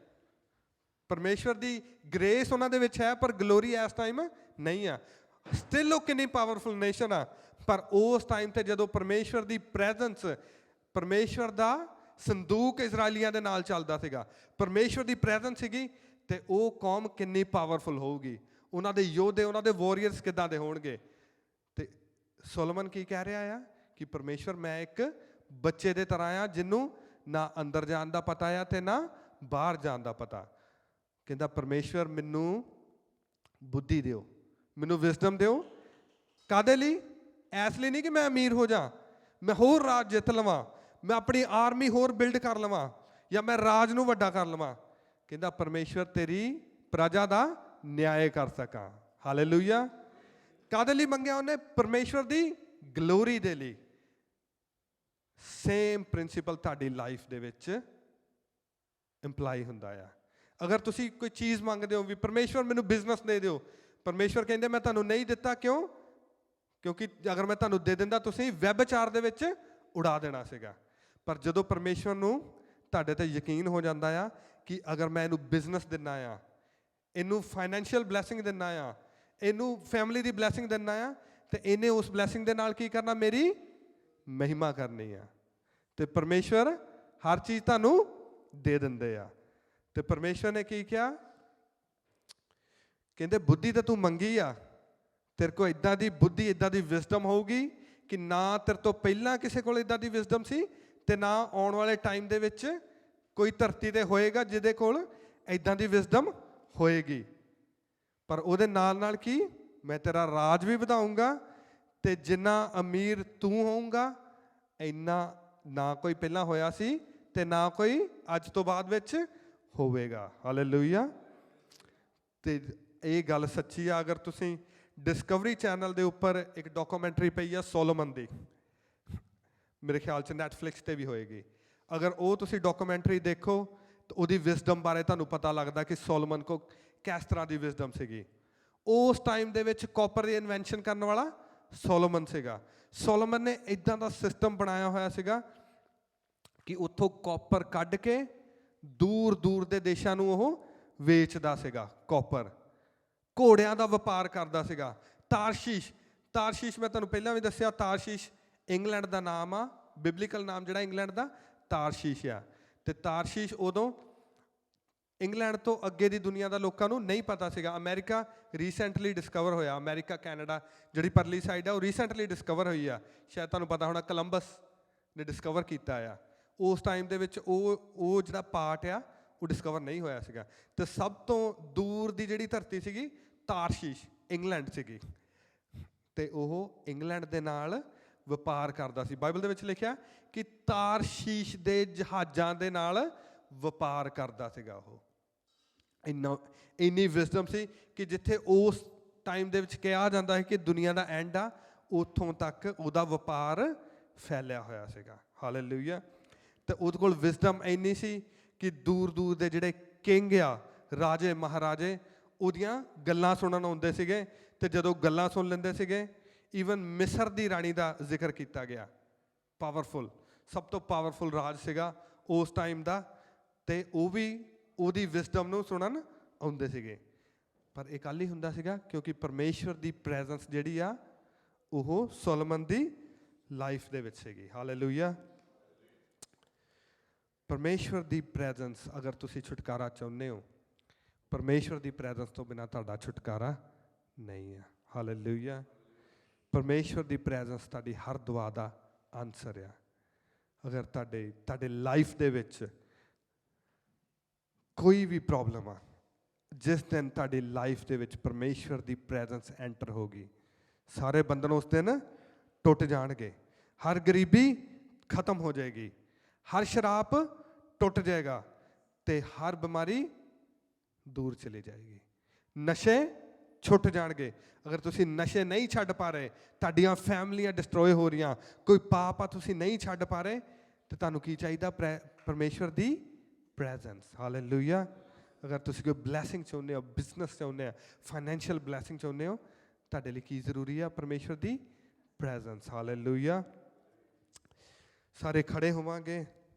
ਪਰਮੇਸ਼ਵਰ ਦੀ ਗ੍ਰੇਸ ਉਹਨਾਂ ਦੇ ਵਿੱਚ ਹੈ, ਪਰ ਗਲੋਰੀ ਇਸ ਟਾਈਮ ਨਹੀਂ ਆ। ਸਟਿਲ ਉਹ ਕਿੰਨੀ ਪਾਵਰਫੁਲ ਨੇਸ਼ਨ ਆ, ਪਰ ਉਸ ਟਾਈਮ ਤੇ ਜਦੋਂ ਪਰਮੇਸ਼ਵਰ ਦੀ ਪ੍ਰੈਜ਼ੈਂਸ, ਪਰਮੇਸ਼ਵਰ ਦਾ ਸੰਦੂਕ ਇਜ਼ਰਾਈਲੀਆਂ ਦੇ ਨਾਲ ਚੱਲਦਾ ਸੀਗਾ, ਪਰਮੇਸ਼ਵਰ ਦੀ ਪ੍ਰੈਜ਼ੈਂਸ ਸੀਗੀ, ਤੇ ਉਹ ਕੌਮ ਕਿੰਨੀ ਪਾਵਰਫੁਲ ਹੋਊਗੀ, ਉਹਨਾਂ ਦੇ ਯੋਧੇ, ਉਹਨਾਂ ਦੇ ਵਾਰੀਅਰਸ ਕਿੱਦਾਂ ਦੇ ਹੋਣਗੇ। ਤੇ ਸੋਲੋਮਨ ਕੀ ਕਹਿ ਰਿਹਾ ਆ ਕਿ ਪਰਮੇਸ਼ਵਰ ਮੈਂ ਇੱਕ ਬੱਚੇ ਦੇ ਤਰ੍ਹਾਂ ਆ ਜਿਹਨੂੰ ਨਾ ਅੰਦਰ ਜਾਣ ਦਾ ਪਤਾ ਆ ਤੇ ਨਾ ਬਾਹਰ ਜਾਣ ਦਾ ਪਤਾ। ਕਹਿੰਦਾ ਪਰਮੇਸ਼ਵਰ ਮੈਨੂੰ ਬੁੱਧੀ ਦਿਓ, ਮੈਨੂੰ ਵਿਜ਼ਡਮ ਦਿਓ। ਕਾਹਦੇ ਲਈ? ਇਸ ਲਈ ਨਹੀਂ ਕਿ ਮੈਂ ਅਮੀਰ ਹੋ ਜਾ, ਮੈਂ ਹੋਰ ਰਾਜ ਜਿੱਤ ਲਵਾਂ, ਮੈਂ ਆਪਣੀ ਆਰਮੀ ਹੋਰ ਬਿਲਡ ਕਰ ਲਵਾਂ, ਜਾਂ ਮੈਂ ਰਾਜ ਨੂੰ ਵੱਡਾ ਕਰ ਲਵਾਂ। ਕਹਿੰਦਾ ਪਰਮੇਸ਼ਵਰ ਤੇਰੀ ਪ੍ਰਜਾ ਦਾ ਨਿਆਂ ਕਰ ਸਕਾਂ। ਹਾਲੇਲੂਇਆ। ਕਾਹਦੇ ਲਈ ਮੰਗਿਆ ਉਹਨੇ? ਪਰਮੇਸ਼ਵਰ ਦੀ ਗਲੋਰੀ ਦੇ ਲਈ। ਸੇਮ ਪ੍ਰਿੰਸੀਪਲ ਤੁਹਾਡੀ ਲਾਈਫ ਦੇ ਵਿੱਚ ਇੰਪਲਾਈ ਹੁੰਦਾ ਆ। ਅਗਰ ਤੁਸੀਂ ਕੋਈ ਚੀਜ਼ ਮੰਗਦੇ ਹੋ ਵੀ ਪਰਮੇਸ਼ਵਰ ਮੈਨੂੰ ਬਿਜ਼ਨਸ ਦੇ ਦਿਓ, ਪਰਮੇਸ਼ਵਰ ਕਹਿੰਦੇ ਮੈਂ ਤੁਹਾਨੂੰ ਨਹੀਂ ਦਿੱਤਾ। ਕਿਉਂ? ਕਿਉਂਕਿ ਅਗਰ ਮੈਂ ਤੁਹਾਨੂੰ ਦੇ ਦਿੰਦਾ ਤੁਸੀਂ ਵਿਭਾਚਾਰ ਦੇ ਵਿੱਚ ਉਡਾ ਦੇਣਾ ਸੀਗਾ। ਪਰ ਜਦੋਂ ਪਰਮੇਸ਼ਵਰ ਨੂੰ ਤੁਹਾਡੇ ਤੇ ਯਕੀਨ ਹੋ ਜਾਂਦਾ ਆ ਕਿ ਅਗਰ ਮੈਂ ਇਹਨੂੰ ਬਿਜ਼ਨਸ ਦਿੰਦਾ ਆ, ਇਹਨੂੰ ਫਾਈਨੈਂਸ਼ੀਅਲ ਬਲੈਸਿੰਗ ਦਿੰਦਾ ਆ, ਇਹਨੂੰ ਫੈਮਿਲੀ ਦੀ ਬਲੈਸਿੰਗ ਦਿੰਦਾ ਆ, ਤੇ ਇਹਨੇ ਉਸ ਬਲੈਸਿੰਗ ਦੇ ਨਾਲ ਕੀ ਕਰਨਾ? ਮੇਰੀ ਮਹਿਮਾ ਕਰਨੀ ਆ। ਤੇ ਪਰਮੇਸ਼ਵਰ ਹਰ ਚੀਜ਼ ਤੁਹਾਨੂੰ ਦੇ ਦਿੰਦੇ ਆ। ਤੇ ਪਰਮੇਸ਼ਵਰ ਨੇ ਕੀ ਕਿਹਾ? ਕਹਿੰਦੇ ਬੁੱਧੀ ਤਾਂ ਤੂੰ ਮੰਗੀ ਆ, ਤੇਰੇ ਕੋਲ ਇੱਦਾਂ ਦੀ ਬੁੱਧੀ, ਇੱਦਾਂ ਦੀ ਵਿਜ਼ਡਮ ਹੋਊਗੀ ਕਿ ਨਾ ਤੇਰੇ ਤੋਂ ਪਹਿਲਾਂ ਕਿਸੇ ਕੋਲ ਇੱਦਾਂ ਦੀ ਵਿਜ਼ਡਮ ਸੀ, ਤੇ ਨਾ ਆਉਣ ਵਾਲੇ ਟਾਈਮ ਦੇ ਵਿੱਚ ਕੋਈ ਧਰਤੀ ਤੇ ਹੋਏਗਾ ਜਿਹਦੇ ਕੋਲ ਇੱਦਾਂ ਦੀ ਵਿਜ਼ਡਮ ਹੋਏਗੀ। ਪਰ ਉਹਦੇ ਨਾਲ ਨਾਲ ਕੀ? ਮੈਂ ਤੇਰਾ ਰਾਜ ਵੀ ਵਧਾਊਂਗਾ, ਤੇ ਜਿੰਨਾ ਅਮੀਰ ਤੂੰ ਹੋਊਂਗਾ ਇੰਨਾ ਨਾ ਕੋਈ ਪਹਿਲਾਂ ਹੋਇਆ ਸੀ ਤੇ ਨਾ ਕੋਈ ਅੱਜ ਤੋਂ ਬਾਅਦ ਵਿੱਚ ਹੋਵੇਗਾ। ਹਾਲੇਲੂਇਆ। ਤੇ ਇਹ ਗੱਲ ਸੱਚੀ ਆ। ਅਗਰ ਤੁਸੀਂ ਡਿਸਕਵਰੀ ਚੈਨਲ ਦੇ ਉੱਪਰ ਇੱਕ ਡਾਕੂਮੈਂਟਰੀ ਪਈ ਆ ਸੋਲੋਮਨ ਦੀ, ਮੇਰੇ ਖਿਆਲ 'ਚ ਨੈਟਫਲਿਕਸ 'ਤੇ ਵੀ ਹੋਏਗੀ, ਅਗਰ ਉਹ ਤੁਸੀਂ ਡਾਕੂਮੈਂਟਰੀ ਦੇਖੋ ਤਾਂ ਉਹਦੀ ਵਿਜ਼ਡਮ ਬਾਰੇ ਤੁਹਾਨੂੰ ਪਤਾ ਲੱਗਦਾ ਕਿ ਸੋਲੋਮਨ ਕੋ ਕਿਸ ਤਰ੍ਹਾਂ ਦੀ ਵਿਜ਼ਡਮ ਸੀਗੀ। ਉਸ ਟਾਈਮ ਦੇ ਵਿੱਚ ਕਾਪਰ ਦੀ ਇਨਵੈਂਸ਼ਨ ਕਰਨ ਵਾਲਾ ਸੋਲੋਮਨ ਸੀਗਾ। ਸੋਲੋਮਨ ਨੇ ਇੱਦਾਂ ਦਾ ਸਿਸਟਮ ਬਣਾਇਆ ਹੋਇਆ ਸੀਗਾ ਕਿ ਉੱਥੋਂ ਕਾਪਰ ਕੱਢ ਕੇ ਦੂਰ ਦੂਰ ਦੇ ਦੇਸ਼ਾਂ ਨੂੰ ਉਹ ਵੇਚਦਾ ਸੀਗਾ। ਕਾਪਰ, ਘੋੜਿਆਂ ਦਾ ਵਪਾਰ ਕਰਦਾ ਸੀਗਾ। ਤਾਰਸ਼ੀਸ਼ ਮੈਂ ਤੁਹਾਨੂੰ ਪਹਿਲਾਂ ਵੀ ਦੱਸਿਆ, ਤਾਰਸ਼ੀਸ਼ ਇੰਗਲੈਂਡ ਦਾ ਨਾਮ ਆ, ਬਿਬਲੀਕਲ ਨਾਮ ਜਿਹੜਾ ਇੰਗਲੈਂਡ ਦਾ ਤਾਰਸ਼ੀਸ਼ ਆ। ਤੇ ਤਾਰਸ਼ੀਸ਼ ਉਦੋਂ ਇੰਗਲੈਂਡ ਤੋਂ ਅੱਗੇ ਦੀ ਦੁਨੀਆ ਦਾ ਲੋਕਾਂ ਨੂੰ ਨਹੀਂ ਪਤਾ ਸੀਗਾ। ਅਮਰੀਕਾ ਰੀਸੈਂਟਲੀ ਡਿਸਕਵਰ ਹੋਇਆ, ਅਮਰੀਕਾ ਕੈਨੇਡਾ ਜਿਹੜੀ ਪਰਲੀ ਸਾਈਡ ਆ ਉਹ ਰੀਸੈਂਟਲੀ ਡਿਸਕਵਰ ਹੋਈ ਆ। ਸ਼ਾਇਦ ਤੁਹਾਨੂੰ ਪਤਾ ਹੋਣਾ ਕੋਲੰਬਸ ਨੇ ਡਿਸਕਵਰ ਕੀਤਾ ਆ। ਉਸ ਟਾਈਮ ਦੇ ਵਿੱਚ ਉਹ ਜਿਹੜਾ ਪਾਰਟ ਆ ਉਹ ਡਿਸਕਵਰ ਨਹੀਂ ਹੋਇਆ ਸੀਗਾ। ਤੇ ਸਭ ਤੋਂ ਦੂਰ ਦੀ ਜਿਹੜੀ ਧਰਤੀ ਸੀਗੀ ਤਾਰਸ਼ੀਸ਼, ਇੰਗਲੈਂਡ ਸੀਗੀ। ਤੇ ਉਹ ਇੰਗਲੈਂਡ ਦੇ ਨਾਲ ਵਪਾਰ ਕਰਦਾ ਸੀ। ਬਾਈਬਲ ਦੇ ਵਿੱਚ ਲਿਖਿਆ ਕਿ ਤਾਰਸ਼ੀਸ਼ ਦੇ ਜਹਾਜ਼ਾਂ ਦੇ ਨਾਲ ਵਪਾਰ ਕਰਦਾ ਸੀਗਾ ਉਹ। ਇੰਨੀ ਵਿਜ਼ਡਮ ਸੀ ਕਿ ਜਿੱਥੇ ਉਸ ਟਾਈਮ ਦੇ ਵਿੱਚ ਕਿਹਾ ਜਾਂਦਾ ਹੈ ਕਿ ਦੁਨੀਆ ਦਾ ਐਂਡ ਆ, ਉੱਥੋਂ ਤੱਕ ਉਹਦਾ ਵਪਾਰ ਫੈਲਿਆ ਹੋਇਆ ਸੀਗਾ। ਹਾਲੇਲੂਇਆ। ਤੇ ਉਹਦੇ ਕੋਲ ਵਿਜ਼ਡਮ ਇੰਨੀ ਸੀ ਕਿ ਦੂਰ ਦੂਰ ਦੇ ਜਿਹੜੇ ਕਿੰਗ ਆ, ਰਾਜੇ ਮਹਾਰਾਜੇ, ਉਹਦੀਆਂ ਗੱਲਾਂ ਸੁਣਨ ਆਉਂਦੇ ਸੀਗੇ, ਅਤੇ ਜਦੋਂ ਗੱਲਾਂ ਸੁਣ ਲੈਂਦੇ ਸੀਗੇ, ਈਵਨ ਮਿਸਰ ਦੀ ਰਾਣੀ ਦਾ ਜ਼ਿਕਰ ਕੀਤਾ ਗਿਆ, ਪਾਵਰਫੁਲ, ਸਭ ਤੋਂ ਪਾਵਰਫੁਲ ਰਾਜ ਸੀਗਾ ਉਸ ਟਾਈਮ ਦਾ, ਅਤੇ ਉਹ ਵੀ ਉਹਦੀ ਵਿਜ਼ਡਮ ਨੂੰ ਸੁਣਨ ਆਉਂਦੇ ਸੀਗੇ। ਪਰ ਇਹ ਕੱਲ੍ਹ ਹੀ ਹੁੰਦਾ ਸੀਗਾ ਕਿਉਂਕਿ ਪਰਮੇਸ਼ਵਰ ਦੀ ਪ੍ਰੈਜ਼ੈਂਸ ਜਿਹੜੀ ਆ ਉਹ ਸੋਲੋਮਨ ਦੀ ਲਾਈਫ ਦੇ ਵਿੱਚ ਸੀਗੀ। ਹਾਲੇਲੂਇਆ। ਪਰਮੇਸ਼ਵਰ ਦੀ ਪ੍ਰੈਜ਼ੈਂਸ, ਅਗਰ ਤੁਸੀਂ ਛੁਟਕਾਰਾ ਚਾਹੁੰਦੇ ਹੋ, ਪਰਮੇਸ਼ਵਰ ਦੀ ਪ੍ਰੈਜ਼ੈਂਸ ਤੋਂ ਬਿਨਾਂ ਤੁਹਾਡਾ ਛੁਟਕਾਰਾ ਨਹੀਂ ਆ। ਹਾਲੇਲੂਇਆ। ਪਰਮੇਸ਼ਵਰ ਦੀ ਪ੍ਰੈਜ਼ੈਂਸ ਤੁਹਾਡੀ ਹਰ ਦੁਆ ਦਾ ਆਨਸਰ ਆ। ਅਗਰ ਤੁਹਾਡੇ ਲਾਈਫ ਦੇ ਵਿੱਚ ਕੋਈ ਵੀ ਪ੍ਰੋਬਲਮ ਆ, ਜਿਸ ਦਿਨ ਤੁਹਾਡੀ ਲਾਈਫ ਦੇ ਵਿੱਚ ਪਰਮੇਸ਼ਵਰ ਦੀ ਪ੍ਰੈਜ਼ੈਂਸ ਐਂਟਰ ਹੋ ਗਈ, ਸਾਰੇ ਬੰਧਨ ਉਸ ਦਿਨ ਟੁੱਟ ਜਾਣਗੇ। ਹਰ ਗਰੀਬੀ ਖਤਮ ਹੋ ਜਾਏਗੀ, ਹਰ ਸ਼ਰਾਪ ਟੁੱਟ ਜਾਏਗਾ, ਅਤੇ ਹਰ ਬਿਮਾਰੀ ਦੂਰ ਚਲੀ ਜਾਏਗੀ। ਨਸ਼ੇ ਛੁੱਟ ਜਾਣਗੇ। ਅਗਰ ਤੁਸੀਂ ਨਸ਼ੇ ਨਹੀਂ ਛੱਡ ਪਾ ਰਹੇ, ਤੁਹਾਡੀਆਂ ਫੈਮਲੀਆਂ ਡਿਸਟਰੋਏ ਹੋ ਰਹੀਆਂ, ਕੋਈ ਪਾਪ ਆ ਤੁਸੀਂ ਨਹੀਂ ਛੱਡ ਪਾ ਰਹੇ, ਤਾਂ ਤੁਹਾਨੂੰ ਕੀ ਚਾਹੀਦਾ? ਪਰਮੇਸ਼ਵਰ ਦੀ ਪ੍ਰੈਜ਼ੈਂਸ। ਹਾਲੇਲੂਇਆ। ਅਗਰ ਤੁਸੀਂ ਕੋਈ ਬਲੈਸਿੰਗ ਚਾਹੁੰਦੇ ਹੋ, ਬਿਜ਼ਨਸ ਚਾਹੁੰਦੇ ਹੋ, ਫਾਈਨੈਂਸ਼ੀਅਲ ਬਲੈਸਿੰਗ ਚਾਹੁੰਦੇ ਹੋ, ਤੁਹਾਡੇ ਲਈ ਕੀ ਜ਼ਰੂਰੀ ਆ? ਪਰਮੇਸ਼ਵਰ ਦੀ ਪ੍ਰੈਜ਼ੈਂਸ। ਹਾਲੇਲੂਇਆ। ਸਾਰੇ ਖੜੇ ਹੋਵਾਂਗੇ,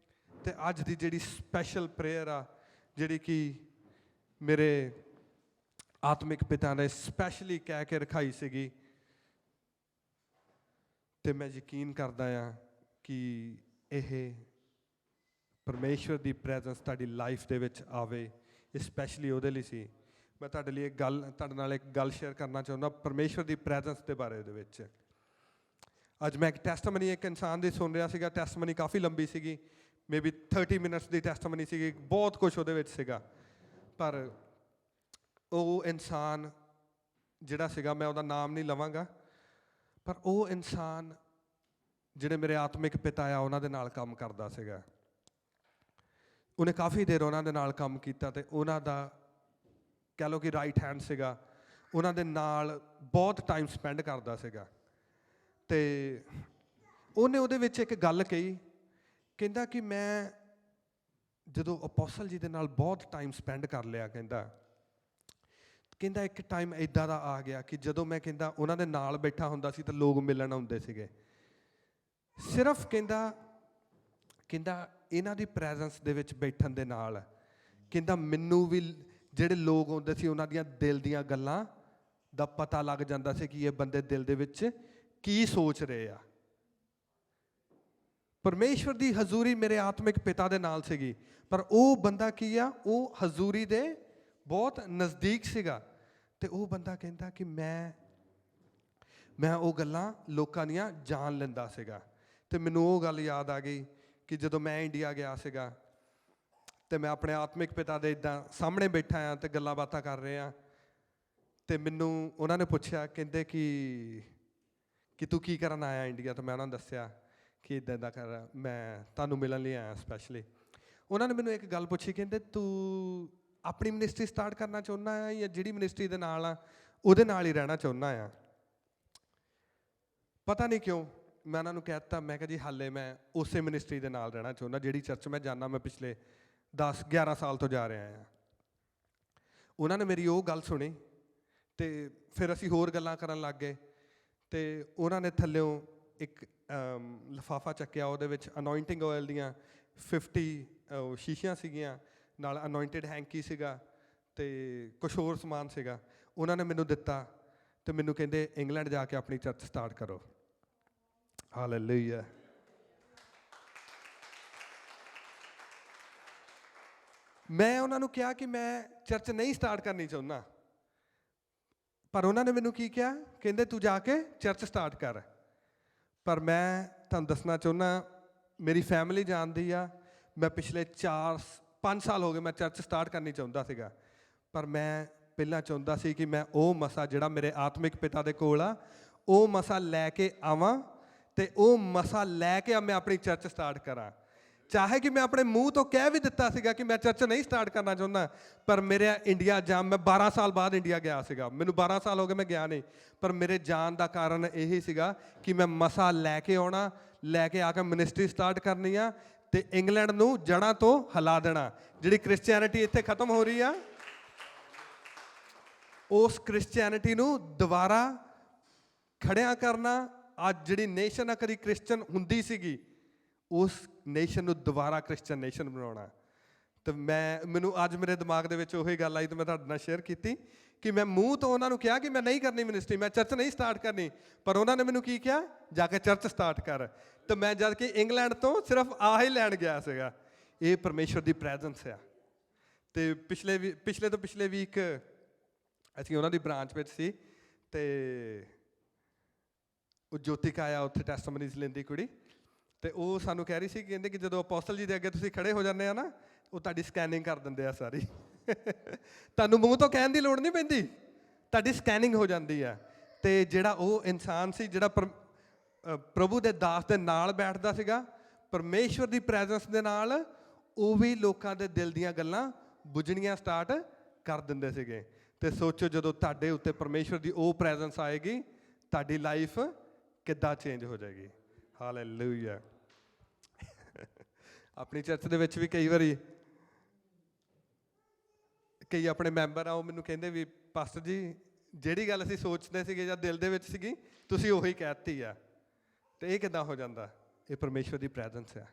ਅਤੇ ਅੱਜ ਦੀ ਜਿਹੜੀ ਸਪੈਸ਼ਲ ਪ੍ਰੇਅਰ ਆ, ਜਿਹੜੀ ਕਿ ਮੇਰੇ ਆਤਮਿਕ ਪਿਤਾ ਨੇ ਸਪੈਸ਼ਲੀ ਕਹਿ ਕੇ ਰਖਾਈ ਸੀਗੀ, ਅਤੇ ਮੈਂ ਯਕੀਨ ਕਰਦਾ ਹਾਂ ਕਿ ਇਹ ਪਰਮੇਸ਼ਵਰ ਦੀ ਪ੍ਰੈਜ਼ੈਂਸ ਤੁਹਾਡੀ ਲਾਈਫ ਦੇ ਵਿੱਚ ਆਵੇ। ਇਹ ਸਪੈਸ਼ਲੀ ਉਹਦੇ ਲਈ ਸੀ। ਮੈਂ ਤੁਹਾਡੇ ਨਾਲ ਇੱਕ ਗੱਲ ਸ਼ੇਅਰ ਕਰਨਾ ਚਾਹੁੰਦਾ ਪਰਮੇਸ਼ਵਰ ਦੀ ਪ੍ਰੈਜ਼ੈਂਸ ਦੇ ਬਾਰੇ ਦੇ ਵਿੱਚ। ਅੱਜ ਮੈਂ ਇੱਕ ਟੈਸਟਮਨੀ ਇੱਕ ਇਨਸਾਨ ਦੀ ਸੁਣ ਰਿਹਾ ਸੀਗਾ। ਟੈਸਟਮਨੀ ਕਾਫੀ ਲੰਬੀ ਸੀਗੀ, ਮੇਬੀ 30 ਮਿੰਟਸ ਦੀ ਟੈਸਟਮਨੀ ਸੀਗੀ, ਬਹੁਤ ਕੁਛ ਉਹਦੇ ਵਿੱਚ ਸੀਗਾ। ਪਰ ਉਹ ਇਨਸਾਨ ਜਿਹੜਾ ਸੀਗਾ, ਮੈਂ ਉਹਦਾ ਨਾਮ ਨਹੀਂ ਲਵਾਂਗਾ, ਪਰ ਉਹ ਇਨਸਾਨ ਜਿਹੜੇ ਮੇਰੇ ਆਤਮਿਕ ਪਿਤਾ ਆ ਉਹਨਾਂ ਦੇ ਨਾਲ ਕੰਮ ਕਰਦਾ ਸੀਗਾ। ਉਹਨੇ ਕਾਫੀ ਦੇਰ ਉਹਨਾਂ ਦੇ ਨਾਲ ਕੰਮ ਕੀਤਾ, ਅਤੇ ਉਹਨਾਂ ਦਾ ਕਹਿ ਲਓ ਕਿ ਰਾਈਟ ਹੈਂਡ ਸੀਗਾ, ਉਹਨਾਂ ਦੇ ਨਾਲ ਬਹੁਤ ਟਾਈਮ ਸਪੈਂਡ ਕਰਦਾ ਸੀਗਾ। ਅਤੇ ਉਹਨੇ ਉਹਦੇ ਵਿੱਚ ਇੱਕ ਗੱਲ ਕਹੀ, ਕਹਿੰਦਾ ਕਿ ਮੈਂ ਜਦੋਂ ਅਪੋਸਲ ਜੀ ਦੇ ਨਾਲ ਬਹੁਤ ਟਾਈਮ ਸਪੈਂਡ ਕਰ ਲਿਆ, ਕਹਿੰਦਾ ਇੱਕ ਟਾਈਮ ਇੱਦਾਂ ਦਾ ਆ ਗਿਆ ਕਿ ਜਦੋਂ ਮੈਂ ਕਹਿੰਦਾ ਉਹਨਾਂ ਦੇ ਨਾਲ ਬੈਠਾ ਹੁੰਦਾ ਸੀ ਤਾਂ ਲੋਕ ਮਿਲਣ ਆਉਂਦੇ ਸੀਗੇ। ਸਿਰਫ ਕਹਿੰਦਾ ਇਹਨਾਂ ਦੀ ਪ੍ਰੈਜ਼ੈਂਸ ਦੇ ਵਿੱਚ ਬੈਠਣ ਦੇ ਨਾਲ ਕਹਿੰਦਾ ਮੈਨੂੰ ਵੀ ਜਿਹੜੇ ਲੋਕ ਆਉਂਦੇ ਸੀ ਉਹਨਾਂ ਦੀਆਂ ਦਿਲ ਦੀਆਂ ਗੱਲਾਂ ਦਾ ਪਤਾ ਲੱਗ ਜਾਂਦਾ ਸੀ ਕਿ ਇਹ ਬੰਦੇ ਦਿਲ ਦੇ ਵਿੱਚ ਕੀ ਸੋਚ ਰਹੇ ਆ। ਪਰਮੇਸ਼ਵਰ ਦੀ ਹਜ਼ੂਰੀ ਮੇਰੇ ਆਤਮਿਕ ਪਿਤਾ ਦੇ ਨਾਲ ਸੀਗੀ, ਪਰ ਉਹ ਬੰਦਾ ਕੀ ਆ, ਉਹ ਹਜ਼ੂਰੀ ਦੇ ਬਹੁਤ ਨਜ਼ਦੀਕ ਸੀਗਾ। ਅਤੇ ਉਹ ਬੰਦਾ ਕਹਿੰਦਾ ਕਿ ਮੈਂ ਉਹ ਗੱਲਾਂ ਲੋਕਾਂ ਦੀਆਂ ਜਾਣ ਲੈਂਦਾ ਸੀਗਾ। ਅਤੇ ਮੈਨੂੰ ਉਹ ਗੱਲ ਯਾਦ ਆ ਗਈ ਕਿ ਜਦੋਂ ਮੈਂ ਇੰਡੀਆ ਗਿਆ ਸੀਗਾ, ਅਤੇ ਮੈਂ ਆਪਣੇ ਆਤਮਿਕ ਪਿਤਾ ਦੇ ਇੱਦਾਂ ਸਾਹਮਣੇ ਬੈਠਾ ਹਾਂ ਅਤੇ ਗੱਲਾਂ ਬਾਤਾਂ ਕਰ ਰਹੇ ਹਾਂ, ਅਤੇ ਮੈਨੂੰ ਉਹਨਾਂ ਨੇ ਪੁੱਛਿਆ, ਕਹਿੰਦੇ ਕਿ ਤੂੰ ਕੀ ਕਰਨ ਆਇਆ ਇੰਡੀਆ? ਤਾਂ ਮੈਂ ਉਹਨਾਂ ਨੂੰ ਦੱਸਿਆ ਕਿ ਇੱਦਾਂ ਕਰ, ਮੈਂ ਤੁਹਾਨੂੰ ਮਿਲਣ ਲਈ ਆਇਆ ਸਪੈਸ਼ਲੀ। ਉਹਨਾਂ ਨੇ ਮੈਨੂੰ ਇੱਕ ਗੱਲ ਪੁੱਛੀ, ਕਹਿੰਦੇ ਤੂੰ ਆਪਣੀ ਮਿਨਿਸਟਰੀ ਸਟਾਰਟ ਕਰਨਾ ਚਾਹੁੰਦਾ ਆ ਜਾਂ ਜਿਹੜੀ ਮਿਨਿਸਟਰੀ ਦੇ ਨਾਲ ਆ ਉਹਦੇ ਨਾਲ ਹੀ ਰਹਿਣਾ ਚਾਹੁੰਦਾ ਆ? ਪਤਾ ਨਹੀਂ ਕਿਉਂ ਮੈਂ ਉਹਨਾਂ ਨੂੰ ਕਹਿ ਦਿੱਤਾ, ਮੈਂ ਕਿਹਾ ਜੀ ਹਾਲੇ ਮੈਂ ਉਸੇ ਮਿਨਿਸਟਰੀ ਦੇ ਨਾਲ ਰਹਿਣਾ ਚਾਹੁੰਦਾ ਜਿਹੜੀ ਚਰਚ ਮੈਂ ਜਾਂਦਾ, ਮੈਂ ਪਿਛਲੇ 10-11 ਸਾਲ ਤੋਂ ਜਾ ਰਿਹਾ ਹਾਂ। ਉਹਨਾਂ ਨੇ ਮੇਰੀ ਉਹ ਗੱਲ ਸੁਣੀ, ਅਤੇ ਫਿਰ ਅਸੀਂ ਹੋਰ ਗੱਲਾਂ ਕਰਨ ਲੱਗ ਗਏ। ਅਤੇ ਉਹਨਾਂ ਨੇ ਥੱਲਿਓਂ ਇੱਕ ਲਿਫਾਫਾ ਚੱਕਿਆ, ਉਹਦੇ ਵਿੱਚ ਅਨੋਇੰਟਿੰਗ ਆਇਲ ਦੀਆਂ 50 ਸ਼ੀਸ਼ੀਆਂ ਸੀਗੀਆਂ, ਨਾਲ ਅਨੋਇੰਟਿਡ ਹੈਂਕੀ ਸੀਗਾ, ਅਤੇ ਕੁਛ ਹੋਰ ਸਮਾਨ ਸੀਗਾ। ਉਹਨਾਂ ਨੇ ਮੈਨੂੰ ਦਿੱਤਾ ਅਤੇ ਮੈਨੂੰ ਕਹਿੰਦੇ ਇੰਗਲੈਂਡ ਜਾ ਕੇ ਆਪਣੀ ਚਰਚ ਸਟਾਰਟ ਕਰੋ। ਹਾਲੇਲੂਇਆ। ਮੈਂ ਉਹਨਾਂ ਨੂੰ ਕਿਹਾ ਕਿ ਮੈਂ ਚਰਚ ਨਹੀਂ ਸਟਾਰਟ ਕਰਨੀ ਚਾਹੁੰਦਾ, ਪਰ ਉਹਨਾਂ ਨੇ ਮੈਨੂੰ ਕੀ ਕਿਹਾ, ਕਹਿੰਦੇ ਤੂੰ ਜਾ ਕੇ ਚਰਚ ਸਟਾਰਟ ਕਰ। ਪਰ ਮੈਂ ਤੁਹਾਨੂੰ ਦੱਸਣਾ ਚਾਹੁੰਦਾ, ਮੇਰੀ ਫੈਮਿਲੀ ਜਾਣਦੀ ਆ, ਮੈਂ ਪਿਛਲੇ 4-5 ਸਾਲ ਹੋ ਗਏ ਮੈਂ ਚਰਚ ਸਟਾਰਟ ਕਰਨੀ ਚਾਹੁੰਦਾ ਸੀਗਾ, ਪਰ ਮੈਂ ਪਹਿਲਾਂ ਚਾਹੁੰਦਾ ਸੀ ਕਿ ਮੈਂ ਉਹ ਮਸਾ ਜਿਹੜਾ ਮੇਰੇ ਆਤਮਿਕ ਪਿਤਾ ਦੇ ਕੋਲ ਆ, ਉਹ ਮਸਾ ਲੈ ਕੇ ਆਵਾਂ, ਅਤੇ ਉਹ ਮਸਾ ਲੈ ਕੇ ਮੈਂ ਆਪਣੀ ਚਰਚ ਸਟਾਰਟ ਕਰਾਂ। ਚਾਹੇ ਕਿ ਮੈਂ ਆਪਣੇ ਮੂੰਹ ਤੋਂ ਕਹਿ ਵੀ ਦਿੱਤਾ ਸੀਗਾ ਕਿ ਮੈਂ ਚਰਚ ਨਹੀਂ ਸਟਾਰਟ ਕਰਨਾ ਚਾਹੁੰਦਾ, ਪਰ ਮੇਰਾ ਇੰਡੀਆ ਜਾਣ, ਮੈਂ 12 ਸਾਲ ਬਾਅਦ ਇੰਡੀਆ ਗਿਆ ਸੀਗਾ, ਮੈਨੂੰ 12 ਸਾਲ ਹੋ ਗਏ ਮੈਂ ਗਿਆ ਨਹੀਂ, ਪਰ ਮੇਰੇ ਜਾਣ ਦਾ ਕਾਰਨ ਇਹੀ ਸੀਗਾ ਕਿ ਮੈਂ ਮਸਾ ਲੈ ਕੇ ਆਉਣਾ, ਲੈ ਕੇ ਆ ਕੇ ਮਿਨਿਸਟਰੀ ਸਟਾਰਟ ਕਰਨੀ ਆ, ਅਤੇ ਇੰਗਲੈਂਡ ਨੂੰ ਜੜ੍ਹਾਂ ਤੋਂ ਹਿਲਾ ਦੇਣਾ। ਜਿਹੜੀ ਕ੍ਰਿਸਚੈਨਿਟੀ ਇੱਥੇ ਖਤਮ ਹੋ ਰਹੀ ਆ, ਉਸ ਕ੍ਰਿਸਚੀਅਨਿਟੀ ਨੂੰ ਦੁਬਾਰਾ ਖੜਿਆਂ ਕਰਨਾ। ਅੱਜ ਜਿਹੜੀ ਨੇਸ਼ਨ ਆ ਕਦੀ ਕ੍ਰਿਸਚਨ ਹੁੰਦੀ ਸੀਗੀ, ਉਸ ਨੇਸ਼ਨ ਨੂੰ ਦੁਬਾਰਾ ਕ੍ਰਿਸਚਨ ਨੇਸ਼ਨ ਬਣਾਉਣਾ। ਤੇ ਮੈਨੂੰ ਅੱਜ ਮੇਰੇ ਦਿਮਾਗ ਦੇ ਵਿੱਚ ਉਹੀ ਗੱਲ ਆਈ ਤੇ ਮੈਂ ਤੁਹਾਡੇ ਨਾਲ ਸ਼ੇਅਰ ਕੀਤੀ ਕਿ ਮੈਂ ਮੂੰਹ ਤੋਂ ਉਹਨਾਂ ਨੂੰ ਕਿਹਾ ਕਿ ਮੈਂ ਨਹੀਂ ਕਰਨੀ ਮਿਨਿਸਟਰੀ, ਮੈਂ ਚਰਚ ਨਹੀਂ ਸਟਾਰਟ ਕਰਨੀ, ਪਰ ਉਹਨਾਂ ਨੇ ਮੈਨੂੰ ਕੀ ਕਿਹਾ, ਜਾ ਕੇ ਚਰਚ ਸਟਾਰਟ ਕਰ। ਤੇ ਮੈਂ ਜਦ ਕਿ ਇੰਗਲੈਂਡ ਤੋਂ ਸਿਰਫ ਆਹ ਹੀ ਲੈਣ ਗਿਆ ਸੀਗਾ। ਇਹ ਪਰਮੇਸ਼ਵਰ ਦੀ ਪ੍ਰੈਜ਼ੈਂਸ ਆ। ਤੇ ਪਿਛਲੇ ਤੋਂ ਪਿਛਲੇ ਵੀਕ ਅਸੀਂ ਉਹਨਾਂ ਦੀ ਬ੍ਰਾਂਚ ਵਿੱਚ ਸੀ, ਤੇ ਉਹ ਜੋਤਿਕਾ ਆਇਆ ਉੱਥੇ ਟੈਸਟਮਨੀਜ਼ ਲੈਂਦੀ ਕੁੜੀ, ਤੇ ਉਹ ਸਾਨੂੰ ਕਹਿ ਰਹੀ ਸੀ, ਕਹਿੰਦੇ ਕਿ ਜਦੋਂ ਅਪੋਸਟਲ ਜੀ ਦੇ ਅੱਗੇ ਤੁਸੀਂ ਖੜੇ ਹੋ ਜਾਂਦੇ ਆ ਨਾ, ਉਹ ਤੁਹਾਡੀ ਸਕੈਨਿੰਗ ਕਰ ਦਿੰਦੇ ਆ ਸਾਰੀ। ਤੁਹਾਨੂੰ ਮੂੰਹ ਤੋਂ ਕਹਿਣ ਦੀ ਲੋੜ ਨਹੀਂ ਪੈਂਦੀ, ਤੁਹਾਡੀ ਸਕੈਨਿੰਗ ਹੋ ਜਾਂਦੀ ਆ। ਤੇ ਜਿਹੜਾ ਉਹ ਇਨਸਾਨ ਸੀ ਜਿਹੜਾ ਪ੍ਰਭੂ ਦੇ ਦਾਸ ਦੇ ਨਾਲ ਬੈਠਦਾ ਸੀਗਾ, ਪਰਮੇਸ਼ਵਰ ਦੀ ਪ੍ਰੈਜ਼ੈਂਸ ਦੇ ਨਾਲ, ਉਹ ਵੀ ਲੋਕਾਂ ਦੇ ਦਿਲ ਦੀਆਂ ਗੱਲਾਂ ਬੁੱਝਣੀਆਂ ਸਟਾਰਟ ਕਰ ਦਿੰਦੇ ਸੀਗੇ। ਤੇ ਸੋਚੋ ਜਦੋਂ ਤੁਹਾਡੇ ਉੱਤੇ ਪਰਮੇਸ਼ਵਰ ਦੀ ਉਹ ਪ੍ਰੈਜ਼ੈਂਸ ਆਏਗੀ, ਤੁਹਾਡੀ ਲਾਈਫ ਕਿੱਦਾਂ ਚੇਂਜ ਹੋ ਜਾਏਗੀ। ਹਾਲੇਲੂਇਆ। ਆਪਣੀ ਚਰਚ ਦੇ ਵਿੱਚ ਵੀ ਕਈ ਵਾਰੀ ਕਈ ਆਪਣੇ ਮੈਂਬਰ ਆ, ਉਹ ਮੈਨੂੰ ਕਹਿੰਦੇ ਵੀ ਪਾਸਟਰ ਜੀ ਜਿਹੜੀ ਗੱਲ ਅਸੀਂ ਸੋਚਦੇ ਸੀਗੇ ਜਾਂ ਦਿਲ ਦੇ ਵਿੱਚ ਸੀਗੀ, ਤੁਸੀਂ ਉਹੀ ਕਹਿ ਦਿੱਤੀ ਆ। ਤੇ ਇਹ ਕਿੱਦਾਂ ਹੋ ਜਾਂਦਾ? ਇਹ ਪਰਮੇਸ਼ਵਰ ਦੀ ਪ੍ਰੈਜ਼ੈਂਸ ਆ।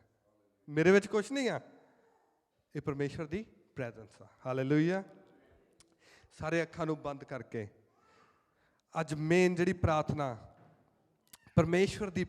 ਮੇਰੇ ਵਿੱਚ ਕੁਛ ਨਹੀਂ ਆ, ਇਹ ਪਰਮੇਸ਼ਵਰ ਦੀ ਪ੍ਰੈਜ਼ੈਂਸ ਆ। ਹਾਲੇਲੂਇਆ। ਸਾਰੇ ਅੱਖਾਂ ਨੂੰ ਬੰਦ ਕਰਕੇ ਅੱਜ ਮੇਨ ਜਿਹੜੀ ਪ੍ਰਾਰਥਨਾ ਪਰਮੇਸ਼ਵਰ ਦੀ